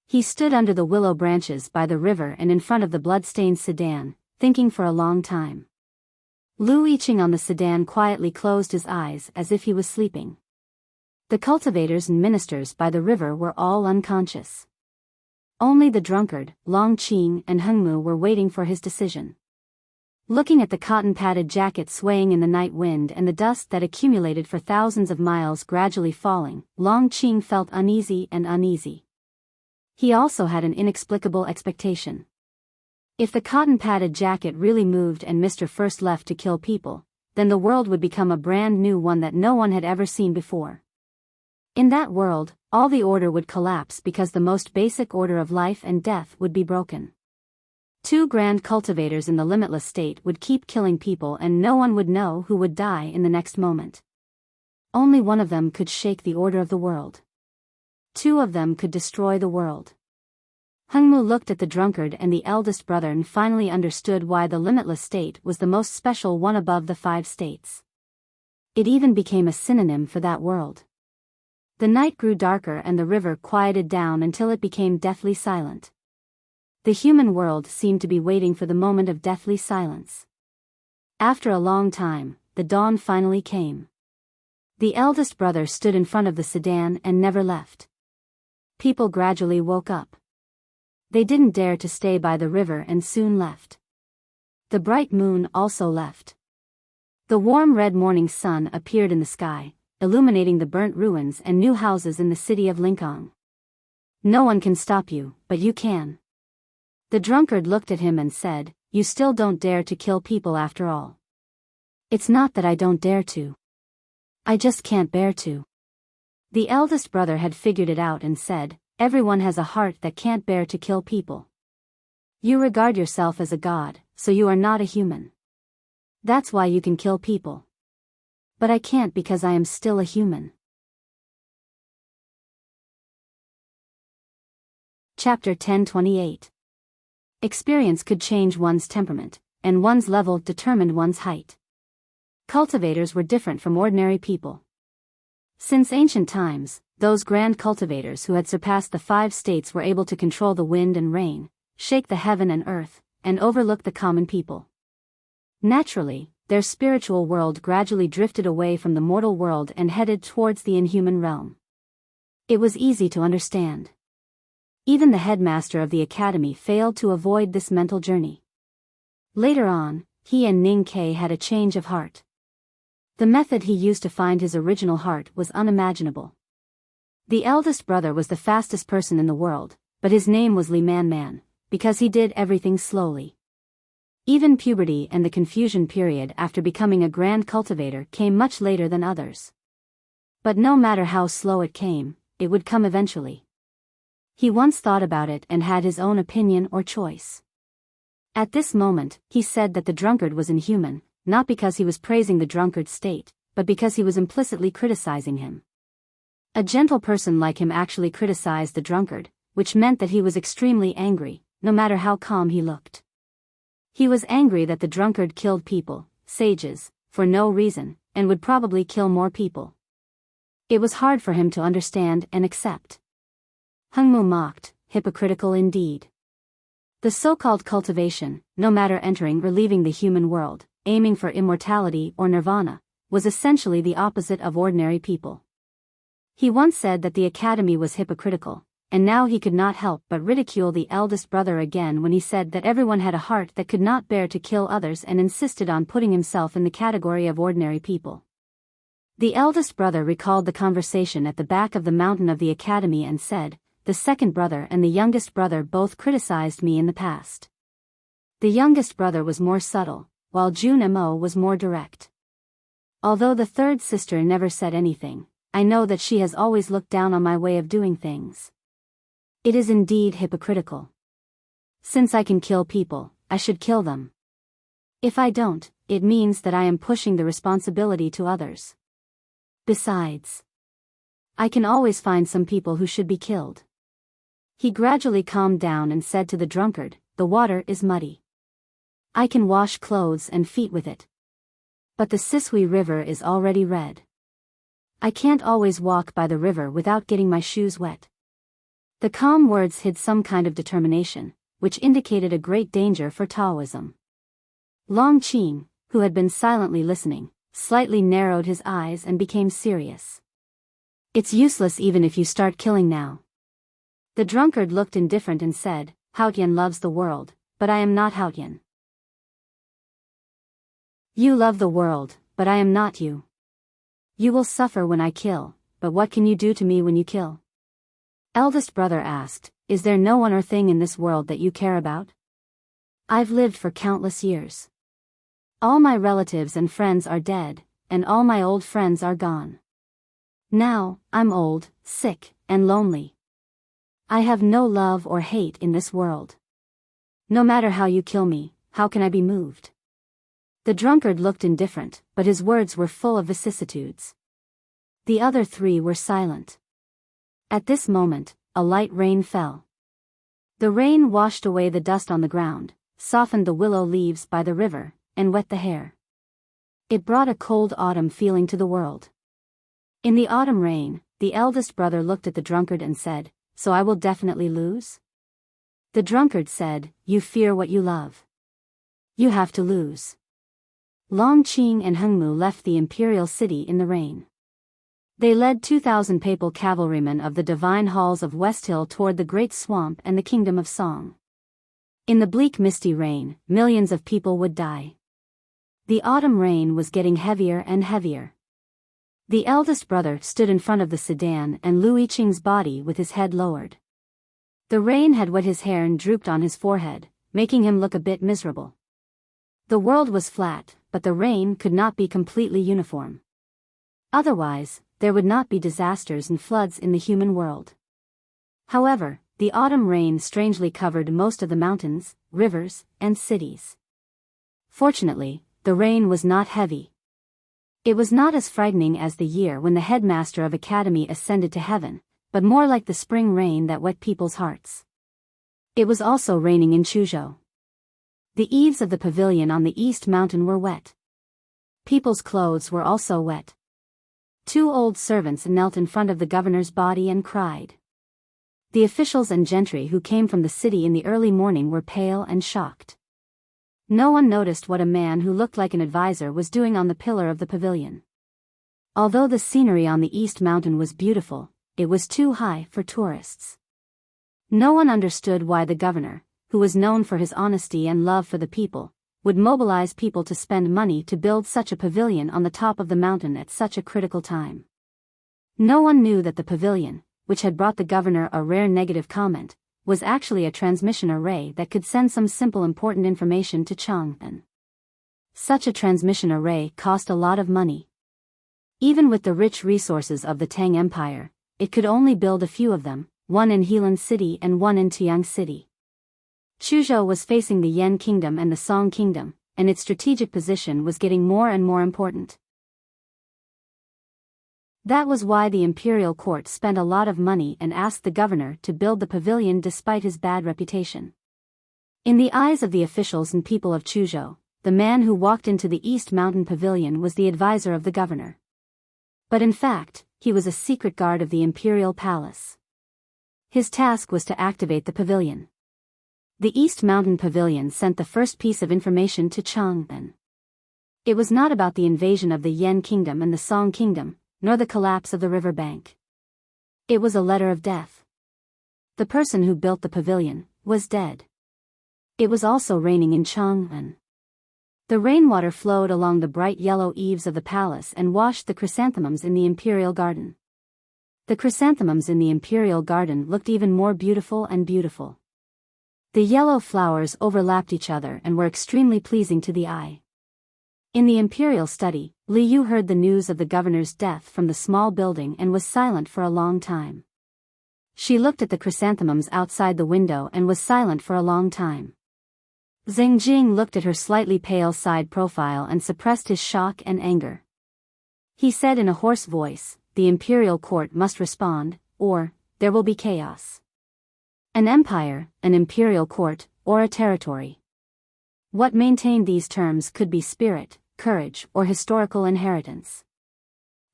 He stood under the willow branches by the river and in front of the blood-stained sedan, thinking for a long time. Lu Yiqing on the sedan quietly closed his eyes as if he was sleeping. The cultivators and ministers by the river were all unconscious. Only the drunkard, Long Qing and Hengmu were waiting for his decision. Looking at the cotton-padded jacket swaying in the night wind and the dust that accumulated for thousands of miles gradually falling, Long Qing felt uneasy and uneasy. He also had an inexplicable expectation. If the cotton-padded jacket really moved and Mr. First left to kill people, then the world would become a brand new one that no one had ever seen before. In that world, all the order would collapse because the most basic order of life and death would be broken. Two grand cultivators in the limitless state would keep killing people and no one would know who would die in the next moment. Only one of them could shake the order of the world. Two of them could destroy the world. Hengmu looked at the drunkard and the eldest brother and finally understood why the limitless state was the most special one above the 5 states. It even became a synonym for that world. The night grew darker and the river quieted down until it became deathly silent. The human world seemed to be waiting for the moment of deathly silence. After a long time, the dawn finally came. The eldest brother stood in front of the sedan and never left. People gradually woke up. They didn't dare to stay by the river and soon left. The bright moon also left. The warm red morning sun appeared in the sky, illuminating the burnt ruins and new houses in the city of Lincoln. No one can stop you, but you can. The drunkard looked at him and said, "You still don't dare to kill people after all." "It's not that I don't dare to. I just can't bear to." The eldest brother had figured it out and said, "Everyone has a heart that can't bear to kill people. You regard yourself as a god, so you are not a human. That's why you can kill people. But I can't because I am still a human." Chapter 10:28. Experience could change one's temperament, and one's level determined one's height. Cultivators were different from ordinary people. Since ancient times, those grand cultivators who had surpassed the 5 states were able to control the wind and rain, shake the heaven and earth, and overlook the common people. Naturally, their spiritual world gradually drifted away from the mortal world and headed towards the inhuman realm. It was easy to understand. Even the headmaster of the academy failed to avoid this mental journey. Later on, he and Ning Ke had a change of heart. The method he used to find his original heart was unimaginable. The eldest brother was the fastest person in the world, but his name was Li Man Man, because he did everything slowly. Even puberty and the confusion period after becoming a grand cultivator came much later than others. But no matter how slow it came, it would come eventually. He once thought about it and had his own opinion or choice. At this moment, he said that the drunkard was inhuman, not because he was praising the drunkard's state, but because he was implicitly criticizing him. A gentle person like him actually criticized the drunkard, which meant that he was extremely angry, no matter how calm he looked. He was angry that the drunkard killed people, sages, for no reason, and would probably kill more people. It was hard for him to understand and accept. Hengmu mocked, hypocritical indeed. The so-called cultivation, no matter entering or leaving the human world, aiming for immortality or nirvana, was essentially the opposite of ordinary people. He once said that the academy was hypocritical, and now he could not help but ridicule the eldest brother again when he said that everyone had a heart that could not bear to kill others and insisted on putting himself in the category of ordinary people. The eldest brother recalled the conversation at the back of the mountain of the academy and said, "The second brother and the youngest brother both criticized me in the past. The youngest brother was more subtle, while Jun Mo was more direct. Although the third sister never said anything, I know that she has always looked down on my way of doing things. It is indeed hypocritical. Since I can kill people, I should kill them. If I don't, it means that I am pushing the responsibility to others. Besides, I can always find some people who should be killed." He gradually calmed down and said to the drunkard, "The water is muddy. I can wash clothes and feet with it. But the Sisui River is already red. I can't always walk by the river without getting my shoes wet." The calm words hid some kind of determination, which indicated a great danger for Taoism. Long Qing, who had been silently listening, slightly narrowed his eyes and became serious. "It's useless even if you start killing now." The drunkard looked indifferent and said, "Haotian loves the world, but I am not Haotian. You love the world, but I am not you. You will suffer when I kill, but what can you do to me when you kill?" Eldest brother asked, "Is there no one or thing in this world that you care about?" "I've lived for countless years. All my relatives and friends are dead, and all my old friends are gone. Now, I'm old, sick, and lonely. I have no love or hate in this world. No matter how you kill me, how can I be moved? The drunkard looked indifferent, but his words were full of vicissitudes. The other three were silent. At this moment, a light rain fell. The rain washed away the dust on the ground, softened the willow leaves by the river, and wet the hair. It brought a cold autumn feeling to the world. In the autumn rain, the eldest brother looked at the drunkard and said, "So I will definitely lose?" The drunkard said, "You fear what you love. You have to lose." Long Qing and Hengmu left the imperial city in the rain. They led 2,000 papal cavalrymen of the divine halls of West Hill toward the great swamp and the kingdom of Song. In the bleak misty rain, millions of people would die. The autumn rain was getting heavier and heavier. The eldest brother stood in front of the sedan and Lu Yiqing's body with his head lowered. The rain had wet his hair and drooped on his forehead, making him look a bit miserable. The world was flat, but the rain could not be completely uniform. Otherwise, there would not be disasters and floods in the human world. However, the autumn rain strangely covered most of the mountains, rivers, and cities. Fortunately, the rain was not heavy. It was not as frightening as the year when the headmaster of academy ascended to heaven, but more like the spring rain that wet people's hearts. It was also raining in Chuzhou. The eaves of the pavilion on the east mountain were wet. People's clothes were also wet. 2 old servants knelt in front of the governor's body and cried. The officials and gentry who came from the city in the early morning were pale and shocked. No one noticed what a man who looked like an advisor was doing on the pillar of the pavilion. Although the scenery on the east mountain was beautiful, it was too high for tourists. No one understood why the governor, who was known for his honesty and love for the people, would mobilize people to spend money to build such a pavilion on the top of the mountain at such a critical time. No one knew that the pavilion, which had brought the governor a rare negative comment, was actually a transmission array that could send some simple important information to Chang'an. Such a transmission array cost a lot of money. Even with the rich resources of the Tang Empire, it could only build a few of them, one in Helan City and one in Tiang City. Chuzhou was facing the Yan Kingdom and the Song Kingdom, and its strategic position was getting more and more important. That was why the imperial court spent a lot of money and asked the governor to build the pavilion despite his bad reputation. In the eyes of the officials and people of Chuzhou, the man who walked into the East Mountain Pavilion was the advisor of the governor. But in fact, he was a secret guard of the imperial palace. His task was to activate the pavilion. The East Mountain Pavilion sent the first piece of information to Chang'an. It was not about the invasion of the Yan Kingdom and the Song Kingdom, nor the collapse of the river bank. It was a letter of death. The person who built the pavilion was dead. It was also raining in Chang'an. The rainwater flowed along the bright yellow eaves of the palace and washed the chrysanthemums in the imperial garden. The chrysanthemums in the imperial garden looked even more beautiful and beautiful. The yellow flowers overlapped each other and were extremely pleasing to the eye. In the imperial study, Li Yu heard the news of the governor's death from the small building and was silent for a long time. She looked at the chrysanthemums outside the window and was silent for a long time. Zheng Jing looked at her slightly pale side profile and suppressed his shock and anger. He said in a hoarse voice, "The imperial court must respond, or there will be chaos." An empire, an imperial court, or a territory. What maintained these terms could be spirit, courage, or historical inheritance.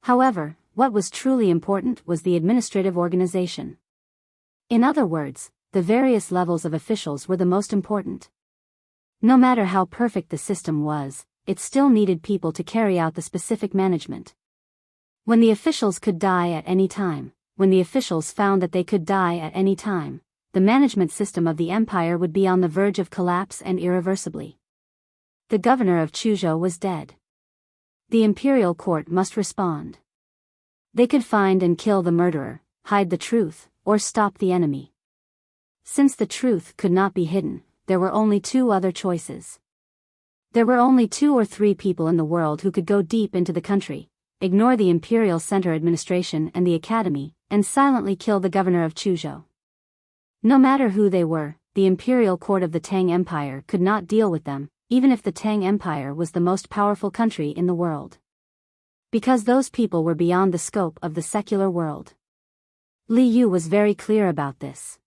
However, what was truly important was the administrative organization. In other words, the various levels of officials were the most important. No matter how perfect the system was, it still needed people to carry out the specific management. When the officials could die at any time, when the officials found that they could die at any time, the management system of the empire would be on the verge of collapse and irreversibly. The governor of Chuzhou was dead. The imperial court must respond. They could find and kill the murderer, hide the truth, or stop the enemy. Since the truth could not be hidden, there were only 2 other choices. There were only 2 or 3 people in the world who could go deep into the country, ignore the imperial center administration and the academy, and silently kill the governor of Chuzhou. No matter who they were, the imperial court of the Tang Empire could not deal with them, even if the Tang Empire was the most powerful country in the world. Because those people were beyond the scope of the secular world. Li Yu was very clear about this.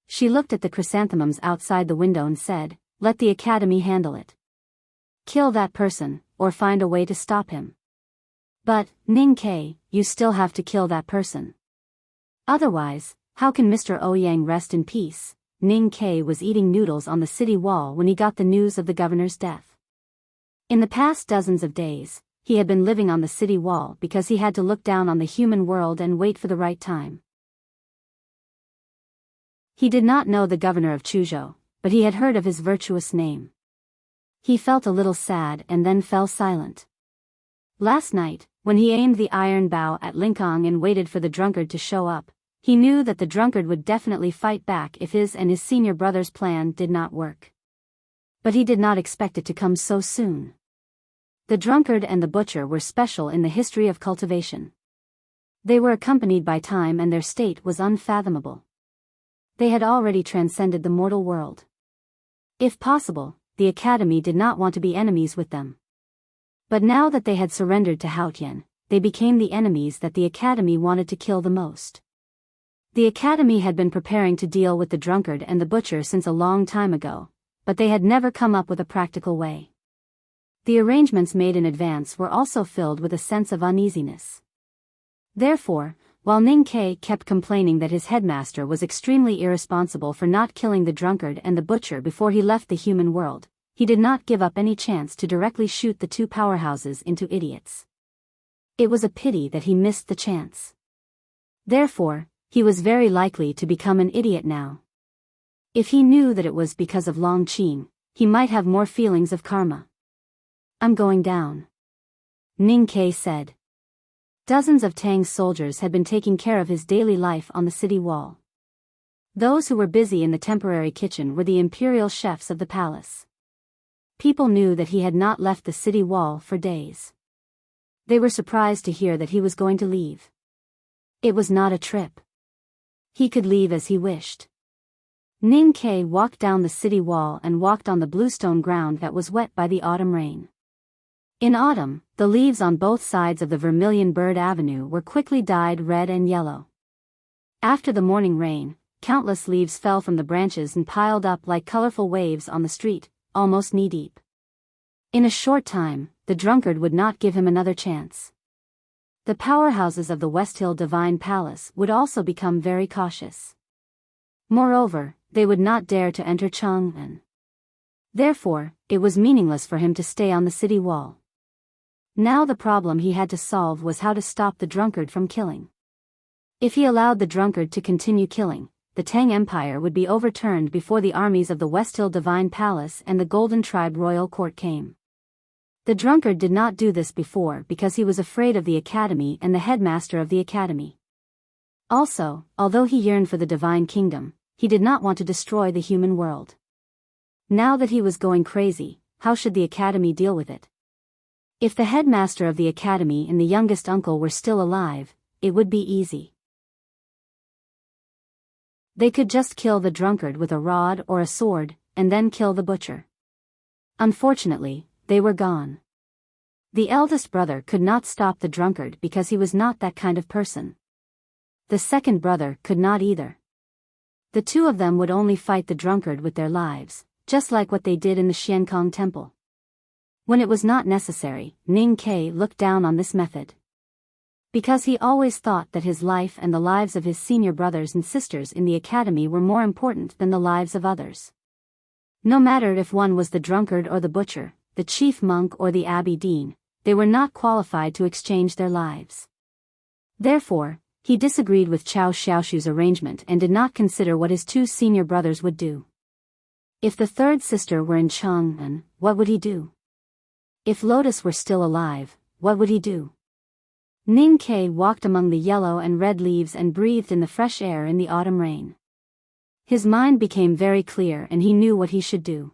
She looked at the chrysanthemums outside the window and said, "Let the academy handle it. Kill that person, or find a way to stop him. But, Ning Ke, you still have to kill that person. Otherwise, how can Mr. Ouyang rest in peace?" Ning Ke was eating noodles on the city wall when he got the news of the governor's death. In the past dozens of days, he had been living on the city wall because he had to look down on the human world and wait for the right time. He did not know the governor of Chuzhou, but he had heard of his virtuous name. He felt a little sad and then fell silent. Last night, when he aimed the iron bow at Linkong and waited for the drunkard to show up, he knew that the drunkard would definitely fight back if his and his senior brother's plan did not work. But he did not expect it to come so soon. The drunkard and the butcher were special in the history of cultivation. They were accompanied by time and their state was unfathomable. They had already transcended the mortal world. If possible, the academy did not want to be enemies with them. But now that they had surrendered to Haotian, they became the enemies that the academy wanted to kill the most. The academy had been preparing to deal with the drunkard and the butcher since a long time ago, but they had never come up with a practical way. The arrangements made in advance were also filled with a sense of uneasiness. Therefore, while Ning Ke kept complaining that his headmaster was extremely irresponsible for not killing the drunkard and the butcher before he left the human world, he did not give up any chance to directly shoot the two powerhouses into idiots. It was a pity that he missed the chance. Therefore, he was very likely to become an idiot now. If he knew that it was because of Long Qing, he might have more feelings of karma. "I'm going down," Ning Ke said. Dozens of Tang's soldiers had been taking care of his daily life on the city wall. Those who were busy in the temporary kitchen were the imperial chefs of the palace. People knew that he had not left the city wall for days. They were surprised to hear that he was going to leave. It was not a trip. He could leave as he wished. Ning Ke walked down the city wall and walked on the bluestone ground that was wet by the autumn rain. In autumn, the leaves on both sides of the Vermilion Bird Avenue were quickly dyed red and yellow. After the morning rain, countless leaves fell from the branches and piled up like colorful waves on the street, almost knee-deep. In a short time, the drunkard would not give him another chance. The powerhouses of the West Hill Divine Palace would also become very cautious. Moreover, they would not dare to enter Chang'an. Therefore, it was meaningless for him to stay on the city wall. Now the problem he had to solve was how to stop the drunkard from killing. If he allowed the drunkard to continue killing, the Tang Empire would be overturned before the armies of the West Hill Divine Palace and the Golden Tribe Royal Court came. The drunkard did not do this before because he was afraid of the academy and the headmaster of the academy. Also, although he yearned for the divine kingdom, he did not want to destroy the human world. Now that he was going crazy, how should the academy deal with it? If the headmaster of the academy and the youngest uncle were still alive, it would be easy. They could just kill the drunkard with a rod or a sword, and then kill the butcher. Unfortunately, they were gone. The eldest brother could not stop the drunkard because he was not that kind of person. The second brother could not either. The two of them would only fight the drunkard with their lives, just like what they did in the Xiankong temple. When it was not necessary, Ning Ke looked down on this method. Because he always thought that his life and the lives of his senior brothers and sisters in the academy were more important than the lives of others. No matter if one was the drunkard or the butcher, the chief monk or the abbey dean, they were not qualified to exchange their lives. Therefore, he disagreed with Chao Xiaoshu's arrangement and did not consider what his two senior brothers would do. If the third sister were in Chang'an, what would he do? If Lotus were still alive, what would he do? Ning Ke walked among the yellow and red leaves and breathed in the fresh air in the autumn rain. His mind became very clear and he knew what he should do.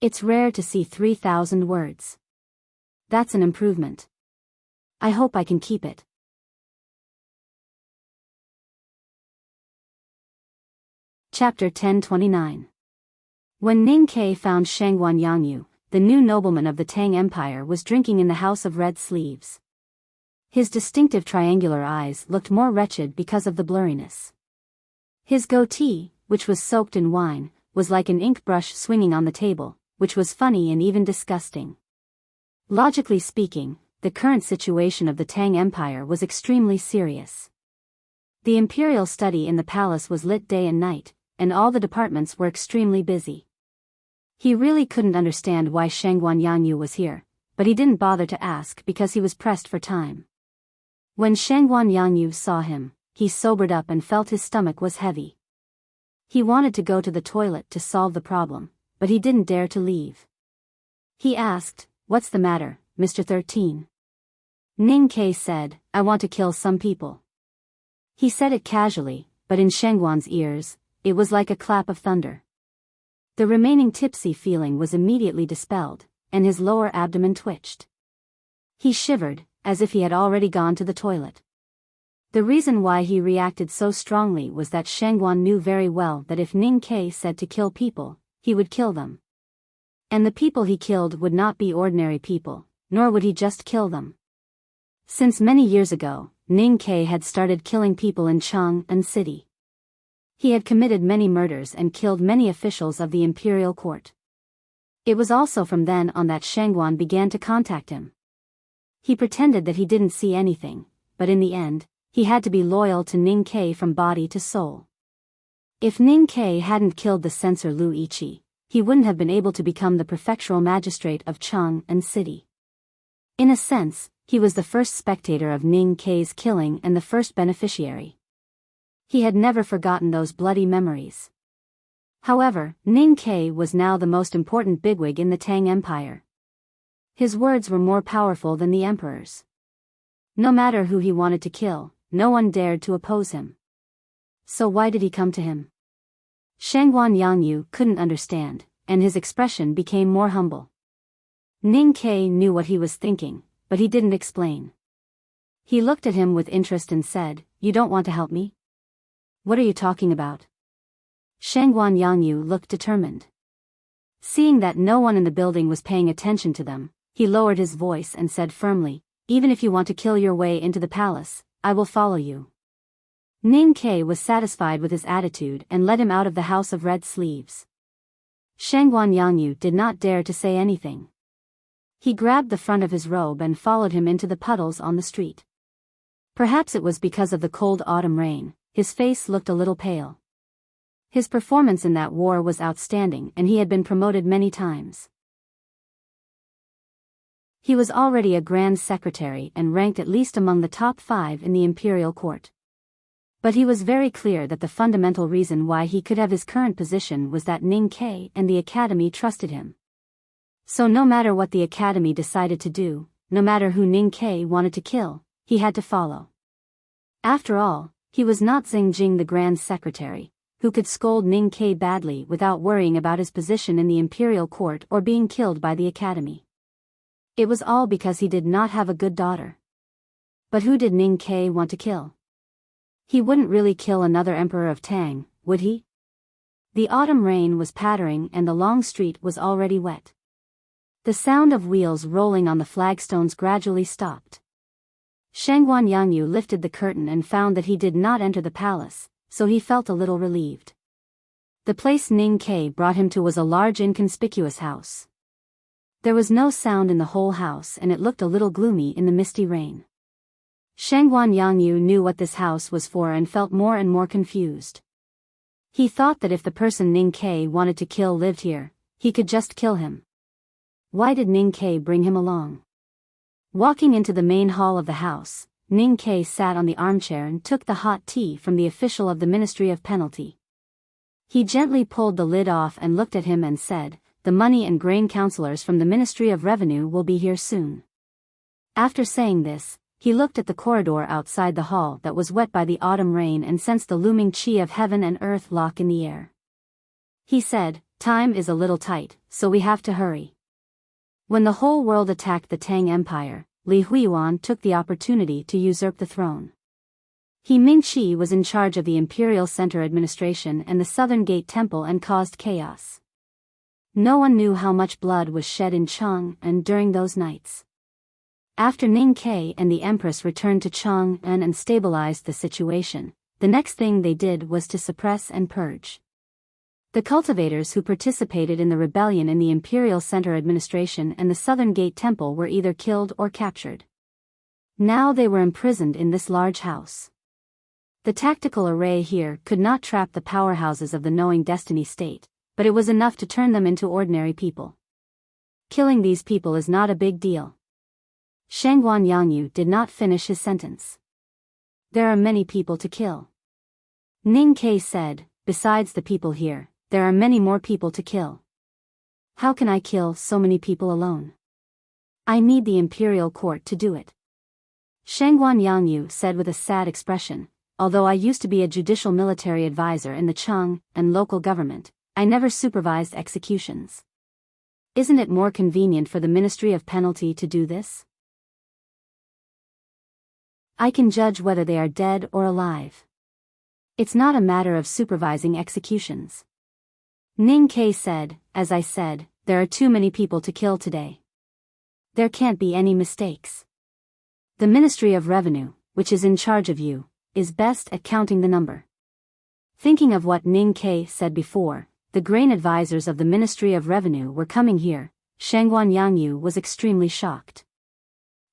It's rare to see 3,000 words. That's an improvement. I hope I can keep it. Chapter 1029. When Ning Ke found Shangguan Yangyu, the new nobleman of the Tang Empire was drinking in the House of Red Sleeves. His distinctive triangular eyes looked more wretched because of the blurriness. His goatee, which was soaked in wine, was like an ink brush swinging on the table, which was funny and even disgusting. Logically speaking, the current situation of the Tang Empire was extremely serious. The imperial study in the palace was lit day and night, and all the departments were extremely busy. He really couldn't understand why Shangguan Yangyu was here, but he didn't bother to ask because he was pressed for time. When Shangguan Yangyu saw him, he sobered up and felt his stomach was heavy. He wanted to go to the toilet to solve the problem, but he didn't dare to leave. He asked, "What's the matter, Mr. 13? Ning Ke said, "I want to kill some people." He said it casually, but in Shangguan's ears, it was like a clap of thunder. The remaining tipsy feeling was immediately dispelled, and his lower abdomen twitched. He shivered, as if he had already gone to the toilet. The reason why he reacted so strongly was that Shangguan knew very well that if Ning Ke said to kill people, he would kill them. And the people he killed would not be ordinary people, nor would he just kill them. Since many years ago, Ning Ke had started killing people in Chang'an City. He had committed many murders and killed many officials of the imperial court. It was also from then on that Shangguan began to contact him. He pretended that he didn't see anything, but in the end, he had to be loyal to Ning Ke from body to soul. If Ning Ke hadn't killed the censor Lu Yiqi, he wouldn't have been able to become the prefectural magistrate of Chang'an City. In a sense, he was the first spectator of Ning Ke's killing and the first beneficiary. He had never forgotten those bloody memories. However, Ning Ke was now the most important bigwig in the Tang Empire. His words were more powerful than the emperor's. No matter who he wanted to kill, no one dared to oppose him. So why did he come to him? Shangguan Yangyu couldn't understand, and his expression became more humble. Ning Ke knew what he was thinking, but he didn't explain. He looked at him with interest and said, "You don't want to help me? What are you talking about?" Shangguan Yangyu looked determined. Seeing that no one in the building was paying attention to them, he lowered his voice and said firmly, "Even if you want to kill your way into the palace, I will follow you." Ning Ke was satisfied with his attitude and led him out of the House of Red Sleeves. Shangguan Yangyu did not dare to say anything. He grabbed the front of his robe and followed him into the puddles on the street. Perhaps it was because of the cold autumn rain, his face looked a little pale. His performance in that war was outstanding and he had been promoted many times. He was already a grand secretary and ranked at least among the top 5 in the imperial court. But he was very clear that the fundamental reason why he could have his current position was that Ning Ke and the academy trusted him. So no matter what the academy decided to do, no matter who Ning Ke wanted to kill, he had to follow. After all, he was not Xingjing the Grand Secretary, who could scold Ning Ke badly without worrying about his position in the imperial court or being killed by the academy. It was all because he did not have a good daughter. But who did Ning Ke want to kill? He wouldn't really kill another emperor of Tang, would he? The autumn rain was pattering and the long street was already wet. The sound of wheels rolling on the flagstones gradually stopped. Shangguan Yangyu lifted the curtain and found that he did not enter the palace, so he felt a little relieved. The place Ning Ke brought him to was a large inconspicuous house. There was no sound in the whole house and it looked a little gloomy in the misty rain. Shangguan Yangyu knew what this house was for and felt more and more confused. He thought that if the person Ning Ke wanted to kill lived here, he could just kill him. Why did Ning Ke bring him along? Walking into the main hall of the house, Ning Ke sat on the armchair and took the hot tea from the official of the Ministry of Penalty. He gently pulled the lid off and looked at him and said, "The money and grain counselors from the Ministry of Revenue will be here soon." After saying this, he looked at the corridor outside the hall that was wet by the autumn rain and sensed the looming qi of heaven and earth lock in the air. He said, "Time is a little tight, so we have to hurry." When the whole world attacked the Tang Empire, Li Huiyuan took the opportunity to usurp the throne. He Mingxi was in charge of the Imperial Center Administration and the Southern Gate Temple and caused chaos. No one knew how much blood was shed in Chang'an during those nights. After Ning Ke and the Empress returned to Chang'an and stabilized the situation, the next thing they did was to suppress and purge the cultivators who participated in the rebellion in the Imperial Center Administration and the Southern Gate Temple were either killed or captured. Now they were imprisoned in this large house. The tactical array here could not trap the powerhouses of the knowing destiny state, but it was enough to turn them into ordinary people. Killing these people is not a big deal. Shangguan Yangyu did not finish his sentence. There are many people to kill. Ning Ke said, besides the people here, there are many more people to kill. How can I kill so many people alone? I need the imperial court to do it. Shangguan Yangyu said with a sad expression, although I used to be a judicial military advisor in the Chang and local government, I never supervised executions. Isn't it more convenient for the Ministry of Penalty to do this? I can judge whether they are dead or alive. It's not a matter of supervising executions. Ning Ke said, as I said, there are too many people to kill today. There can't be any mistakes. The Ministry of Revenue, which is in charge of you, is best at counting the number. Thinking of what Ning Ke said before, the grain advisors of the Ministry of Revenue were coming here, Shangguan Yangyu was extremely shocked.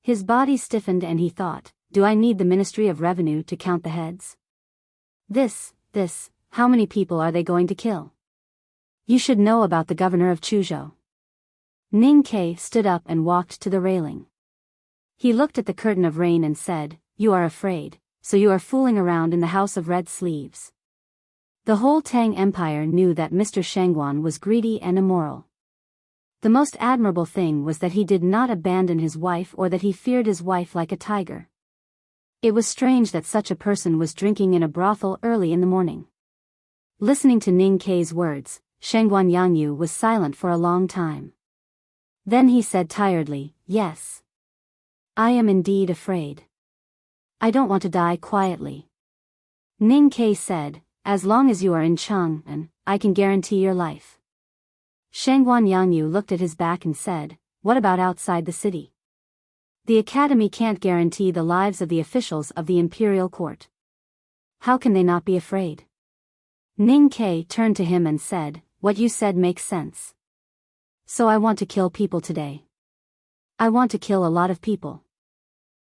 His body stiffened and he thought, do I need the Ministry of Revenue to count the heads? How many people are they going to kill? You should know about the governor of Chuzhou. Ning Ke stood up and walked to the railing. He looked at the curtain of rain and said, you are afraid, so you are fooling around in the House of Red Sleeves. The whole Tang Empire knew that Mr. Shangguan was greedy and immoral. The most admirable thing was that he did not abandon his wife or that he feared his wife like a tiger. It was strange that such a person was drinking in a brothel early in the morning. Listening to Ning Ke's words, Shangguan Yangyu was silent for a long time. Then he said tiredly, yes. I am indeed afraid. I don't want to die quietly. Ning Ke said, as long as you are in Chang'an, I can guarantee your life. Shangguan Yangyu looked at his back and said, what about outside the city? The academy can't guarantee the lives of the officials of the imperial court. How can they not be afraid? Ning Ke turned to him and said, what you said makes sense. So I want to kill people today. I want to kill a lot of people.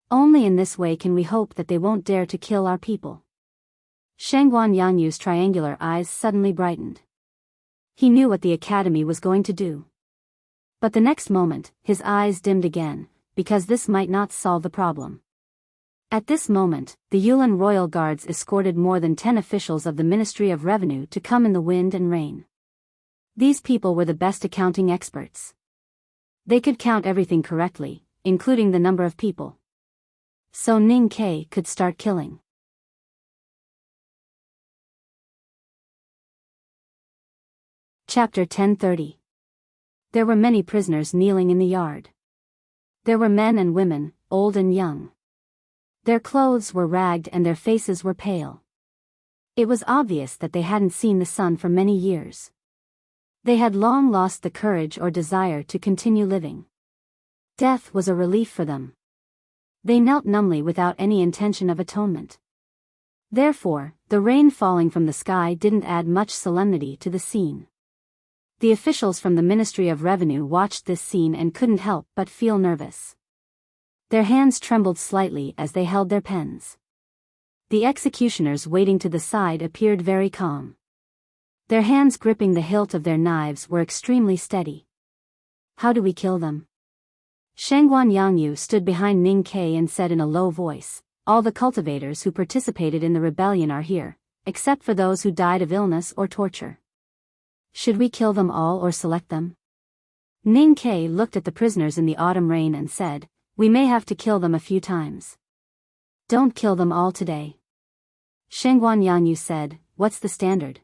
Only in this way can we hope that they won't dare to kill our people. Shangguan Yangyu's triangular eyes suddenly brightened. He knew what the academy was going to do. But the next moment, his eyes dimmed again, because this might not solve the problem. At this moment, the Yulin Royal Guards escorted more than 10 officials of the Ministry of Revenue to come in the wind and rain. These people were the best accounting experts. They could count everything correctly, including the number of people. So Ning Ke could start killing. Chapter 1030. There were many prisoners kneeling in the yard. There were men and women, old and young. Their clothes were ragged and their faces were pale. It was obvious that they hadn't seen the sun for many years. They had long lost the courage or desire to continue living. Death was a relief for them. They knelt numbly without any intention of atonement. Therefore, the rain falling from the sky didn't add much solemnity to the scene. The officials from the Ministry of Revenue watched this scene and couldn't help but feel nervous. Their hands trembled slightly as they held their pens. The executioners waiting to the side appeared very calm. Their hands gripping the hilt of their knives were extremely steady. How do we kill them? Shangguan Yangyu stood behind Ning Ke and said in a low voice, all the cultivators who participated in the rebellion are here, except for those who died of illness or torture. Should we kill them all or select them? Ning Ke looked at the prisoners in the autumn rain and said, we may have to kill them a few times. Don't kill them all today. Shangguan Yangyu said, what's the standard?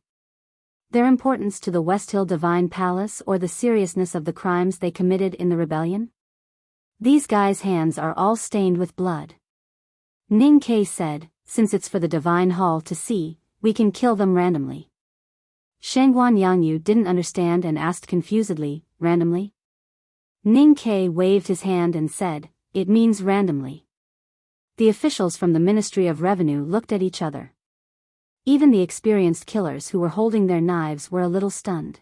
Their importance to the West Hill Divine Palace or the seriousness of the crimes they committed in the rebellion? These guys' hands are all stained with blood. Ning Ke said, since it's for the divine hall to see, we can kill them randomly. Shangguan Yangyu didn't understand and asked confusedly, randomly? Ning Ke waved his hand and said, it means randomly. The officials from the Ministry of Revenue looked at each other. Even the experienced killers who were holding their knives were a little stunned.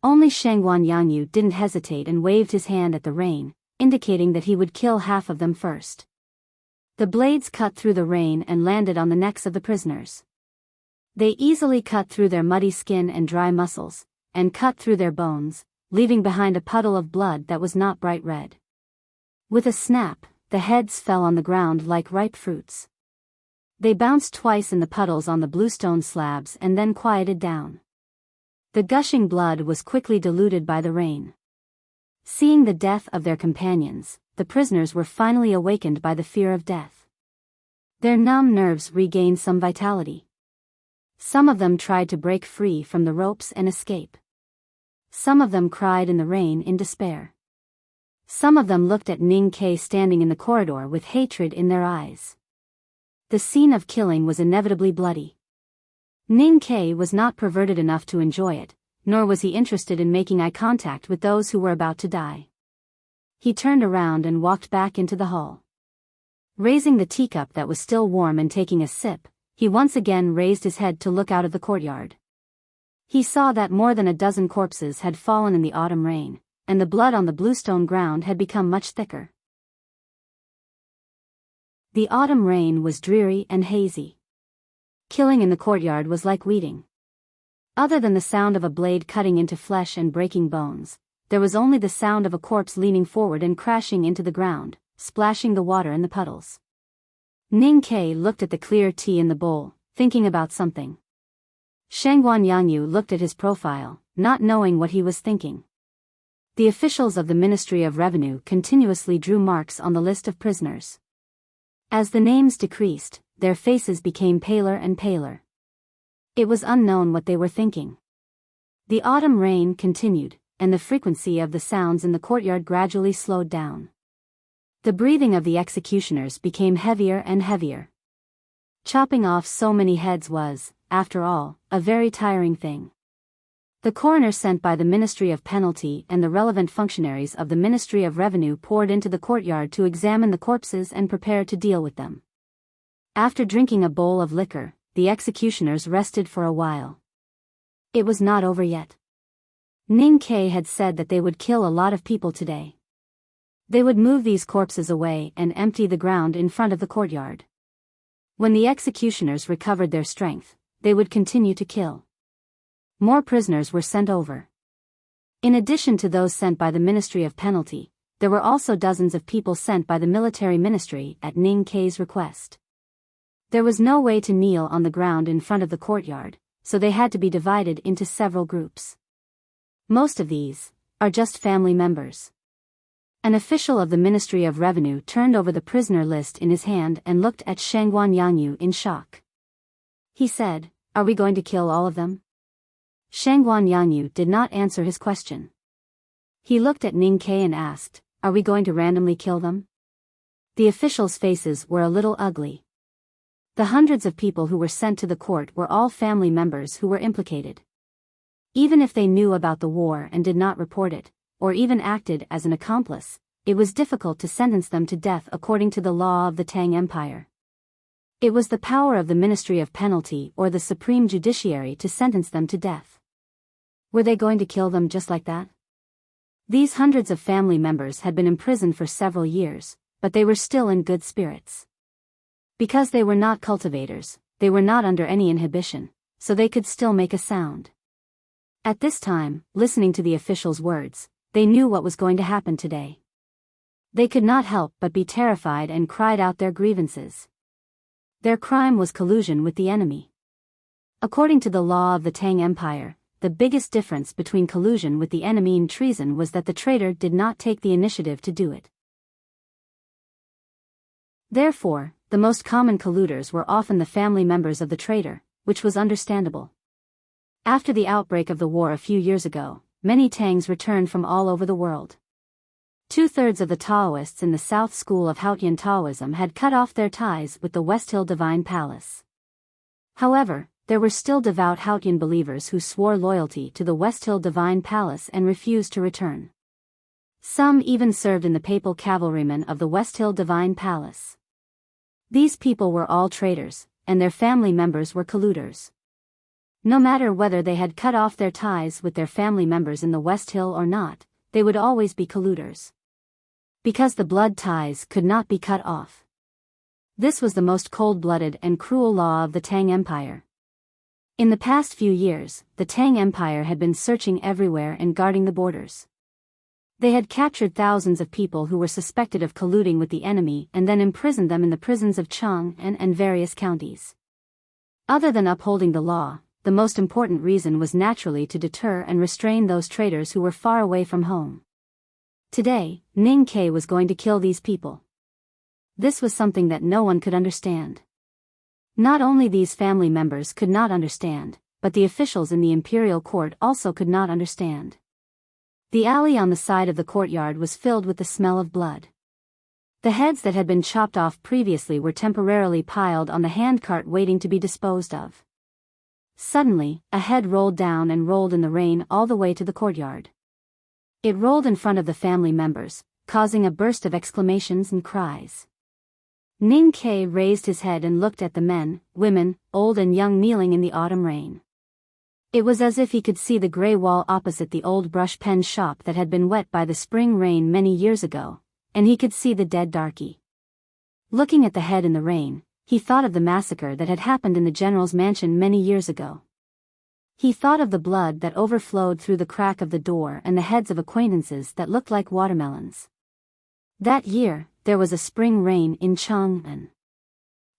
Only Shangguan Yangyu didn't hesitate and waved his hand at the rain, indicating that he would kill half of them first. The blades cut through the rain and landed on the necks of the prisoners. They easily cut through their muddy skin and dry muscles, and cut through their bones, leaving behind a puddle of blood that was not bright red. With a snap, the heads fell on the ground like ripe fruits. They bounced twice in the puddles on the bluestone slabs and then quieted down. The gushing blood was quickly diluted by the rain. Seeing the death of their companions, the prisoners were finally awakened by the fear of death. Their numb nerves regained some vitality. Some of them tried to break free from the ropes and escape. Some of them cried in the rain in despair. Some of them looked at Ning Ke standing in the corridor with hatred in their eyes. The scene of killing was inevitably bloody. Ning Ke was not perverted enough to enjoy it, nor was he interested in making eye contact with those who were about to die. He turned around and walked back into the hall. Raising the teacup that was still warm and taking a sip, he once again raised his head to look out of the courtyard. He saw that more than a dozen corpses had fallen in the autumn rain, and the blood on the bluestone ground had become much thicker. The autumn rain was dreary and hazy. Killing in the courtyard was like weeding. Other than the sound of a blade cutting into flesh and breaking bones, there was only the sound of a corpse leaning forward and crashing into the ground, splashing the water in the puddles. Ning Ke looked at the clear tea in the bowl, thinking about something. Shangguan Yangyu looked at his profile, not knowing what he was thinking. The officials of the Ministry of Revenue continuously drew marks on the list of prisoners. As the names decreased, their faces became paler and paler. It was unknown what they were thinking. The autumn rain continued, and the frequency of the sounds in the courtyard gradually slowed down. The breathing of the executioners became heavier and heavier. Chopping off so many heads was, after all, a very tiring thing. The coroner sent by the Ministry of Penalty and the relevant functionaries of the Ministry of Revenue poured into the courtyard to examine the corpses and prepare to deal with them. After drinking a bowl of liquor, the executioners rested for a while. It was not over yet. Ning Ke had said that they would kill a lot of people today. They would move these corpses away and empty the ground in front of the courtyard. When the executioners recovered their strength, they would continue to kill. More prisoners were sent over. In addition to those sent by the Ministry of Penalty, there were also dozens of people sent by the military ministry at Ning Ke's request. There was no way to kneel on the ground in front of the courtyard, so they had to be divided into several groups. Most of these are just family members. An official of the Ministry of Revenue turned over the prisoner list in his hand and looked at Shangguan Yangyu in shock. He said, "Are we going to kill all of them?" Shangguan Yangyu did not answer his question. He looked at Ning Ke and asked, "Are we going to randomly kill them?" The officials' faces were a little ugly. The hundreds of people who were sent to the court were all family members who were implicated. Even if they knew about the war and did not report it, or even acted as an accomplice, it was difficult to sentence them to death according to the law of the Tang Empire. It was the power of the Ministry of Penalty or the Supreme Judiciary to sentence them to death. Were they going to kill them just like that? These hundreds of family members had been imprisoned for several years, but they were still in good spirits. Because they were not cultivators, they were not under any inhibition, so they could still make a sound. At this time, listening to the officials' words, they knew what was going to happen today. They could not help but be terrified and cried out their grievances. Their crime was collusion with the enemy. According to the law of the Tang Empire, the biggest difference between collusion with the enemy and treason was that the traitor did not take the initiative to do it. Therefore, the most common colluders were often the family members of the traitor, which was understandable. After the outbreak of the war a few years ago, many Tangs returned from all over the world. 2/3 of the Taoists in the South School of Haotian Taoism had cut off their ties with the West Hill Divine Palace. However, there were still devout Haotian believers who swore loyalty to the West Hill Divine Palace and refused to return. Some even served in the papal cavalrymen of the West Hill Divine Palace. These people were all traitors, and their family members were colluders. No matter whether they had cut off their ties with their family members in the West Hill or not, they would always be colluders. Because the blood ties could not be cut off. This was the most cold-blooded and cruel law of the Tang Empire. In the past few years, the Tang Empire had been searching everywhere and guarding the borders. They had captured thousands of people who were suspected of colluding with the enemy and then imprisoned them in the prisons of Chang'an and various counties. Other than upholding the law, the most important reason was naturally to deter and restrain those traitors who were far away from home. Today, Ning Ke was going to kill these people. This was something that no one could understand. Not only these family members could not understand, but the officials in the imperial court also could not understand. The alley on the side of the courtyard was filled with the smell of blood. The heads that had been chopped off previously were temporarily piled on the handcart waiting to be disposed of. Suddenly, a head rolled down and rolled in the rain all the way to the courtyard. It rolled in front of the family members, causing a burst of exclamations and cries. Ning Ke raised his head and looked at the men, women, old and young kneeling in the autumn rain. It was as if he could see the gray wall opposite the old brush pen shop that had been wet by the spring rain many years ago, and he could see the dead darky. Looking at the head in the rain, he thought of the massacre that had happened in the general's mansion many years ago. He thought of the blood that overflowed through the crack of the door and the heads of acquaintances that looked like watermelons. That year, there was a spring rain in Chang'an.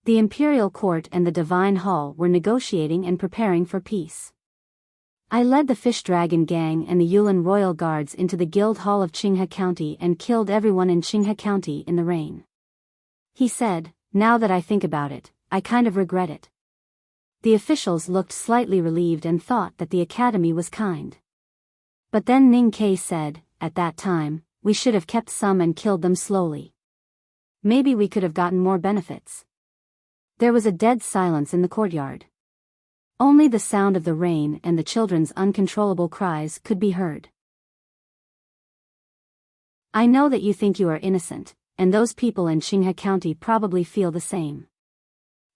The imperial court and the divine hall were negotiating and preparing for peace. I led the Fish Dragon Gang and the Yulin Royal Guards into the Guild Hall of Qinghe County and killed everyone in Qinghe County in the rain. He said, "Now that I think about it, I kind of regret it." The officials looked slightly relieved and thought that the academy was kind. But then Ning Ke said, "At that time, we should have kept some and killed them slowly. Maybe we could have gotten more benefits." There was a dead silence in the courtyard. Only the sound of the rain and the children's uncontrollable cries could be heard. I know that you think you are innocent, and those people in Qinghe County probably feel the same.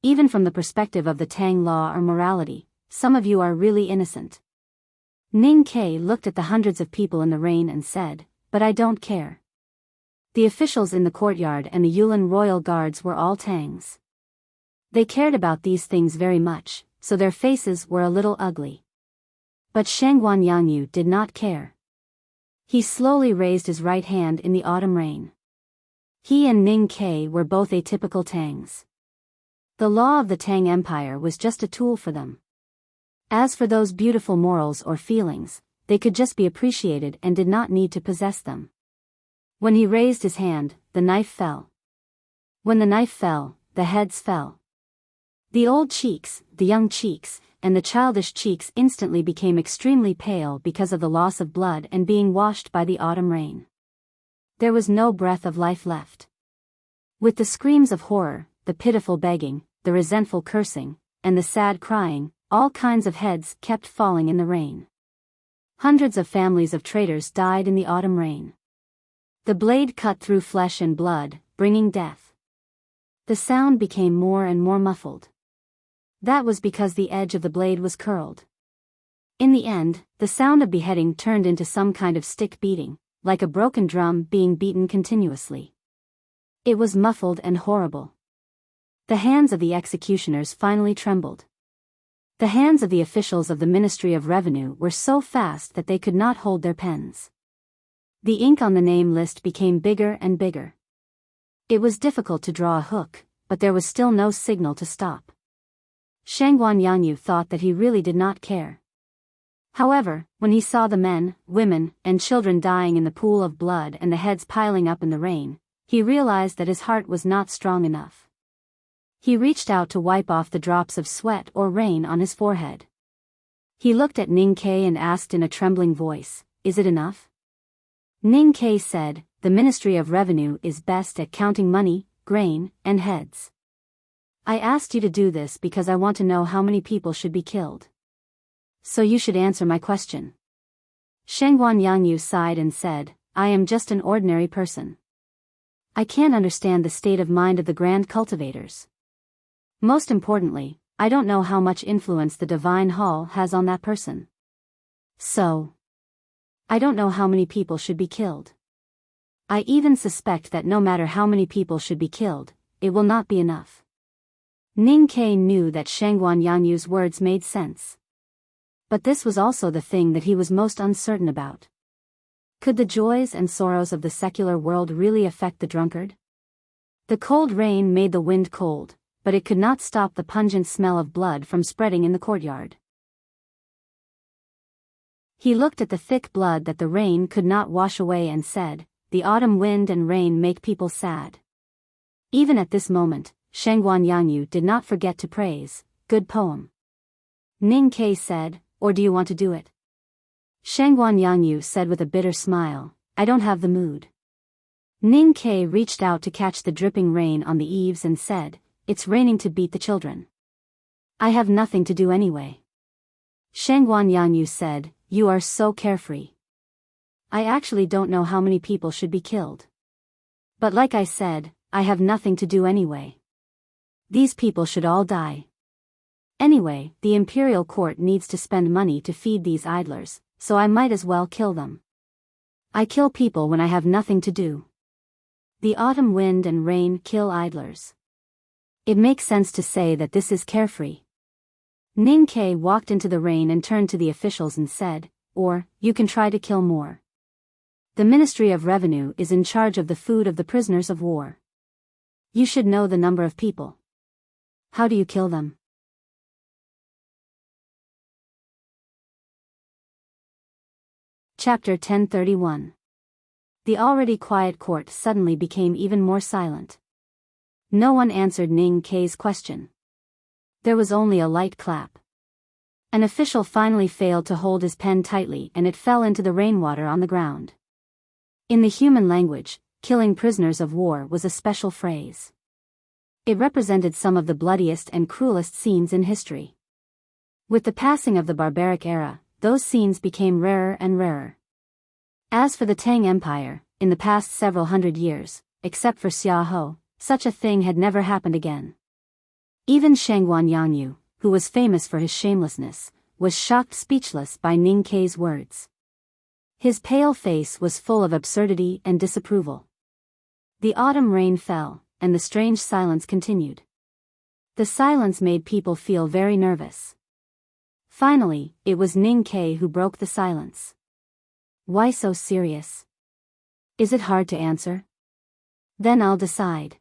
Even from the perspective of the Tang law or morality, some of you are really innocent. Ning Ke looked at the hundreds of people in the rain and said, "But I don't care." The officials in the courtyard and the Yulin Royal Guards were all Tangs. They cared about these things very much, so their faces were a little ugly. But Shangguan Yangyu did not care. He slowly raised his right hand in the autumn rain. He and Ning Ke were both atypical Tangs. The law of the Tang Empire was just a tool for them. As for those beautiful morals or feelings, they could just be appreciated and did not need to possess them. When he raised his hand, the knife fell. When the knife fell, the heads fell. The old cheeks, the young cheeks, and the childish cheeks instantly became extremely pale because of the loss of blood and being washed by the autumn rain. There was no breath of life left. With the screams of horror, the pitiful begging, the resentful cursing, and the sad crying, all kinds of heads kept falling in the rain. Hundreds of families of traitors died in the autumn rain. The blade cut through flesh and blood, bringing death. The sound became more and more muffled. That was because the edge of the blade was curled. In the end, the sound of beheading turned into some kind of stick beating, like a broken drum being beaten continuously. It was muffled and horrible. The hands of the executioners finally trembled. The hands of the officials of the Ministry of Revenue were so fast that they could not hold their pens. The ink on the name list became bigger and bigger. It was difficult to draw a hook, but there was still no signal to stop. Shangguan Yangyu thought that he really did not care. However, when he saw the men, women, and children dying in the pool of blood and the heads piling up in the rain, he realized that his heart was not strong enough. He reached out to wipe off the drops of sweat or rain on his forehead. He looked at Ning Ke and asked in a trembling voice, "Is it enough?" Ning Ke said, the Ministry of Revenue is best at counting money, grain, and heads. I asked you to do this because I want to know how many people should be killed. So you should answer my question. Shangguan Yangyu sighed and said, I am just an ordinary person. I can't understand the state of mind of the grand cultivators. Most importantly, I don't know how much influence the divine hall has on that person. So, I don't know how many people should be killed. I even suspect that no matter how many people should be killed, it will not be enough. Ning Ke knew that Shangguan Yangyu's words made sense. But this was also the thing that he was most uncertain about. Could the joys and sorrows of the secular world really affect the drunkard? The cold rain made the wind cold, but it could not stop the pungent smell of blood from spreading in the courtyard. He looked at the thick blood that the rain could not wash away and said, the autumn wind and rain make people sad. Even at this moment, Shangguan Yangyu did not forget to praise, good poem. Ning Ke said, or do you want to do it? Shangguan Yangyu said with a bitter smile, I don't have the mood. Ning Ke reached out to catch the dripping rain on the eaves and said, it's raining to beat the children. I have nothing to do anyway. Shangguan Yangyu said, you are so carefree. I actually don't know how many people should be killed. But like I said, I have nothing to do anyway. These people should all die. Anyway, the imperial court needs to spend money to feed these idlers, so I might as well kill them. I kill people when I have nothing to do. The autumn wind and rain kill idlers. It makes sense to say that this is carefree. Ning Ke walked into the rain and turned to the officials and said, or, you can try to kill more. The Ministry of Revenue is in charge of the food of the prisoners of war. You should know the number of people. How do you kill them? Chapter 1031. The already quiet court suddenly became even more silent. No one answered Ning Ke's question. There was only a light clap. An official finally failed to hold his pen tightly and it fell into the rainwater on the ground. In the human language, killing prisoners of war was a special phrase. It represented some of the bloodiest and cruelest scenes in history. With the passing of the barbaric era, those scenes became rarer and rarer. As for the Tang Empire, in the past several hundred years, except for Xiaohou, such a thing had never happened again. Even Shangguan Yangyu, who was famous for his shamelessness, was shocked speechless by Ning Ke's words. His pale face was full of absurdity and disapproval. The autumn rain fell, and the strange silence continued. The silence made people feel very nervous. Finally, it was Ning Ke who broke the silence. Why so serious? Is it hard to answer? Then I'll decide.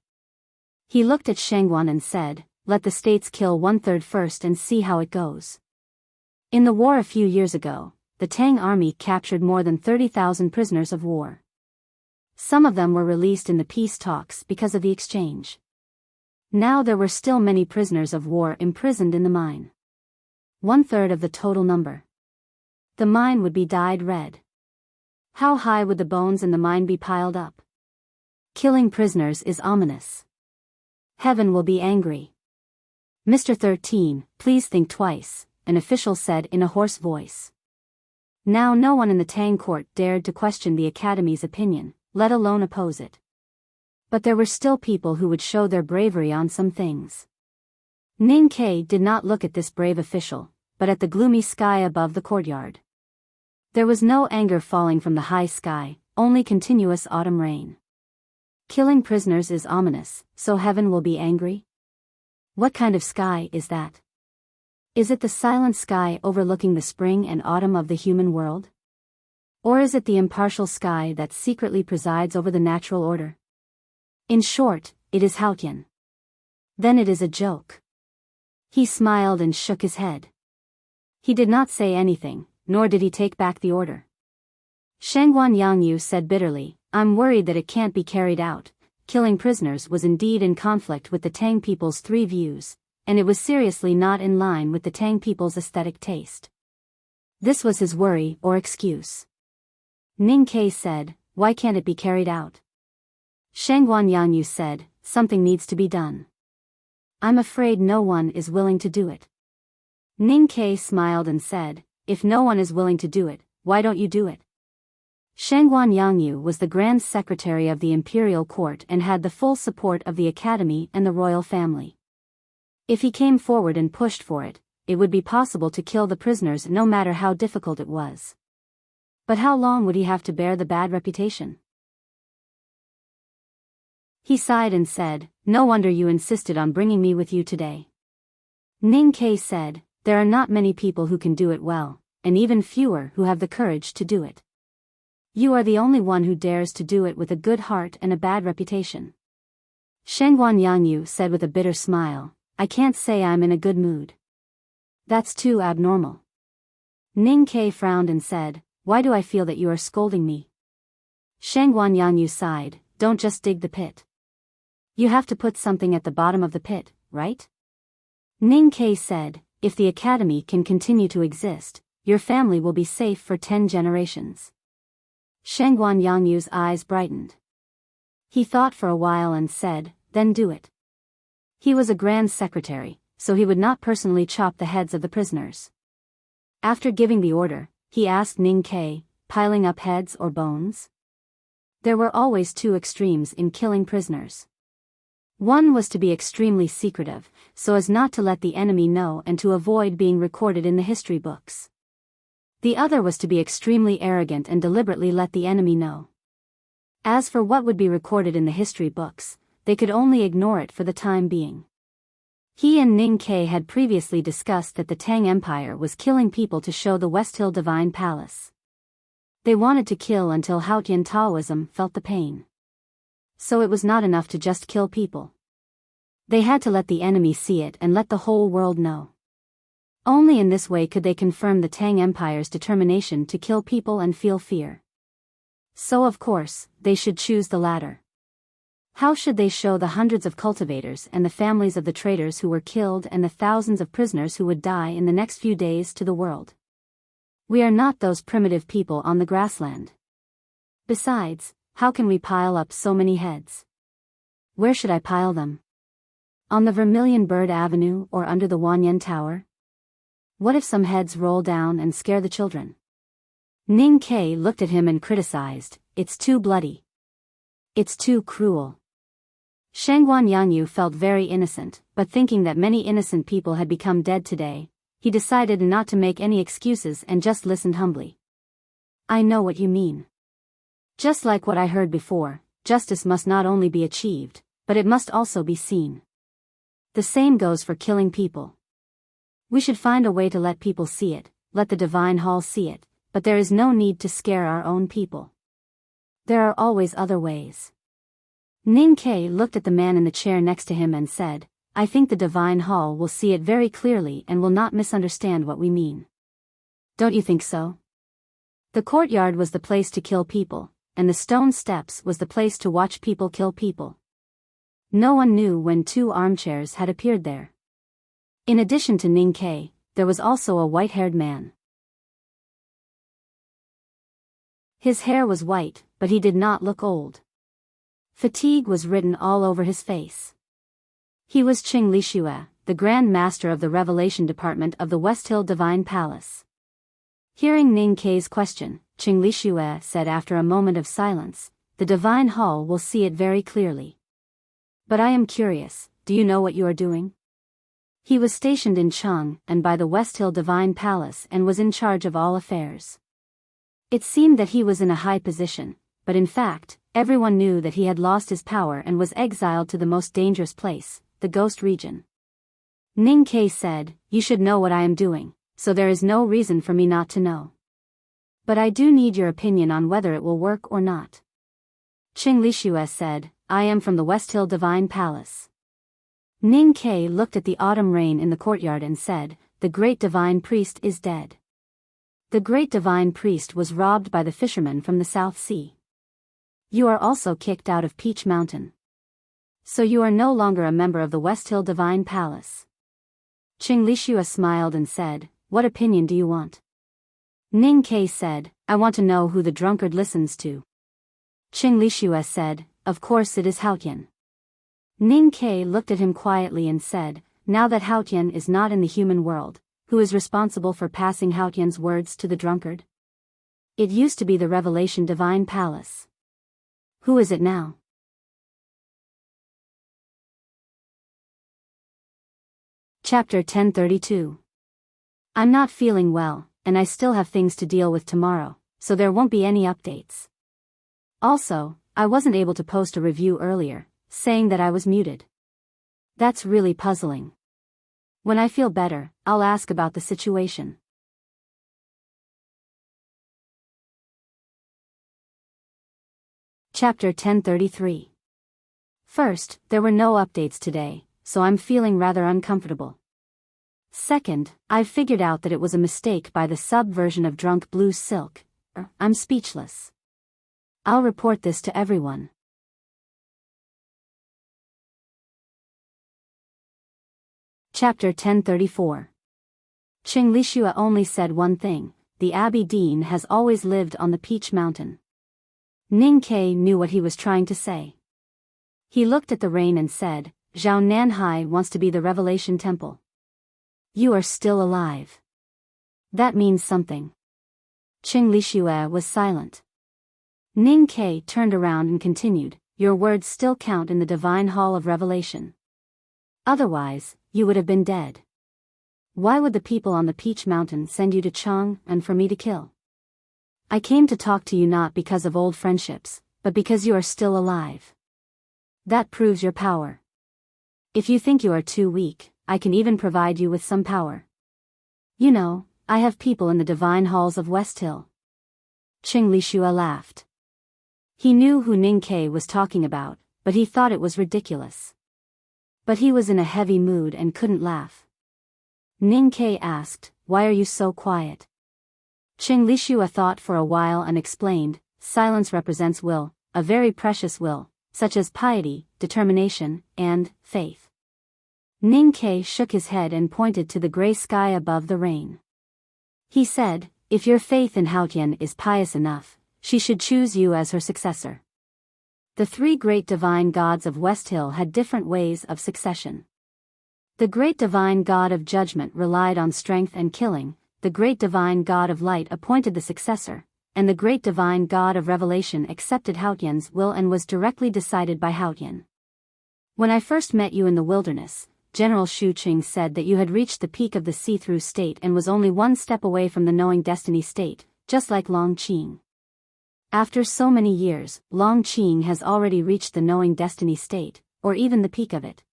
He looked at Shangguan and said, let the states kill 1/3 first and see how it goes. In the war a few years ago, the Tang army captured more than 30,000 prisoners of war. Some of them were released in the peace talks because of the exchange. Now there were still many prisoners of war imprisoned in the mine. 1/3 of the total number. The mine would be dyed red. How high would the bones in the mine be piled up? Killing prisoners is ominous. Heaven will be angry. Mr. 13, please think twice, an official said in a hoarse voice. Now no one in the Tang court dared to question the Academy's opinion, let alone oppose it. But there were still people who would show their bravery on some things. Ning Ke did not look at this brave official, but at the gloomy sky above the courtyard. There was no anger falling from the high sky, only continuous autumn rain. Killing prisoners is ominous, so heaven will be angry? What kind of sky is that? Is it the silent sky overlooking the spring and autumn of the human world? Or is it the impartial sky that secretly presides over the natural order? In short, it is Haotian. Then it is a joke. He smiled and shook his head. He did not say anything, nor did he take back the order. Shangguan Yangyu said bitterly, I'm worried that it can't be carried out. Killing prisoners was indeed in conflict with the Tang people's 3 views, and it was seriously not in line with the Tang people's aesthetic taste. This was his worry or excuse. Ning Ke said, why can't it be carried out? Shangguan Yangyu said, something needs to be done. I'm afraid no one is willing to do it. Ning Ke smiled and said, if no one is willing to do it, why don't you do it? Shangguan Yangyu was the Grand Secretary of the Imperial Court and had the full support of the Academy and the royal family. If he came forward and pushed for it, it would be possible to kill the prisoners no matter how difficult it was. But how long would he have to bear the bad reputation? He sighed and said, no wonder you insisted on bringing me with you today. Ning Ke said, there are not many people who can do it well, and even fewer who have the courage to do it. You are the only one who dares to do it with a good heart and a bad reputation. Shangguan Yangyu said with a bitter smile, I can't say I'm in a good mood. That's too abnormal. Ning Ke frowned and said, why do I feel that you are scolding me? Shangguan Yangyu sighed, don't just dig the pit. You have to put something at the bottom of the pit, right? Ning Ke said, if the academy can continue to exist, your family will be safe for 10 generations. Shangguan Yangyu's eyes brightened. He thought for a while and said, then do it. He was a grand secretary, so he would not personally chop the heads of the prisoners. After giving the order, he asked Ning Ke, piling up heads or bones? There were always two extremes in killing prisoners. One was to be extremely secretive, so as not to let the enemy know and to avoid being recorded in the history books. The other was to be extremely arrogant and deliberately let the enemy know. As for what would be recorded in the history books, they could only ignore it for the time being. He and Ning Ke had previously discussed that the Tang Empire was killing people to show the West Hill Divine Palace. They wanted to kill until Haotian Taoism felt the pain. So it was not enough to just kill people. They had to let the enemy see it and let the whole world know. Only in this way could they confirm the Tang Empire's determination to kill people and feel fear. So of course, they should choose the latter. How should they show the hundreds of cultivators and the families of the traitors who were killed and the thousands of prisoners who would die in the next few days to the world? We are not those primitive people on the grassland. Besides, how can we pile up so many heads? Where should I pile them? On the Vermilion Bird Avenue or under the Wanyan Tower? What if some heads roll down and scare the children? Ning Ke looked at him and criticized, it's too bloody. It's too cruel. Shangguan Yangyu felt very innocent, but thinking that many innocent people had become dead today, he decided not to make any excuses and just listened humbly. I know what you mean. Just like what I heard before, justice must not only be achieved, but it must also be seen. The same goes for killing people. We should find a way to let people see it, let the Divine Hall see it, but there is no need to scare our own people. There are always other ways. Ning Ke looked at the man in the chair next to him and said, I think the Divine Hall will see it very clearly and will not misunderstand what we mean. Don't you think so? The courtyard was the place to kill people, and the stone steps was the place to watch people kill people. No one knew when two armchairs had appeared there. In addition to Ning Ke, there was also a white-haired man. His hair was white, but he did not look old. Fatigue was written all over his face. He was Qing Lishue, the Grand Master of the Revelation Department of the West Hill Divine Palace. Hearing Ning Ke's question, Qing Lishue said after a moment of silence, the Divine Hall will see it very clearly. But I am curious, do you know what you are doing? He was stationed in Cheng and by the West Hill Divine Palace and was in charge of all affairs. It seemed that he was in a high position, but in fact, everyone knew that he had lost his power and was exiled to the most dangerous place, the Ghost Region. Ning Ke said, you should know what I am doing, so there is no reason for me not to know. But I do need your opinion on whether it will work or not. Qing Lishue said, I am from the West Hill Divine Palace. Ning Ke looked at the autumn rain in the courtyard and said, the great divine priest is dead. The great divine priest was robbed by the fishermen from the South Sea. You are also kicked out of Peach Mountain. So you are no longer a member of the West Hill Divine Palace. Qing Lishue smiled and said, what opinion do you want? Ning Ke said, I want to know who the drunkard listens to. Qing Lixue said, "Of course it is Haotian." Ning Ke looked at him quietly and said, "Now that Haotian is not in the human world, who is responsible for passing Haotian's words to the drunkard? It used to be the Revelation Divine Palace. Who is it now?" Chapter 1032. I'm not feeling well, and I still have things to deal with tomorrow, so there won't be any updates. Also, I wasn't able to post a review earlier, saying that I was muted. That's really puzzling. When I feel better, I'll ask about the situation. Chapter 1033. First, there were no updates today, so I'm feeling rather uncomfortable. Second, I've figured out that it was a mistake by the sub-version of Drunk Blue Silk. I'm speechless. I'll report this to everyone. Chapter 1034. Qing Lixue only said one thing: the Abbey Dean has always lived on the Peach Mountain. Ning Ke knew what he was trying to say. He looked at the rain and said, "Zhao Nanhai wants to be the Revelation Temple. You are still alive. That means something." Qing Lixue was silent. Ning Ke turned around and continued, "Your words still count in the Divine Hall of Revelation. Otherwise, you would have been dead. Why would the people on the Peach Mountain send you to Chang and for me to kill? I came to talk to you not because of old friendships, but because you are still alive. That proves your power. If you think you are too weak, I can even provide you with some power. You know, I have people in the divine halls of West Hill." Qing Lixue laughed. He knew who Ning Ke was talking about, but he thought it was ridiculous. But he was in a heavy mood and couldn't laugh. Ning Ke asked, "Why are you so quiet?" Qing Lixue thought for a while and explained, "Silence represents will, a very precious will, such as piety, determination, and faith." Ning Ke shook his head and pointed to the gray sky above the rain. He said, "If your faith in Haotian is pious enough, she should choose you as her successor." The three great divine gods of West Hill had different ways of succession. The great divine god of judgment relied on strength and killing, the great divine god of light appointed the successor, and the great divine god of revelation accepted Haotian's will and was directly decided by Haotian. When I first met you in the wilderness, General Shu Qing said that you had reached the peak of the see-through state and was only one step away from the knowing destiny state, just like Long Qing. After so many years, Long Qing has already reached the knowing destiny state, or even the peak of it.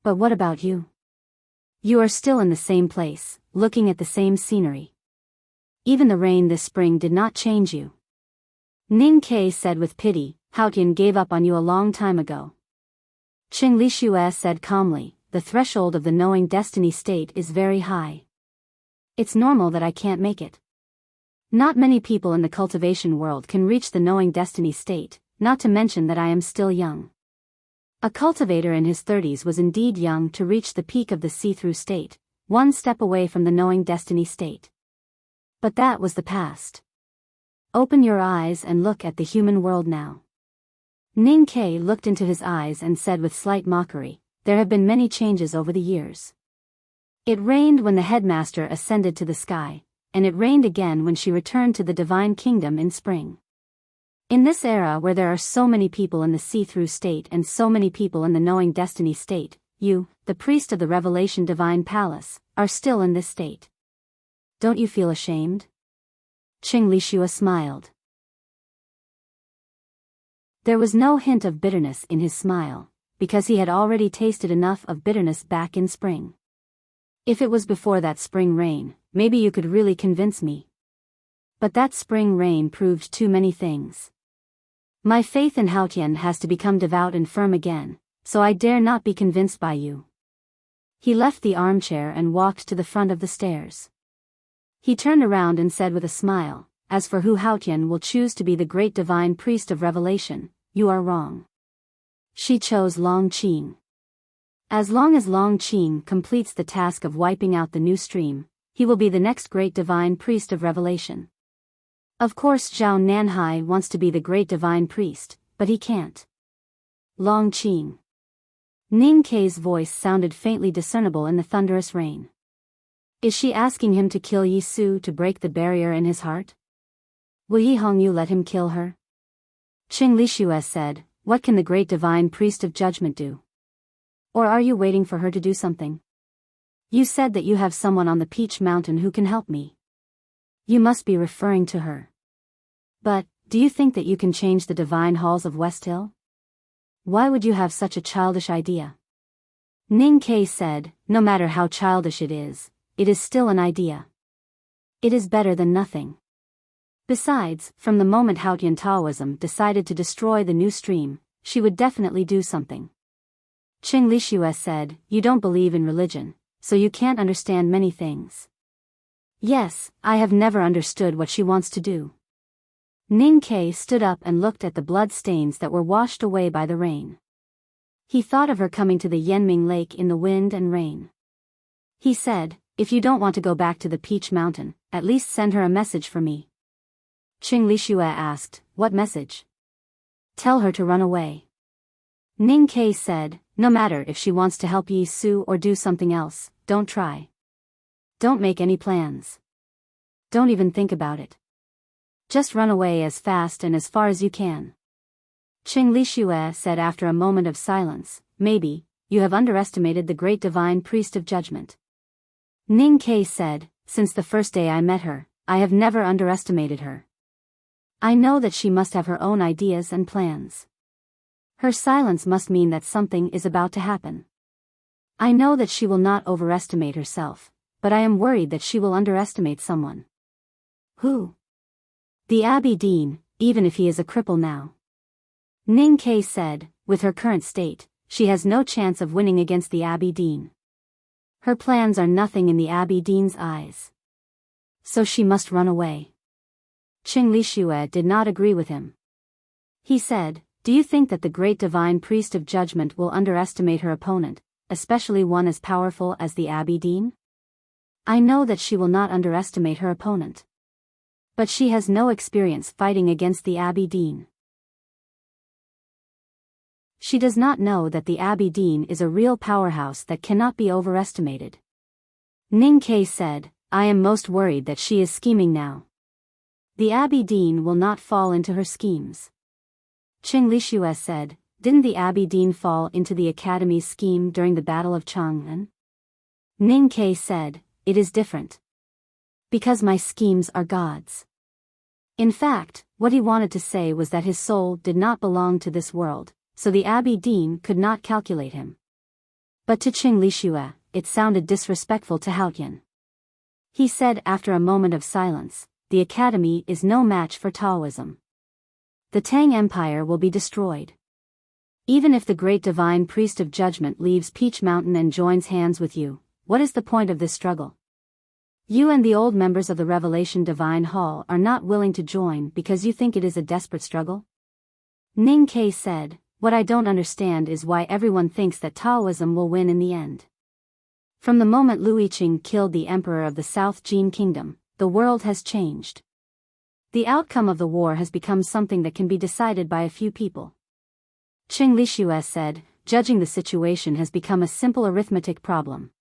But what about you? You are still in the same place, looking at the same scenery. Even the rain this spring did not change you. Ning Ke said with pity, "Haotian gave up on you a long time ago." Qing Lixue said calmly, "The threshold of the knowing destiny state is very high. It's normal that I can't make it. Not many people in the cultivation world can reach the knowing destiny state, not to mention that I am still young." A cultivator in his 30s was indeed young to reach the peak of the see-through state, one step away from the knowing destiny state. But that was the past. Open your eyes and look at the human world now. Ning Ke looked into his eyes and said with slight mockery, "There have been many changes over the years. It rained when the headmaster ascended to the sky, and it rained again when she returned to the divine kingdom in spring. In this era where there are so many people in the see-through state and so many people in the knowing destiny state, you, the priest of the Revelation Divine Palace, are still in this state. Don't you feel ashamed?" Qing Lixue smiled. There was no hint of bitterness in his smile, because he had already tasted enough of bitterness back in spring. "If it was before that spring rain, maybe you could really convince me. But that spring rain proved too many things. My faith in Haotian has to become devout and firm again, so I dare not be convinced by you." He left the armchair and walked to the front of the stairs. He turned around and said with a smile, "As for who Haotian will choose to be the great divine priest of revelation, you are wrong. She chose Long Qing. As long as Long Qing completes the task of wiping out the new stream, he will be the next great divine priest of revelation. Of course Zhao Nanhai wants to be the great divine priest, but he can't. Long Qing. Ning Kei's voice sounded faintly discernible in the thunderous rain. Is she asking him to kill Yi Su to break the barrier in his heart? Will Yi Hongyu let him kill her? Qing Lixue said, what can the great divine priest of judgment do? Or are you waiting for her to do something? You said that you have someone on the Peach Mountain who can help me. You must be referring to her. But, do you think that you can change the divine halls of West Hill? Why would you have such a childish idea? Ning Kei said, no matter how childish it is still an idea. It is better than nothing. Besides, from the moment Haotian Taoism decided to destroy the new stream, she would definitely do something. Qing Lixue said, you don't believe in religion, so you can't understand many things. Yes, I have never understood what she wants to do. Ning Kei stood up and looked at the blood stains that were washed away by the rain. He thought of her coming to the Yanming Lake in the wind and rain. He said, if you don't want to go back to the Peach Mountain, at least send her a message for me. Qing Lixue asked, what message? Tell her to run away. Ning Kei said, no matter if she wants to help Yi Su or do something else, don't try. Don't make any plans. Don't even think about it. Just run away as fast and as far as you can. Qing Lixue said after a moment of silence, maybe, you have underestimated the great divine priest of judgment. Ning Kei said, since the first day I met her, I have never underestimated her. I know that she must have her own ideas and plans. Her silence must mean that something is about to happen. I know that she will not overestimate herself, but I am worried that she will underestimate someone. Who? The Abbey Dean, even if he is a cripple now. Ning Kei said, with her current state, she has no chance of winning against the Abbey Dean. Her plans are nothing in the Abbey Dean's eyes. So she must run away. Qing Lixue did not agree with him. He said, do you think that the great divine priest of judgment will underestimate her opponent, especially one as powerful as the Abbey Dean? I know that she will not underestimate her opponent. But she has no experience fighting against the Abbey Dean. She does not know that the Abbey Dean is a real powerhouse that cannot be overestimated. Ning Kei said, I am most worried that she is scheming now. The Abbey Dean will not fall into her schemes. Qing Lixue said, didn't the Abbey Dean fall into the Academy's scheme during the Battle of Chang'an? Ning Kei said, it is different. Because my schemes are God's. In fact, what he wanted to say was that his soul did not belong to this world, so the Abbey Dean could not calculate him. But to Qing Lixue, it sounded disrespectful to Haotian. He said after a moment of silence, the Academy is no match for Taoism. The Tang Empire will be destroyed. Even if the great divine priest of judgment leaves Peach Mountain and joins hands with you, what is the point of this struggle? You and the old members of the Revelation Divine Hall are not willing to join because you think it is a desperate struggle? Ning Kei said, what I don't understand is why everyone thinks that Taoism will win in the end. From the moment Lu Yiqing killed the emperor of the South Jin Kingdom, the world has changed. The outcome of the war has become something that can be decided by a few people. Qing Lixue said, judging the situation has become a simple arithmetic problem.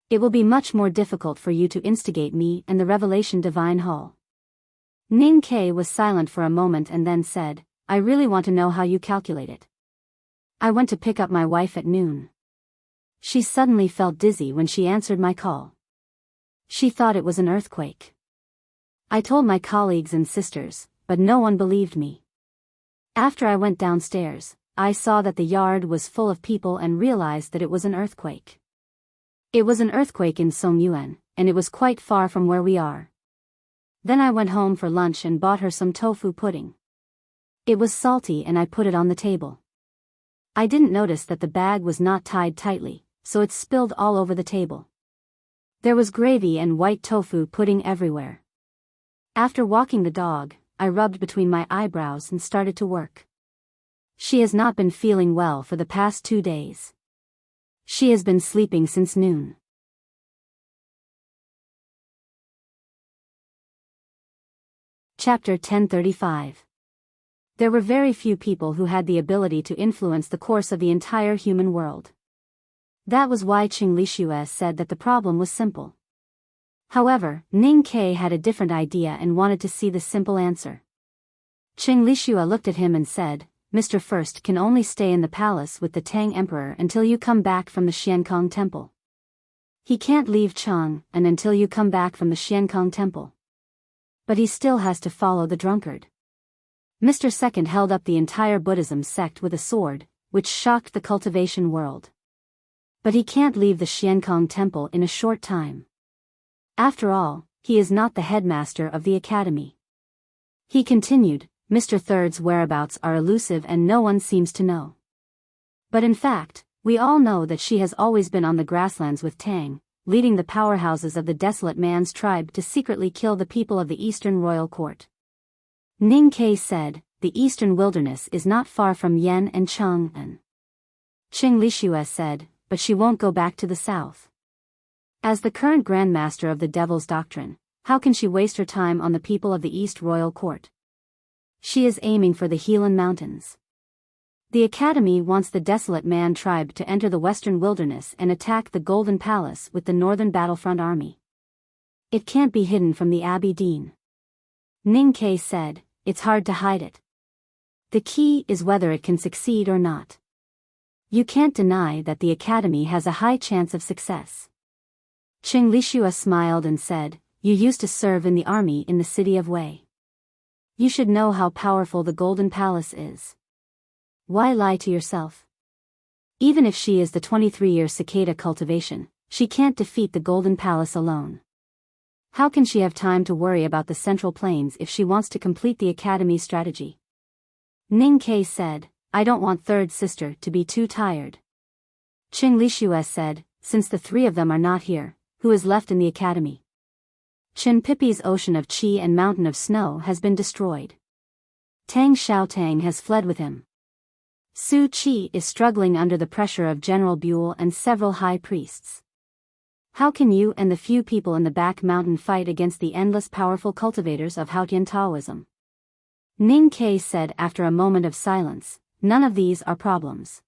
It will be much more difficult for you to instigate me and the Revelation Divine Hall. Ning Kei was silent for a moment and then said, I really want to know how you calculate it. I went to pick up my wife at noon. She suddenly felt dizzy when she answered my call. She thought it was an earthquake. I told my colleagues and sisters, but no one believed me. After I went downstairs, I saw that the yard was full of people and realized that it was an earthquake. It was an earthquake in Songyuan, and it was quite far from where we are. Then I went home for lunch and bought her some tofu pudding. It was salty and I put it on the table. I didn't notice that the bag was not tied tightly, so it spilled all over the table. There was gravy and white tofu pudding everywhere. After walking the dog, I rubbed between my eyebrows and started to work. She has not been feeling well for the past 2 days. She has been sleeping since noon. Chapter 1035. There were very few people who had the ability to influence the course of the entire human world. That was why Qing Lixue said that the problem was simple. However, Ning Ke had a different idea and wanted to see the simple answer. Qing Lixue looked at him and said, Mr. First can only stay in the palace with the Tang Emperor until you come back from the Xiankong Temple. He can't leave Chang until you come back from the Xiankong Temple. But he still has to follow the drunkard. Mr. Second held up the entire Buddhism sect with a sword, which shocked the cultivation world. But he can't leave the Xiankong Temple in a short time. After all, he is not the headmaster of the academy. He continued, Mr. Third's whereabouts are elusive and no one seems to know. But in fact, we all know that she has always been on the grasslands with Tang, leading the powerhouses of the desolate man's tribe to secretly kill the people of the Eastern Royal Court. Ning Ke said, the Eastern Wilderness is not far from Yan and Chang'an. Qing Lixue said, but she won't go back to the south. As the current Grand Master of the Devil's Doctrine, how can she waste her time on the people of the East Royal Court? She is aiming for the Helan Mountains. The Academy wants the Desolate Man tribe to enter the Western Wilderness and attack the Golden Palace with the Northern Battlefront Army. It can't be hidden from the Abbey Dean. Ning Ke said, it's hard to hide it. The key is whether it can succeed or not. You can't deny that the Academy has a high chance of success. Qing Lixue smiled and said, you used to serve in the army in the city of Wei. You should know how powerful the Golden Palace is. Why lie to yourself? Even if she is the 23-year cicada cultivation, she can't defeat the Golden Palace alone. How can she have time to worry about the Central Plains if she wants to complete the Academy's strategy? Ning Ke said, I don't want third sister to be too tired. Qing Lixue said, since the three of them are not here, who is left in the Academy? Qin Pipi's ocean of qi and mountain of snow has been destroyed. Tang Xiaotang has fled with him. Su Qi is struggling under the pressure of General Buell and several high priests. How can you and the few people in the back mountain fight against the endless powerful cultivators of Haotian Taoism? Ning Ke said after a moment of silence, none of these are problems.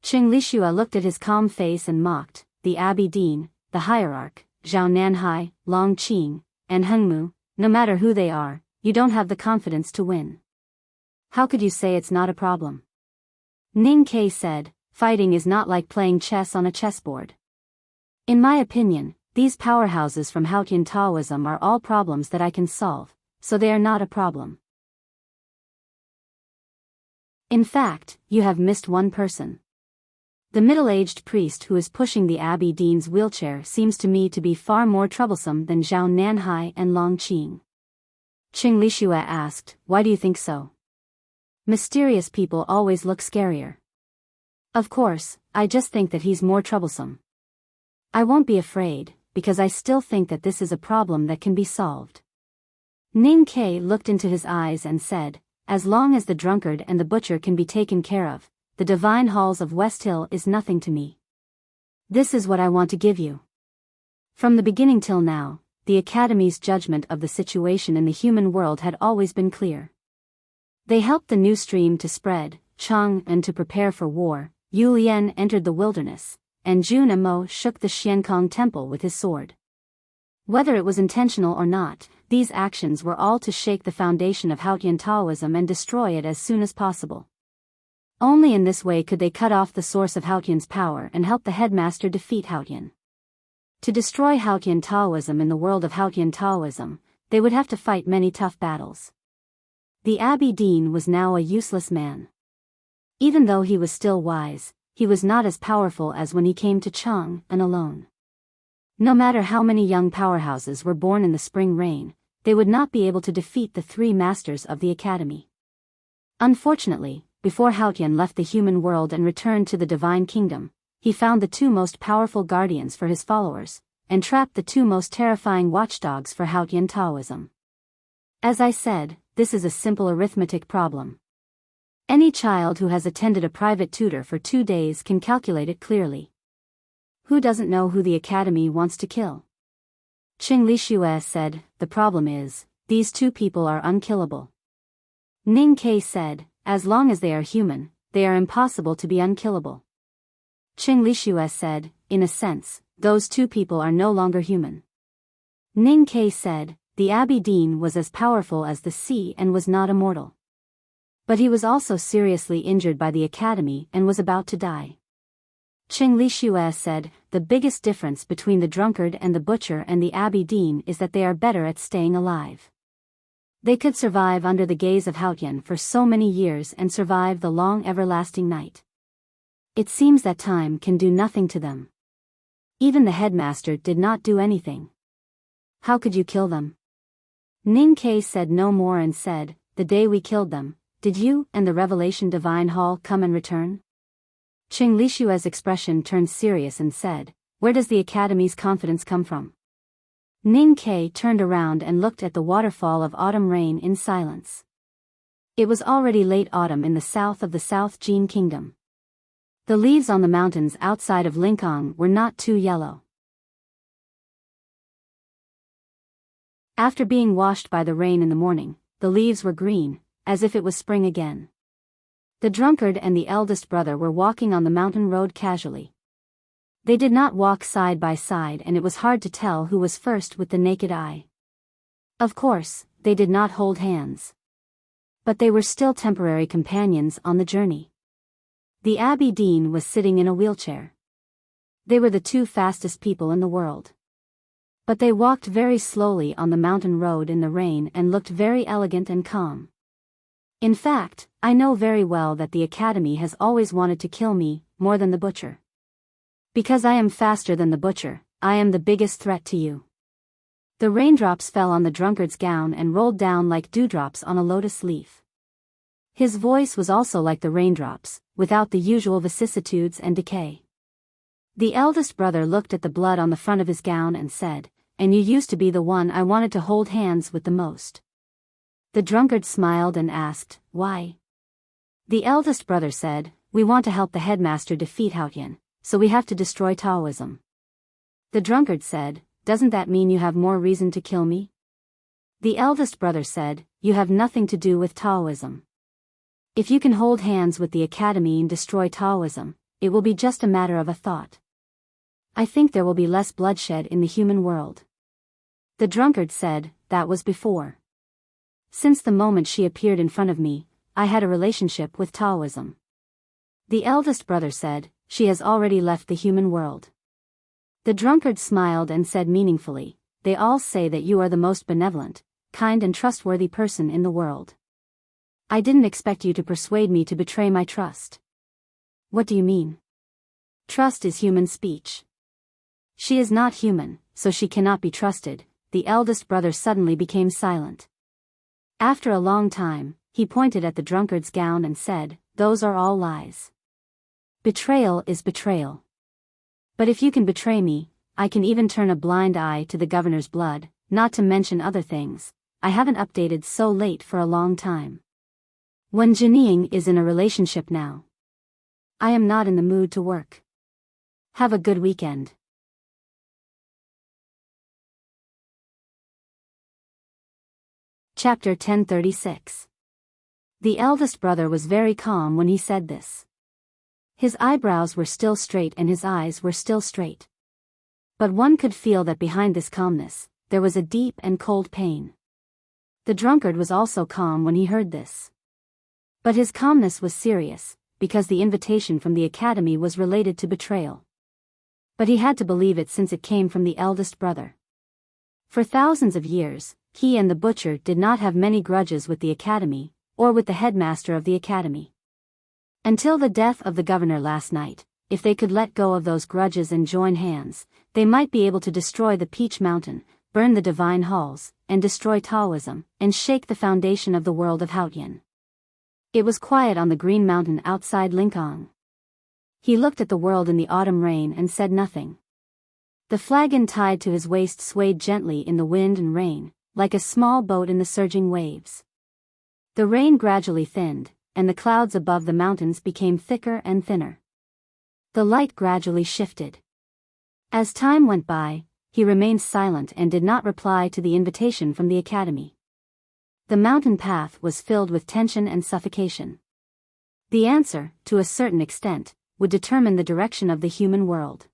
Qing Lixue looked at his calm face and mocked, the Abbey Dean, the hierarch, Zhao Nanhai, Long Qing, and Hengmu, no matter who they are, you don't have the confidence to win. How could you say it's not a problem? Ning Ke said, fighting is not like playing chess on a chessboard. In my opinion, these powerhouses from Haotian Taoism are all problems that I can solve, so they are not a problem. In fact, you have missed one person. The middle-aged priest who is pushing the Abbey Dean's wheelchair seems to me to be far more troublesome than Zhao Nanhai and Long Qing. Qing Lixue asked, why do you think so? Mysterious people always look scarier. Of course, I just think that he's more troublesome. I won't be afraid, because I still think that this is a problem that can be solved. Ning Ke looked into his eyes and said, as long as the drunkard and the butcher can be taken care of, the divine halls of West Hill is nothing to me. This is what I want to give you. From the beginning till now, the Academy's judgment of the situation in the human world had always been clear. They helped the new stream to spread, Chang and to prepare for war, Yu Lian entered the wilderness, and Jun Amo shook the Xiankong Temple with his sword. Whether it was intentional or not, these actions were all to shake the foundation of Haotian Taoism and destroy it as soon as possible. Only in this way could they cut off the source of Haotian's power and help the headmaster defeat Haotian. To destroy Haotian Taoism in the world of Haotian Taoism, they would have to fight many tough battles. The Abbey Dean was now a useless man. Even though he was still wise, he was not as powerful as when he came to Chang and alone. No matter how many young powerhouses were born in the spring rain, they would not be able to defeat the three masters of the Academy. Unfortunately, before Haotian left the human world and returned to the Divine Kingdom, he found the two most powerful guardians for his followers, and trapped the two most terrifying watchdogs for Haotian Taoism. As I said, this is a simple arithmetic problem. Any child who has attended a private tutor for 2 days can calculate it clearly. Who doesn't know who the Academy wants to kill? Qing Lixue said, the problem is, these two people are unkillable. Ning Ke said, as long as they are human, they are impossible to be unkillable. Qing Lishue said, in a sense, those two people are no longer human. Ning Ke said, the Abbey Dean was as powerful as the sea and was not immortal. But he was also seriously injured by the academy and was about to die. Qing Lishue said, the biggest difference between the drunkard and the butcher and the Abbey Dean is that they are better at staying alive. They could survive under the gaze of Haotian for so many years and survive the long everlasting night. It seems that time can do nothing to them. Even the headmaster did not do anything. How could you kill them? Ning Ke said no more and said, the day we killed them, did you and the Revelation Divine Hall come and return? Qing Lishue's expression turned serious and said, where does the Academy's confidence come from? Ning Ke turned around and looked at the waterfall of autumn rain in silence. It was already late autumn in the south of the South Jin Kingdom. The leaves on the mountains outside of Lingang were not too yellow. After being washed by the rain in the morning, the leaves were green, as if it was spring again. The drunkard and the eldest brother were walking on the mountain road casually. They did not walk side by side and it was hard to tell who was first with the naked eye. Of course, they did not hold hands. But they were still temporary companions on the journey. The Abbey Dean was sitting in a wheelchair. They were the two fastest people in the world. But they walked very slowly on the mountain road in the rain and looked very elegant and calm. In fact, I know very well that the Academy has always wanted to kill me, more than the butcher. Because I am faster than the butcher, I am the biggest threat to you. The raindrops fell on the drunkard's gown and rolled down like dewdrops on a lotus leaf. His voice was also like the raindrops, without the usual vicissitudes and decay. The eldest brother looked at the blood on the front of his gown and said, and you used to be the one I wanted to hold hands with the most. The drunkard smiled and asked, why? The eldest brother said, we want to help the headmaster defeat Haotian, so we have to destroy Taoism. The drunkard said, doesn't that mean you have more reason to kill me? The eldest brother said, you have nothing to do with Taoism. If you can hold hands with the Academy and destroy Taoism, it will be just a matter of a thought. I think there will be less bloodshed in the human world. The drunkard said, that was before. Since the moment she appeared in front of me, I had a relationship with Taoism. The eldest brother said, she has already left the human world. The drunkard smiled and said meaningfully, they all say that you are the most benevolent, kind and trustworthy person in the world. I didn't expect you to persuade me to betray my trust. What do you mean? Trust is human speech. She is not human, so she cannot be trusted. The eldest brother suddenly became silent. After a long time, he pointed at the drunkard's gown and said, those are all lies. Betrayal is betrayal. But if you can betray me, I can even turn a blind eye to the governor's blood, not to mention other things. I haven't updated so late for a long time. When Jinying is in a relationship now. I am not in the mood to work. Have a good weekend. Chapter 1036. The eldest brother was very calm when he said this. His eyebrows were still straight and his eyes were still straight. But one could feel that behind this calmness, there was a deep and cold pain. The drunkard was also calm when he heard this. But his calmness was serious, because the invitation from the Academy was related to betrayal. But he had to believe it since it came from the eldest brother. For thousands of years, he and the butcher did not have many grudges with the Academy, or with the headmaster of the Academy. Until the death of the governor last night, if they could let go of those grudges and join hands, they might be able to destroy the Peach Mountain, burn the divine halls, and destroy Taoism, and shake the foundation of the world of Haotian. It was quiet on the green mountain outside Lingang. He looked at the world in the autumn rain and said nothing. The flagon tied to his waist swayed gently in the wind and rain, like a small boat in the surging waves. The rain gradually thinned, and the clouds above the mountains became thicker and thinner. The light gradually shifted. As time went by, he remained silent and did not reply to the invitation from the Academy. The mountain path was filled with tension and suffocation. The answer, to a certain extent, would determine the direction of the human world.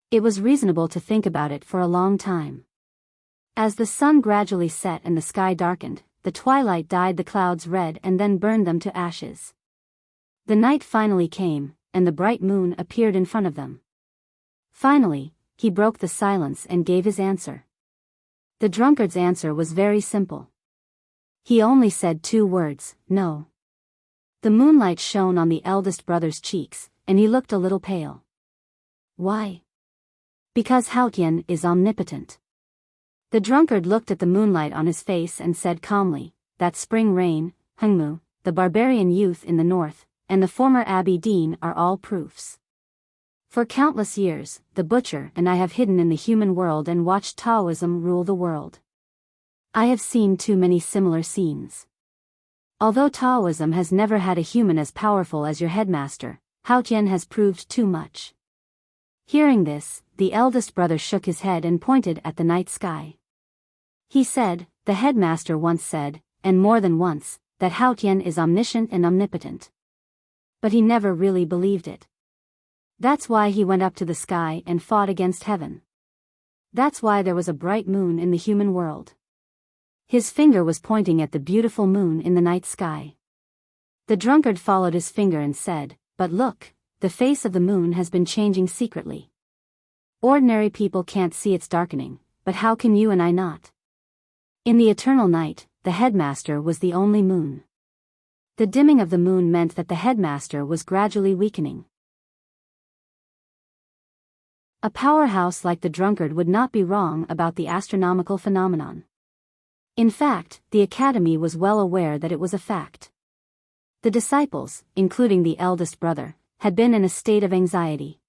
It was reasonable to think about it for a long time. As the sun gradually set and the sky darkened, the twilight dyed the clouds red and then burned them to ashes. The night finally came, and the bright moon appeared in front of them. Finally, he broke the silence and gave his answer. The drunkard's answer was very simple. He only said 2 words, no. The moonlight shone on the eldest brother's cheeks, and he looked a little pale. Why? Because Haotian is omnipotent. The drunkard looked at the moonlight on his face and said calmly, that spring rain, Hengmu, the barbarian youth in the north, and the former Abbey Dean are all proofs. For countless years, the butcher and I have hidden in the human world and watched Taoism rule the world. I have seen too many similar scenes. Although Taoism has never had a human as powerful as your headmaster, Haotian has proved too much. Hearing this, the eldest brother shook his head and pointed at the night sky. He said, the headmaster once said, and more than once, that Haotian is omniscient and omnipotent. But he never really believed it. That's why he went up to the sky and fought against heaven. That's why there was a bright moon in the human world. His finger was pointing at the beautiful moon in the night sky. The drunkard followed his finger and said, but look, the face of the moon has been changing secretly. Ordinary people can't see its darkening, but how can you and I not? In the eternal night, the headmaster was the only moon. The dimming of the moon meant that the headmaster was gradually weakening. A powerhouse like the drunkard would not be wrong about the astronomical phenomenon. In fact, the academy was well aware that it was a fact. The disciples, including the eldest brother, had been in a state of anxiety.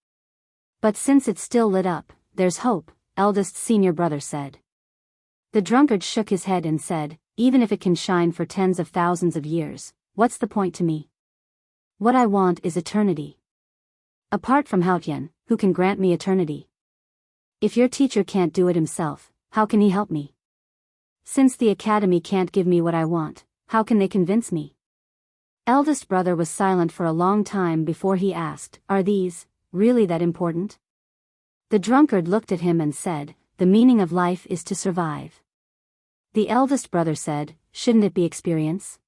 But since it's still lit up, there's hope, eldest senior brother said. The drunkard shook his head and said, even if it can shine for tens of thousands of years, what's the point to me? What I want is eternity. Apart from Haotian, who can grant me eternity? If your teacher can't do it himself, how can he help me? Since the academy can't give me what I want, how can they convince me? Eldest brother was silent for a long time before he asked, are these really that important? The drunkard looked at him and said, the meaning of life is to survive. The eldest brother said, shouldn't it be experience?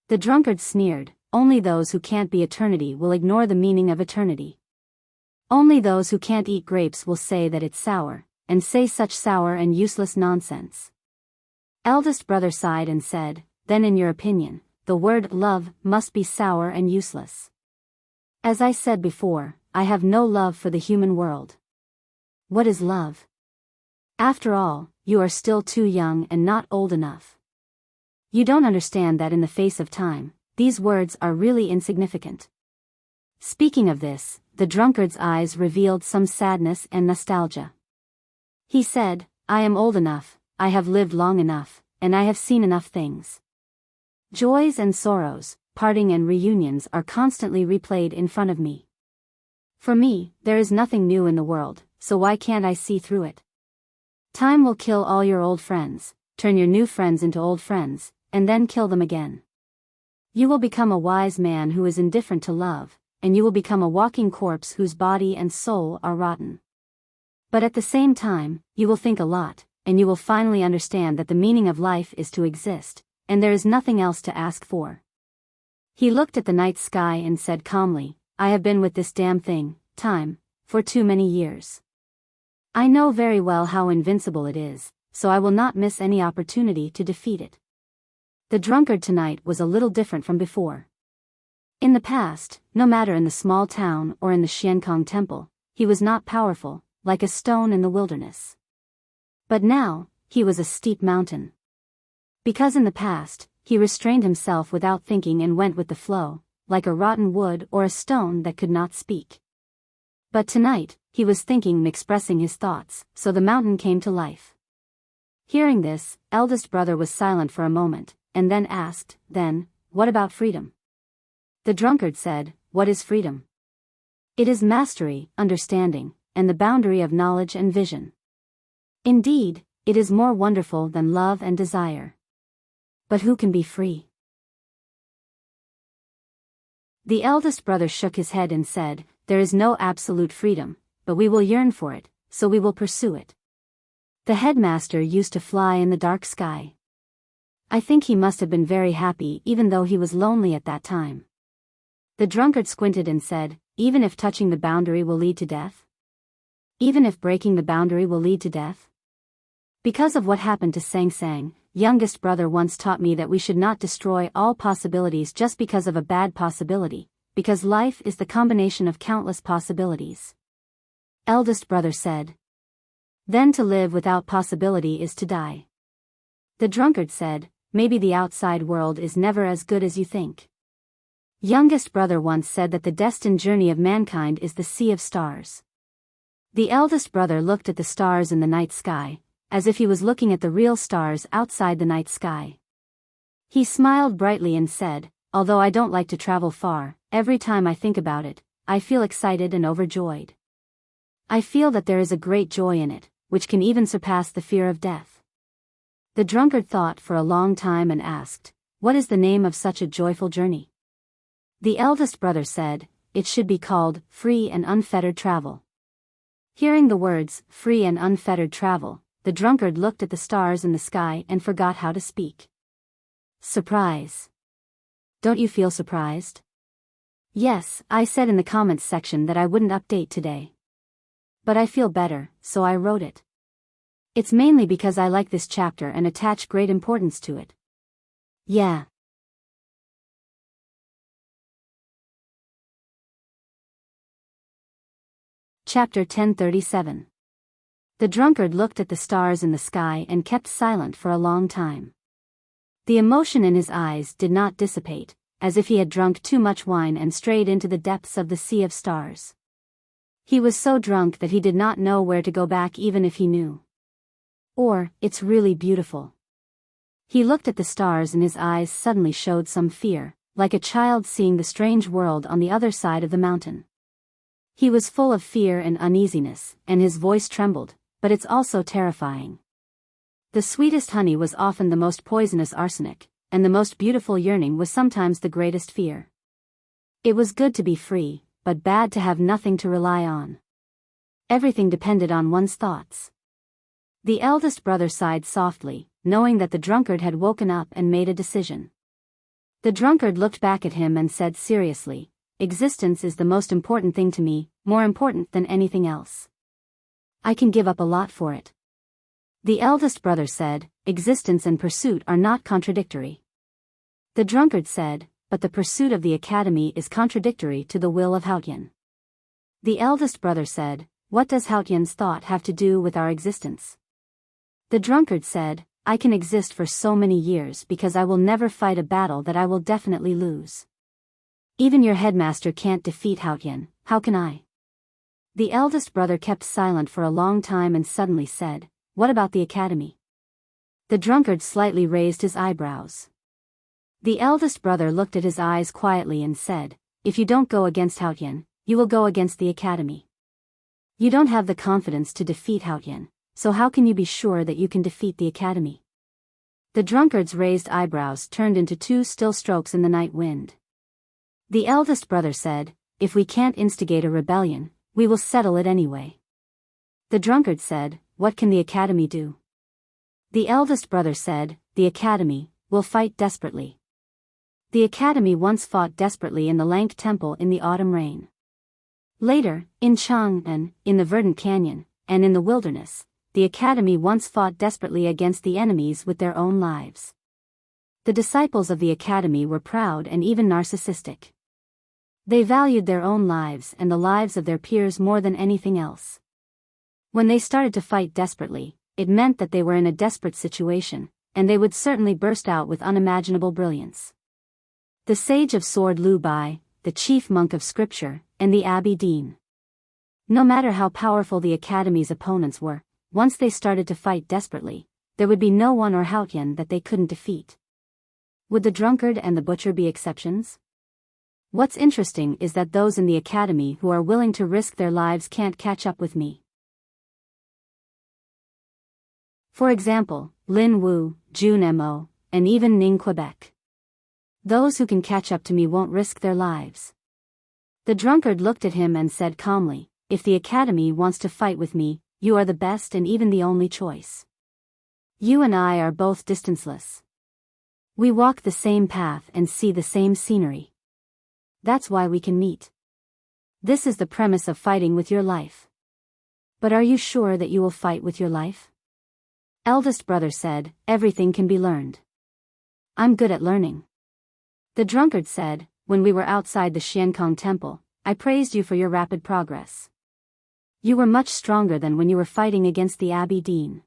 The drunkard sneered, only those who can't be eternity will ignore the meaning of eternity. Only those who can't eat grapes will say that it's sour, and say such sour and useless nonsense. Eldest brother sighed and said, then in your opinion, the word love must be sour and useless. As I said before, I have no love for the human world. What is love? After all, you are still too young and not old enough. You don't understand that in the face of time, these words are really insignificant. Speaking of this, the drunkard's eyes revealed some sadness and nostalgia. He said, I am old enough, I have lived long enough, and I have seen enough things. Joys and sorrows, parting and reunions are constantly replayed in front of me. For me, there is nothing new in the world, so why can't I see through it? Time will kill all your old friends, turn your new friends into old friends, and then kill them again. You will become a wise man who is indifferent to love, and you will become a walking corpse whose body and soul are rotten. But at the same time, you will think a lot, and you will finally understand that the meaning of life is to exist, and there is nothing else to ask for. He looked at the night sky and said calmly, I have been with this damn thing, time, for too many years. I know very well how invincible it is, so I will not miss any opportunity to defeat it. The drunkard tonight was a little different from before. In the past, no matter in the small town or in the Xiankong temple, he was not powerful, like a stone in the wilderness. But now, he was a steep mountain. Because in the past, he restrained himself without thinking and went with the flow, like a rotten wood or a stone that could not speak. But tonight, he was thinking and expressing his thoughts, so the mountain came to life. Hearing this, eldest brother was silent for a moment, and then asked, then, what about freedom? The drunkard said, what is freedom? It is mastery, understanding, and the boundary of knowledge and vision. Indeed, it is more wonderful than love and desire. But who can be free? The eldest brother shook his head and said, there is no absolute freedom, but we will yearn for it, so we will pursue it. The headmaster used to fly in the dark sky. I think he must have been very happy even though he was lonely at that time. The drunkard squinted and said, even if touching the boundary will lead to death? Even if breaking the boundary will lead to death? Because of what happened to Sang Sang, youngest brother once taught me that we should not destroy all possibilities just because of a bad possibility, because life is the combination of countless possibilities. Eldest brother said. Then to live without possibility is to die. The drunkard said, maybe the outside world is never as good as you think. Youngest brother once said that the destined journey of mankind is the sea of stars. The eldest brother looked at the stars in the night sky, as if he was looking at the real stars outside the night sky. He smiled brightly and said, although I don't like to travel far, every time I think about it, I feel excited and overjoyed. I feel that there is a great joy in it, which can even surpass the fear of death. The drunkard thought for a long time and asked, what is the name of such a joyful journey? The eldest brother said, it should be called free and unfettered travel. Hearing the words, free and unfettered travel, the drunkard looked at the stars in the sky and forgot how to speak. Surprise. Don't you feel surprised? Yes, I said in the comments section that I wouldn't update today. But I feel better, so I wrote it. It's mainly because I like this chapter and attach great importance to it. Yeah. Chapter 1037. The drunkard looked at the stars in the sky and kept silent for a long time. The emotion in his eyes did not dissipate, as if he had drunk too much wine and strayed into the depths of the sea of stars. He was so drunk that he did not know where to go back even if he knew. Or, it's really beautiful. He looked at the stars and his eyes suddenly showed some fear, like a child seeing the strange world on the other side of the mountain. He was full of fear and uneasiness, and his voice trembled, but it's also terrifying. The sweetest honey was often the most poisonous arsenic, and the most beautiful yearning was sometimes the greatest fear. It was good to be free, but bad to have nothing to rely on. Everything depended on one's thoughts. The eldest brother sighed softly, knowing that the drunkard had woken up and made a decision. The drunkard looked back at him and said seriously, existence is the most important thing to me, more important than anything else. I can give up a lot for it. The eldest brother said, existence and pursuit are not contradictory. The drunkard said, but the pursuit of the academy is contradictory to the will of Haotian. The eldest brother said, what does Haotian's thought have to do with our existence? The drunkard said, I can exist for so many years because I will never fight a battle that I will definitely lose. Even your headmaster can't defeat Haotian, how can I? The eldest brother kept silent for a long time and suddenly said, what about the academy? The drunkard slightly raised his eyebrows. The eldest brother looked at his eyes quietly and said, if you don't go against Haotian, you will go against the academy. You don't have the confidence to defeat Haotian, so how can you be sure that you can defeat the academy? The drunkard's raised eyebrows turned into two still strokes in the night wind. The eldest brother said, if we can't instigate a rebellion, we will settle it anyway. The drunkard said, what can the academy do? The eldest brother said, the academy will fight desperately. The academy once fought desperately in the Lank Temple in the autumn rain. Later, in Chang'an, in the verdant canyon, and in the wilderness, the academy once fought desperately against the enemies with their own lives. The disciples of the academy were proud and even narcissistic. They valued their own lives and the lives of their peers more than anything else. When they started to fight desperately, it meant that they were in a desperate situation, and they would certainly burst out with unimaginable brilliance. The sage of sword Lu Bai, the chief monk of scripture, and the abbey dean. No matter how powerful the academy's opponents were, once they started to fight desperately, there would be no one or Haotian that they couldn't defeat. Would the drunkard and the butcher be exceptions? What's interesting is that those in the academy who are willing to risk their lives can't catch up with me. For example, Lin Wu, Jun Mo, and even Ning, Quebec. Those who can catch up to me won't risk their lives. The drunkard looked at him and said calmly, if the Academy wants to fight with me, you are the best and even the only choice. You and I are both distanceless. We walk the same path and see the same scenery. That's why we can meet. This is the premise of fighting with your life. But are you sure that you will fight with your life? Eldest brother said, everything can be learned. I'm good at learning. The drunkard said, when we were outside the Xiankong temple, I praised you for your rapid progress. You were much stronger than when you were fighting against the Abbey Dean.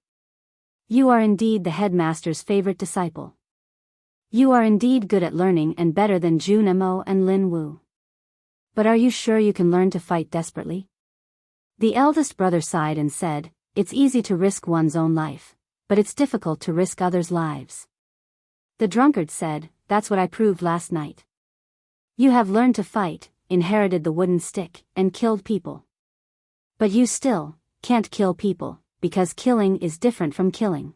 You are indeed the headmaster's favorite disciple. You are indeed good at learning and better than Jun Mo and Lin Wu. But are you sure you can learn to fight desperately? The eldest brother sighed and said, it's easy to risk one's own life, but it's difficult to risk others' lives. The drunkard said, that's what I proved last night. You have learned to fight, inherited the wooden stick, and killed people. But you still can't kill people, because killing is different from killing.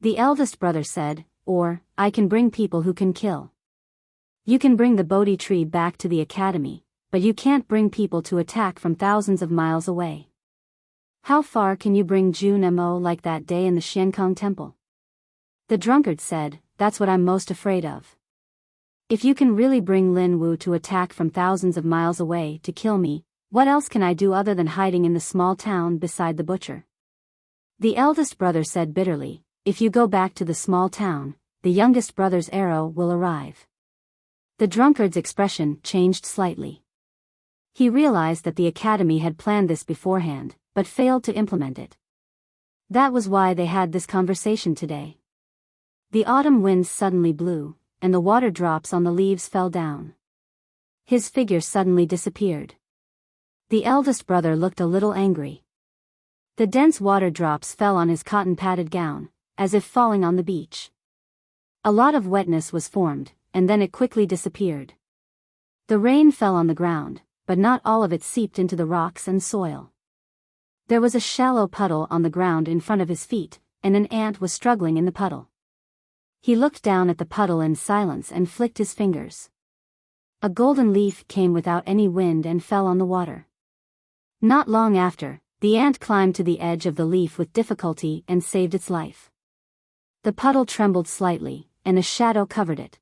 The eldest brother said, or, I can bring people who can kill. You can bring the Bodhi tree back to the Academy, but you can't bring people to attack from thousands of miles away. How far can you bring Jun Mo like that day in the Xiankong temple? The drunkard said, that's what I'm most afraid of. If you can really bring Lin Wu to attack from thousands of miles away to kill me, what else can I do other than hiding in the small town beside the butcher? The eldest brother said bitterly, if you go back to the small town, the youngest brother's arrow will arrive. The drunkard's expression changed slightly. He realized that the Academy had planned this beforehand, but failed to implement it. That was why they had this conversation today. The autumn winds suddenly blew, and the water drops on the leaves fell down. His figure suddenly disappeared. The eldest brother looked a little angry. The dense water drops fell on his cotton-padded gown, as if falling on the beach. A lot of wetness was formed, and then it quickly disappeared. The rain fell on the ground, but not all of it seeped into the rocks and soil. There was a shallow puddle on the ground in front of his feet, and an ant was struggling in the puddle. He looked down at the puddle in silence and flicked his fingers. A golden leaf came without any wind and fell on the water. Not long after, the ant climbed to the edge of the leaf with difficulty and saved its life. The puddle trembled slightly, and a shadow covered it.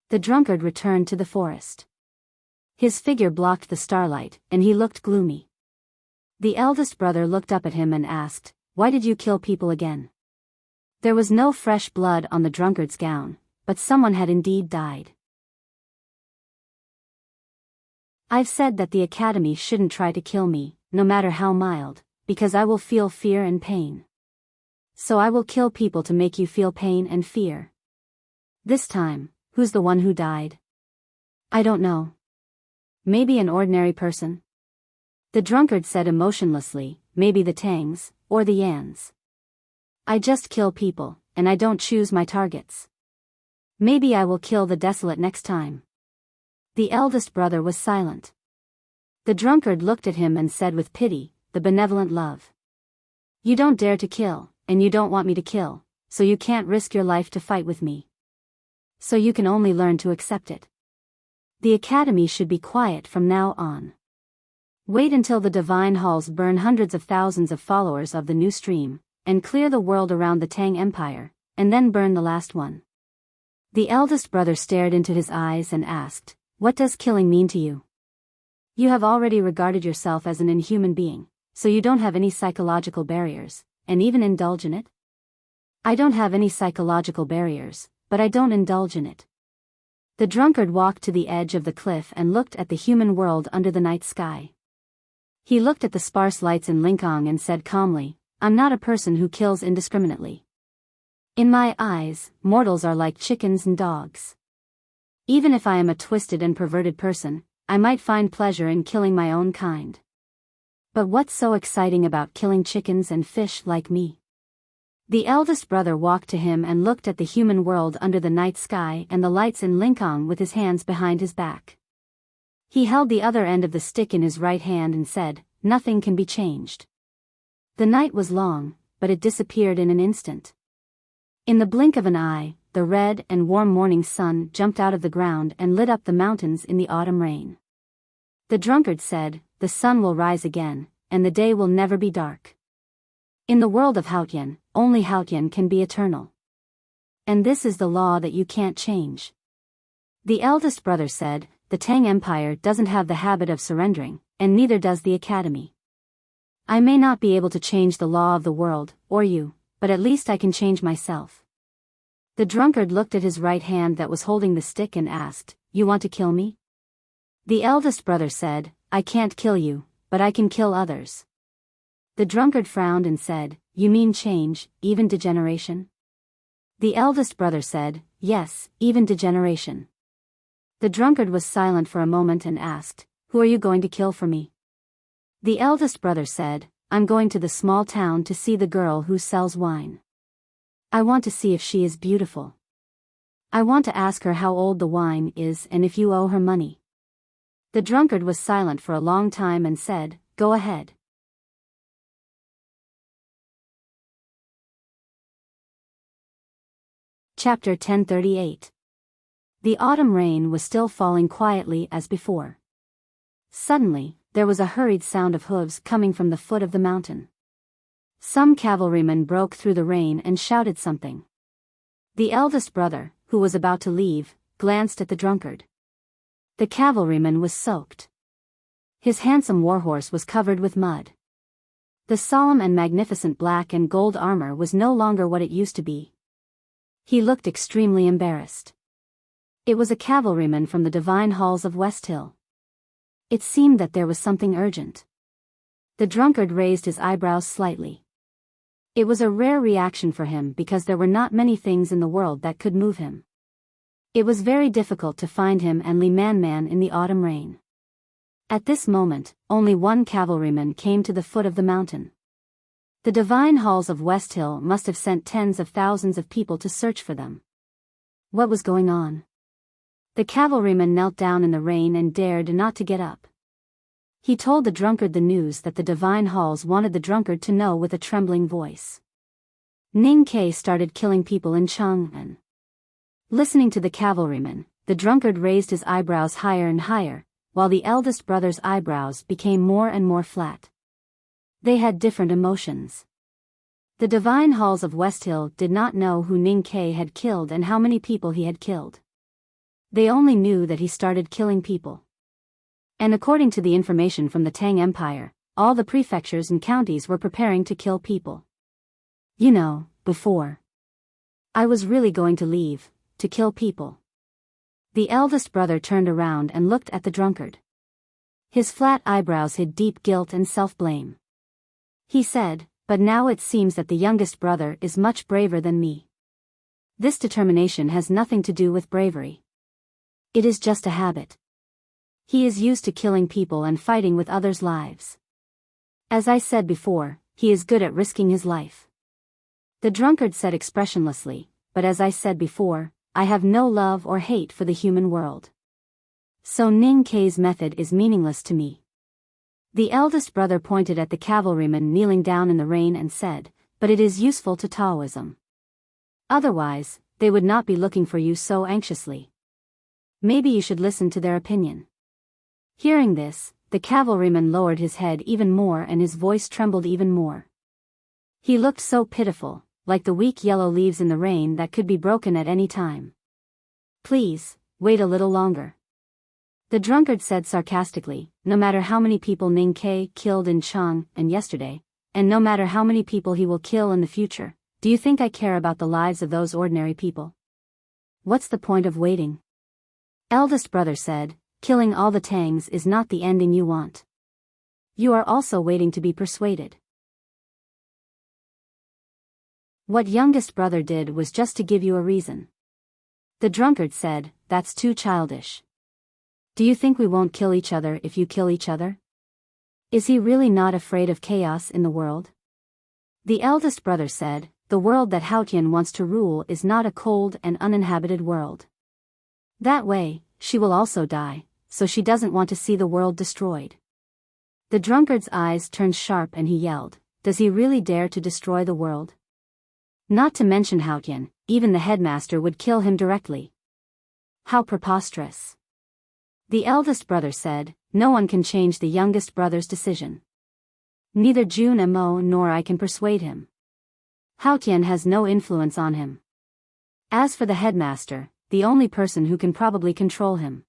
The drunkard returned to the forest. His figure blocked the starlight, and he looked gloomy. The eldest brother looked up at him and asked, why did you kill people again? There was no fresh blood on the drunkard's gown, but someone had indeed died. I've said that the Academy shouldn't try to kill me, no matter how mild, because I will feel fear and pain. So I will kill people to make you feel pain and fear. This time, who's the one who died? I don't know. Maybe an ordinary person? The drunkard said emotionlessly, maybe the Tangs, or the Yans. I just kill people, and I don't choose my targets. Maybe I will kill the desolate next time. The eldest brother was silent. The drunkard looked at him and said with pity, the benevolent love. You don't dare to kill, and you don't want me to kill, so you can't risk your life to fight with me. So you can only learn to accept it. The Academy should be quiet from now on. Wait until the divine halls burn hundreds of thousands of followers of the new stream, and clear the world around the Tang Empire, and then burn the last one. The eldest brother stared into his eyes and asked, what does killing mean to you? You have already regarded yourself as an inhuman being, so you don't have any psychological barriers, and even indulge in it? I don't have any psychological barriers, but I don't indulge in it. The drunkard walked to the edge of the cliff and looked at the human world under the night sky. He looked at the sparse lights in Lincoln and said calmly, I'm not a person who kills indiscriminately. In my eyes, mortals are like chickens and dogs. Even if I am a twisted and perverted person, I might find pleasure in killing my own kind. But what's so exciting about killing chickens and fish like me? The eldest brother walked to him and looked at the human world under the night sky and the lights in Lincoln with his hands behind his back. He held the other end of the stick in his right hand and said, nothing can be changed. The night was long, but it disappeared in an instant. In the blink of an eye, the the red and warm morning sun jumped out of the ground and lit up the mountains in the autumn rain. The drunkard said, "The sun will rise again, and the day will never be dark. In the world of Haotian, only Haotian can be eternal. And this is the law that you can't change." The eldest brother said, "The Tang Empire doesn't have the habit of surrendering, and neither does the Academy. I may not be able to change the law of the world, or you, but at least I can change myself." The drunkard looked at his right hand that was holding the stick and asked, "You want to kill me?" The eldest brother said, "I can't kill you, but I can kill others." The drunkard frowned and said, "You mean change, even degeneration?" The eldest brother said, "Yes, even degeneration." The drunkard was silent for a moment and asked, "Who are you going to kill for me?" The eldest brother said, "I'm going to the small town to see the girl who sells wine. I want to see if she is beautiful. I want to ask her how old the wine is and if you owe her money." The drunkard was silent for a long time and said, "Go ahead." Chapter 1038. The autumn rain was still falling quietly as before. Suddenly, there was a hurried sound of hooves coming from the foot of the mountain. Some cavalrymen broke through the rain and shouted something. The eldest brother, who was about to leave, glanced at the drunkard. The cavalryman was soaked. His handsome warhorse was covered with mud. The solemn and magnificent black and gold armor was no longer what it used to be. He looked extremely embarrassed. It was a cavalryman from the divine halls of West Hill. It seemed that there was something urgent. The drunkard raised his eyebrows slightly. It was a rare reaction for him because there were not many things in the world that could move him. It was very difficult to find him and Li Man in the autumn rain. At this moment, only one cavalryman came to the foot of the mountain. The divine halls of West Hill must have sent tens of thousands of people to search for them. What was going on? The cavalryman knelt down in the rain and dared not to get up. He told the drunkard the news that the divine halls wanted the drunkard to know with a trembling voice. Ning Ke started killing people in Chang'an. Listening to the cavalryman, the drunkard raised his eyebrows higher and higher, while the eldest brother's eyebrows became more and more flat. They had different emotions. The divine halls of West Hill did not know who Ning Ke had killed and how many people he had killed. They only knew that he started killing people. And according to the information from the Tang Empire, all the prefectures and counties were preparing to kill people. You know, before I was really going to leave, to kill people. The eldest brother turned around and looked at the drunkard. His flat eyebrows hid deep guilt and self-blame. He said, "But now it seems that the youngest brother is much braver than me. This determination has nothing to do with bravery. It is just a habit. He is used to killing people and fighting with others' lives. As I said before, he is good at risking his life." The drunkard said expressionlessly, "But as I said before, I have no love or hate for the human world. So Ning Ke's method is meaningless to me." The eldest brother pointed at the cavalryman kneeling down in the rain and said, "But it is useful to Taoism. Otherwise, they would not be looking for you so anxiously. Maybe you should listen to their opinion." Hearing this, the cavalryman lowered his head even more and his voice trembled even more. He looked so pitiful, like the weak yellow leaves in the rain that could be broken at any time. "Please, wait a little longer." The drunkard said sarcastically, "No matter how many people Ning Ke killed in Chang and yesterday, and no matter how many people he will kill in the future, do you think I care about the lives of those ordinary people? What's the point of waiting?" Eldest brother said, "Killing all the Tangs is not the ending you want. You are also waiting to be persuaded." What youngest brother did was just to give you a reason. The drunkard said, "That's too childish. Do you think we won't kill each other if you kill each other? Is he really not afraid of chaos in the world?" The eldest brother said, "The world that Haotian wants to rule is not a cold and uninhabited world. That way, she will also die, so she doesn't want to see the world destroyed." The drunkard's eyes turned sharp and he yelled, "Does he really dare to destroy the world? Not to mention Haotian, even the headmaster would kill him directly. How preposterous. The eldest brother said, no one can change the youngest brother's decision. Neither Jun Amo nor I can persuade him. Haotian has no influence on him. As for the headmaster, the only person who can probably control him.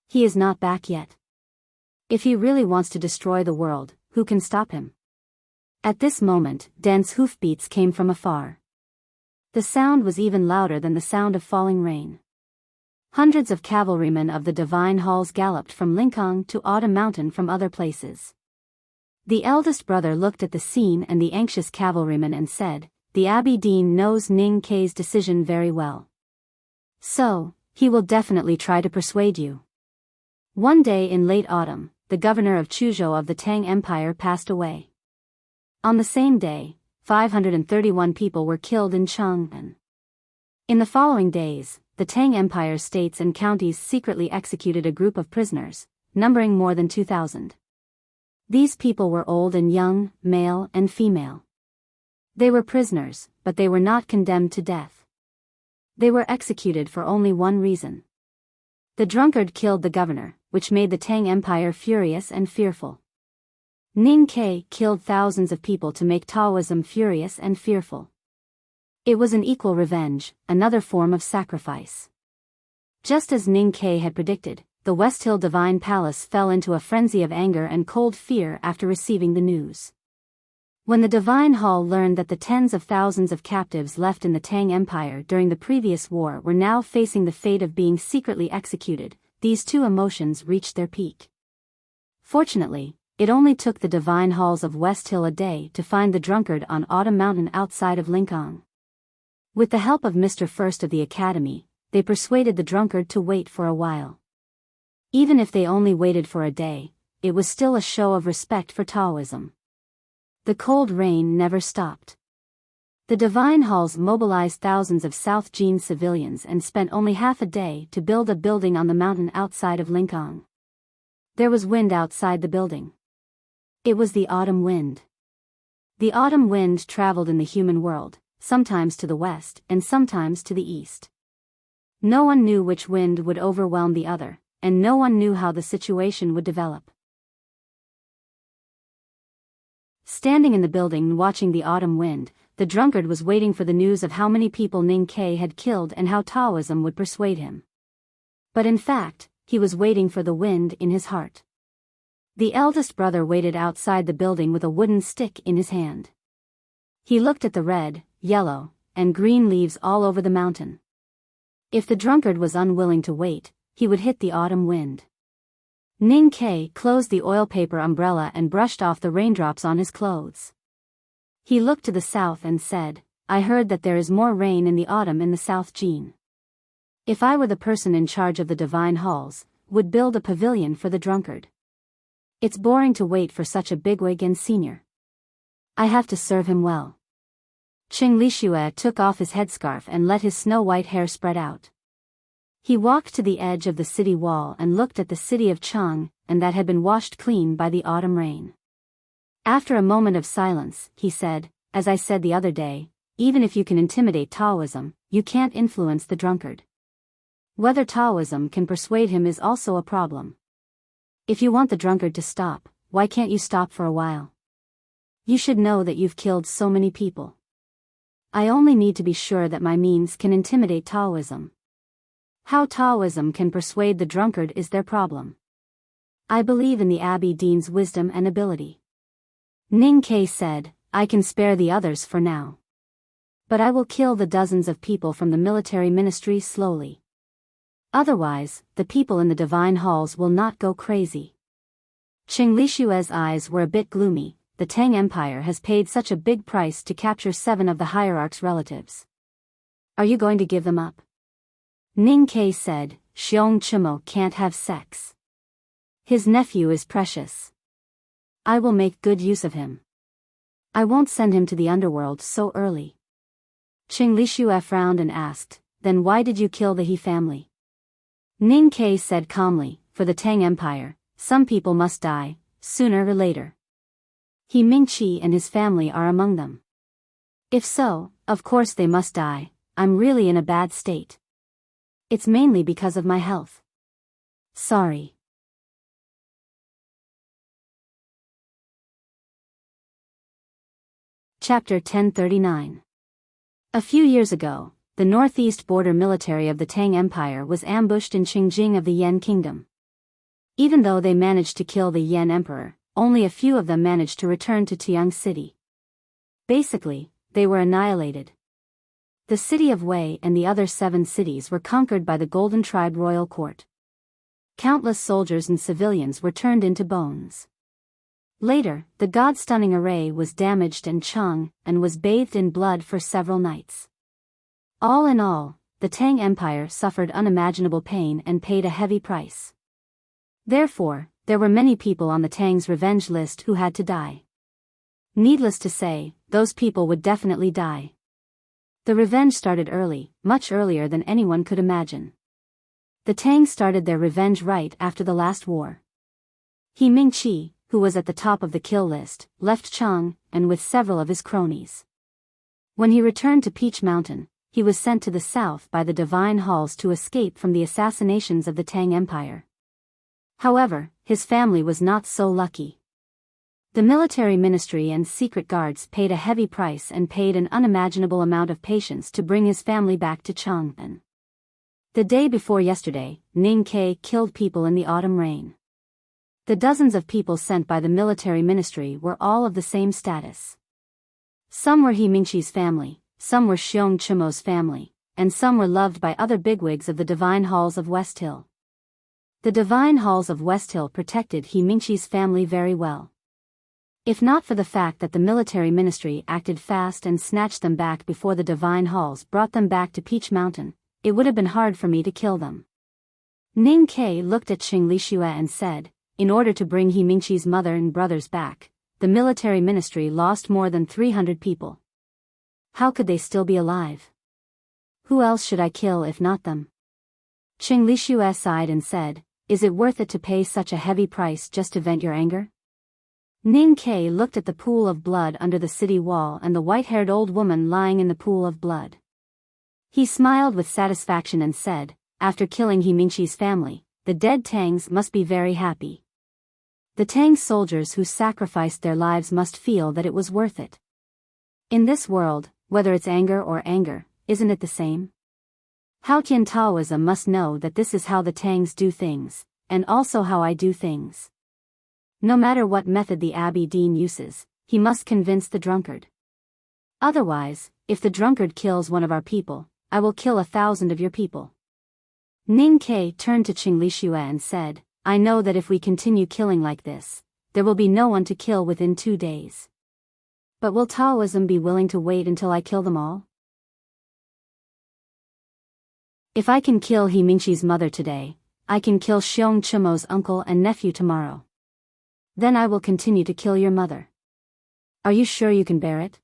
He is not back yet. If he really wants to destroy the world, who can stop him? At this moment, dense hoofbeats came from afar. The sound was even louder than the sound of falling rain. Hundreds of cavalrymen of the Divine Halls galloped from Linkong to Autumn Mountain from other places. The eldest brother looked at the scene and the anxious cavalryman and said, the Abbey Dean knows Ning Kei's decision very well. So, he will definitely try to persuade you. One day in late autumn, the governor of Chuzhou of the Tang Empire passed away. On the same day, 531 people were killed in Chang'an. In the following days, the Tang Empire states and counties secretly executed a group of prisoners, numbering more than 2,000. These people were old and young, male and female. They were prisoners, but they were not condemned to death. They were executed for only one reason. The drunkard killed the governor, which made the Tang Empire furious and fearful. Ning Kei killed thousands of people to make Taoism furious and fearful. It was an equal revenge, another form of sacrifice. Just as Ning Kei had predicted, the West Hill Divine Palace fell into a frenzy of anger and cold fear after receiving the news. When the Divine Hall learned that the tens of thousands of captives left in the Tang Empire during the previous war were now facing the fate of being secretly executed, these two emotions reached their peak. Fortunately, it only took the Divine Halls of West Hill a day to find the drunkard on Autumn Mountain outside of Linkong. With the help of Mr. First of the Academy, they persuaded the drunkard to wait for a while. Even if they only waited for a day, it was still a show of respect for Taoism. The cold rain never stopped. The Divine Halls mobilized thousands of South Jin civilians and spent only half a day to build a building on the mountain outside of Linkong. There was wind outside the building. It was the autumn wind. The autumn wind traveled in the human world, sometimes to the west and sometimes to the east. No one knew which wind would overwhelm the other, and no one knew how the situation would develop. Standing in the building watching the autumn wind, the drunkard was waiting for the news of how many people Ning Kei had killed and how Taoism would persuade him. But in fact, he was waiting for the wind in his heart. The eldest brother waited outside the building with a wooden stick in his hand. He looked at the red, yellow, and green leaves all over the mountain. If the drunkard was unwilling to wait, he would hit the autumn wind. Ning Kei closed the oil paper umbrella and brushed off the raindrops on his clothes. He looked to the south and said, I heard that there is more rain in the autumn in the South Jin. If I were the person in charge of the Divine Halls, would build a pavilion for the drunkard. It's boring to wait for such a bigwig and senior. I have to serve him well. Qing Lishue took off his headscarf and let his snow-white hair spread out. He walked to the edge of the city wall and looked at the city of Chang, and that had been washed clean by the autumn rain. After a moment of silence, he said, as I said the other day, even if you can intimidate Taoism, you can't influence the drunkard. Whether Taoism can persuade him is also a problem. If you want the drunkard to stop, why can't you stop for a while? You should know that you've killed so many people. I only need to be sure that my means can intimidate Taoism. How Taoism can persuade the drunkard is their problem. I believe in the Abbey Dean's wisdom and ability. Ning Kei said, I can spare the others for now. But I will kill the dozens of people from the military ministry slowly. Otherwise, the people in the Divine Halls will not go crazy. Qing Lishue's eyes were a bit gloomy. The Tang Empire has paid such a big price to capture 7 of the hierarch's relatives. Are you going to give them up? Ning Kei said, Xiong Chimo can't have sex. His nephew is precious. I will make good use of him. I won't send him to the underworld so early. Qing Lishue frowned and asked, then why did you kill the He family? Ning Kei said calmly, for the Tang Empire, some people must die, sooner or later. He Mingqi and his family are among them. If so, of course they must die. I'm really in a bad state. It's mainly because of my health. Sorry. Chapter 1039. A few years ago, the northeast border military of the Tang Empire was ambushed in Qingjing of the Yan Kingdom. Even though they managed to kill the Yan Emperor, only a few of them managed to return to Tiang City. Basically, they were annihilated. The city of Wei and the other 7 cities were conquered by the Golden Tribe royal court. Countless soldiers and civilians were turned into bones. Later, the god-stunning array was damaged and Cheng and was bathed in blood for several nights. All in all, the Tang Empire suffered unimaginable pain and paid a heavy price. Therefore, there were many people on the Tang's revenge list who had to die. Needless to say, those people would definitely die. The revenge started early, much earlier than anyone could imagine. The Tang started their revenge right after the last war. He Mingqi, who was at the top of the kill list, left Cheng and with several of his cronies. When he returned to Peach Mountain, he was sent to the south by the divine halls to escape from the assassinations of the Tang Empire. However, his family was not so lucky. The military ministry and secret guards paid a heavy price and paid an unimaginable amount of patience to bring his family back to Chang'an. The day before yesterday, Ning Ke killed people in the autumn rain. The dozens of people sent by the military ministry were all of the same status. Some were He Mingqi's family, some were Xiong Chimo's family, and some were loved by other bigwigs of the divine halls of West Hill. The divine halls of West Hill protected He Mingqi's family very well. If not for the fact that the military ministry acted fast and snatched them back before the divine halls brought them back to Peach Mountain, it would have been hard for me to kill them. Ning Ke looked at Qing Lixue and said, in order to bring He Mingqi's mother and brothers back, the military ministry lost more than 300 people. How could they still be alive? Who else should I kill if not them? Qing Lixue sighed and said, is it worth it to pay such a heavy price just to vent your anger? Ning Ke looked at the pool of blood under the city wall and the white-haired old woman lying in the pool of blood. He smiled with satisfaction and said, after killing He Mingqi's family, the dead Tangs must be very happy. The Tang soldiers who sacrificed their lives must feel that it was worth it. In this world, whether it's anger or anger, isn't it the same? Haotian Taoism must know that this is how the Tangs do things, and also how I do things. No matter what method the Abbey Dean uses, he must convince the drunkard. Otherwise, if the drunkard kills one of our people, I will kill 1,000 of your people. Ning Ke turned to Qing Lixue and said, I know that if we continue killing like this, there will be no one to kill within 2 days. But will Taoism be willing to wait until I kill them all? If I can kill He Mingqi's mother today, I can kill Xiong Chimo's uncle and nephew tomorrow. Then I will continue to kill your mother. Are you sure you can bear it?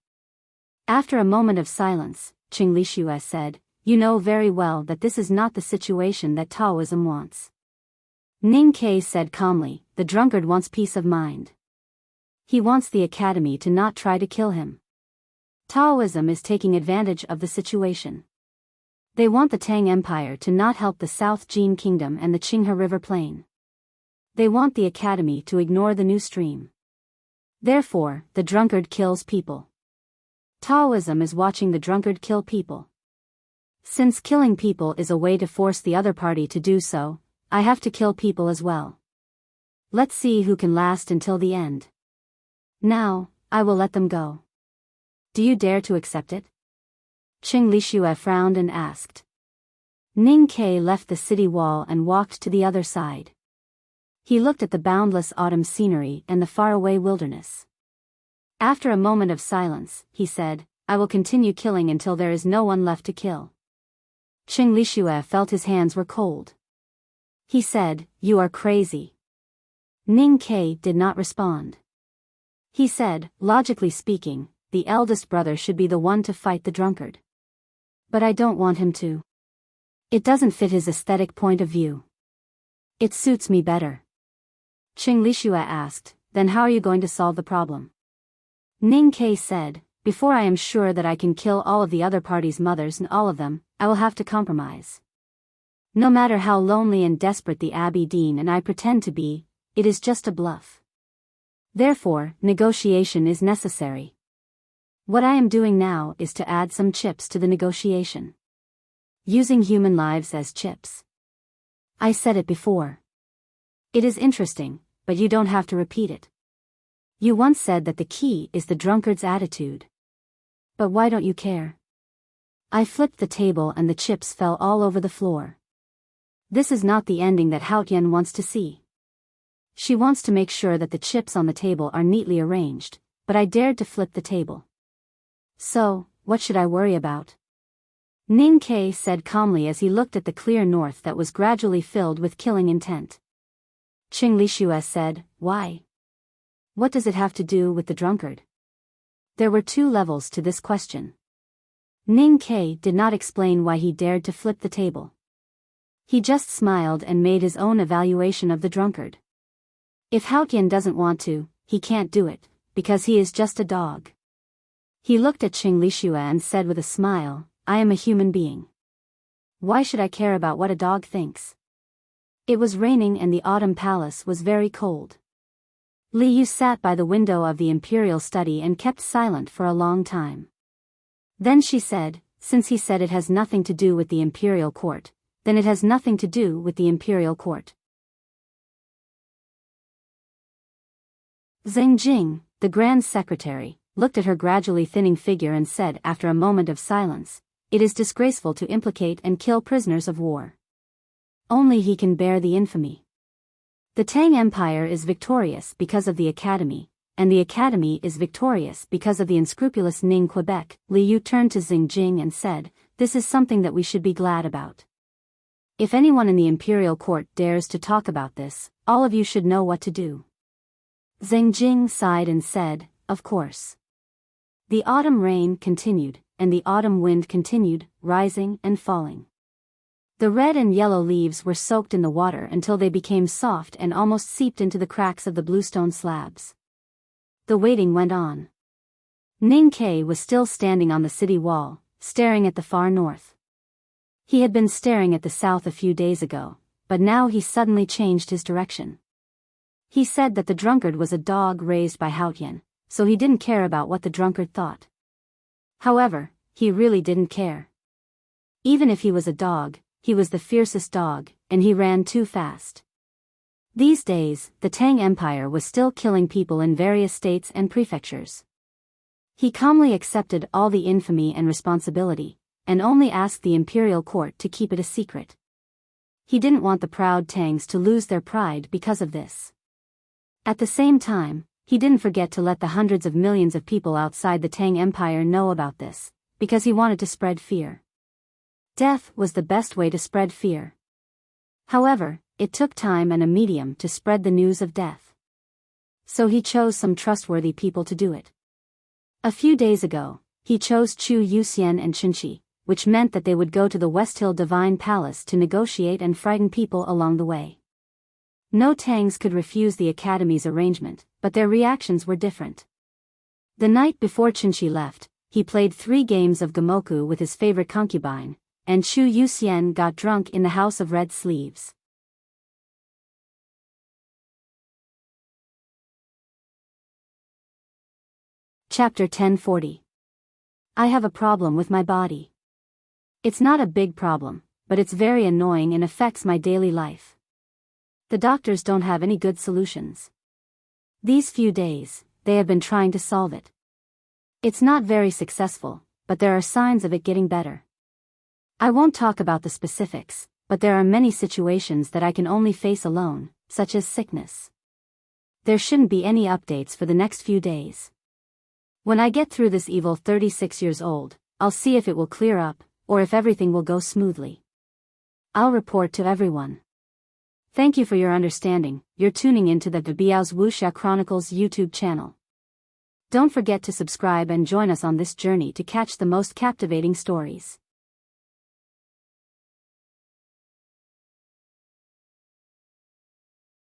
After a moment of silence, Qing Lixue said, you know very well that this is not the situation that Taoism wants. Ning Ke said calmly, the drunkard wants peace of mind. He wants the academy to not try to kill him. Taoism is taking advantage of the situation. They want the Tang Empire to not help the South Jin Kingdom and the Qinghe River Plain. They want the academy to ignore the new stream. Therefore, the drunkard kills people. Taoism is watching the drunkard kill people. Since killing people is a way to force the other party to do so, I have to kill people as well. Let's see who can last until the end. Now, I will let them go. Do you dare to accept it? Qing Lixue frowned and asked. Ning Ke left the city wall and walked to the other side. He looked at the boundless autumn scenery and the faraway wilderness. After a moment of silence, he said, I will continue killing until there is no one left to kill. Qing Lixue felt his hands were cold. He said, you are crazy. Ning Ke did not respond. He said, logically speaking, the eldest brother should be the one to fight the drunkard. But I don't want him to. It doesn't fit his aesthetic point of view. It suits me better. Qing Lixue asked, then how are you going to solve the problem? Ning Ke said, before I am sure that I can kill all of the other party's mothers and all of them, I will have to compromise. No matter how lonely and desperate the Abbey Dean and I pretend to be, it is just a bluff. Therefore, negotiation is necessary. What I am doing now is to add some chips to the negotiation. Using human lives as chips. I said it before. It is interesting, but you don't have to repeat it. You once said that the key is the drunkard's attitude. But why don't you care? I flipped the table and the chips fell all over the floor. This is not the ending that Haotian wants to see. She wants to make sure that the chips on the table are neatly arranged, but I dared to flip the table. So, what should I worry about? Ning Ke said calmly as he looked at the clear north that was gradually filled with killing intent. Qing Lishue said, why? What does it have to do with the drunkard? There were two levels to this question. Ning Ke did not explain why he dared to flip the table. He just smiled and made his own evaluation of the drunkard. If Haotian doesn't want to, he can't do it, because he is just a dog. He looked at Qing Lishue and said with a smile, I am a human being. Why should I care about what a dog thinks? It was raining and the autumn palace was very cold. Li Yu sat by the window of the imperial study and kept silent for a long time. Then she said, since he said it has nothing to do with the imperial court, then it has nothing to do with the imperial court. Zheng Jing, the grand secretary, looked at her gradually thinning figure and said after a moment of silence, it is disgraceful to implicate and kill prisoners of war. Only he can bear the infamy. The Tang Empire is victorious because of the Academy, and the Academy is victorious because of the unscrupulous Ning Quebec. Li Yu turned to Zheng Jing and said, this is something that we should be glad about. If anyone in the imperial court dares to talk about this, all of you should know what to do. Zheng Jing sighed and said, of course. The autumn rain continued, and the autumn wind continued, rising and falling. The red and yellow leaves were soaked in the water until they became soft and almost seeped into the cracks of the bluestone slabs. The waiting went on. Ning Ke was still standing on the city wall, staring at the far north. He had been staring at the south a few days ago, but now he suddenly changed his direction. He said that the drunkard was a dog raised by Haotian, so he didn't care about what the drunkard thought. However, he really didn't care. Even if he was a dog, he was the fiercest dog, and he ran too fast. These days, the Tang Empire was still killing people in various states and prefectures. He calmly accepted all the infamy and responsibility, and only asked the imperial court to keep it a secret. He didn't want the proud Tangs to lose their pride because of this. At the same time, he didn't forget to let the hundreds of millions of people outside the Tang Empire know about this, because he wanted to spread fear. Death was the best way to spread fear. However, it took time and a medium to spread the news of death. So he chose some trustworthy people to do it. A few days ago, he chose Chu Yuxian and Chenqi, which meant that they would go to the West Hill Divine Palace to negotiate and frighten people along the way. No Tangs could refuse the Academy's arrangement, but their reactions were different. The night before Chenqi left, he played 3 games of Gamoku with his favorite concubine, and Chu Yuxian got drunk in the House of Red Sleeves. Chapter 1040. I have a problem with my body. It's not a big problem, but it's very annoying and affects my daily life. The doctors don't have any good solutions. These few days, they have been trying to solve it. It's not very successful, but there are signs of it getting better. I won't talk about the specifics, but there are many situations that I can only face alone, such as sickness. There shouldn't be any updates for the next few days. When I get through this evil 36 years old, I'll see if it will clear up, or if everything will go smoothly. I'll report to everyone. Thank you for your understanding. You're tuning into the Biyao's Wuxia Chronicles YouTube channel. Don't forget to subscribe and join us on this journey to catch the most captivating stories.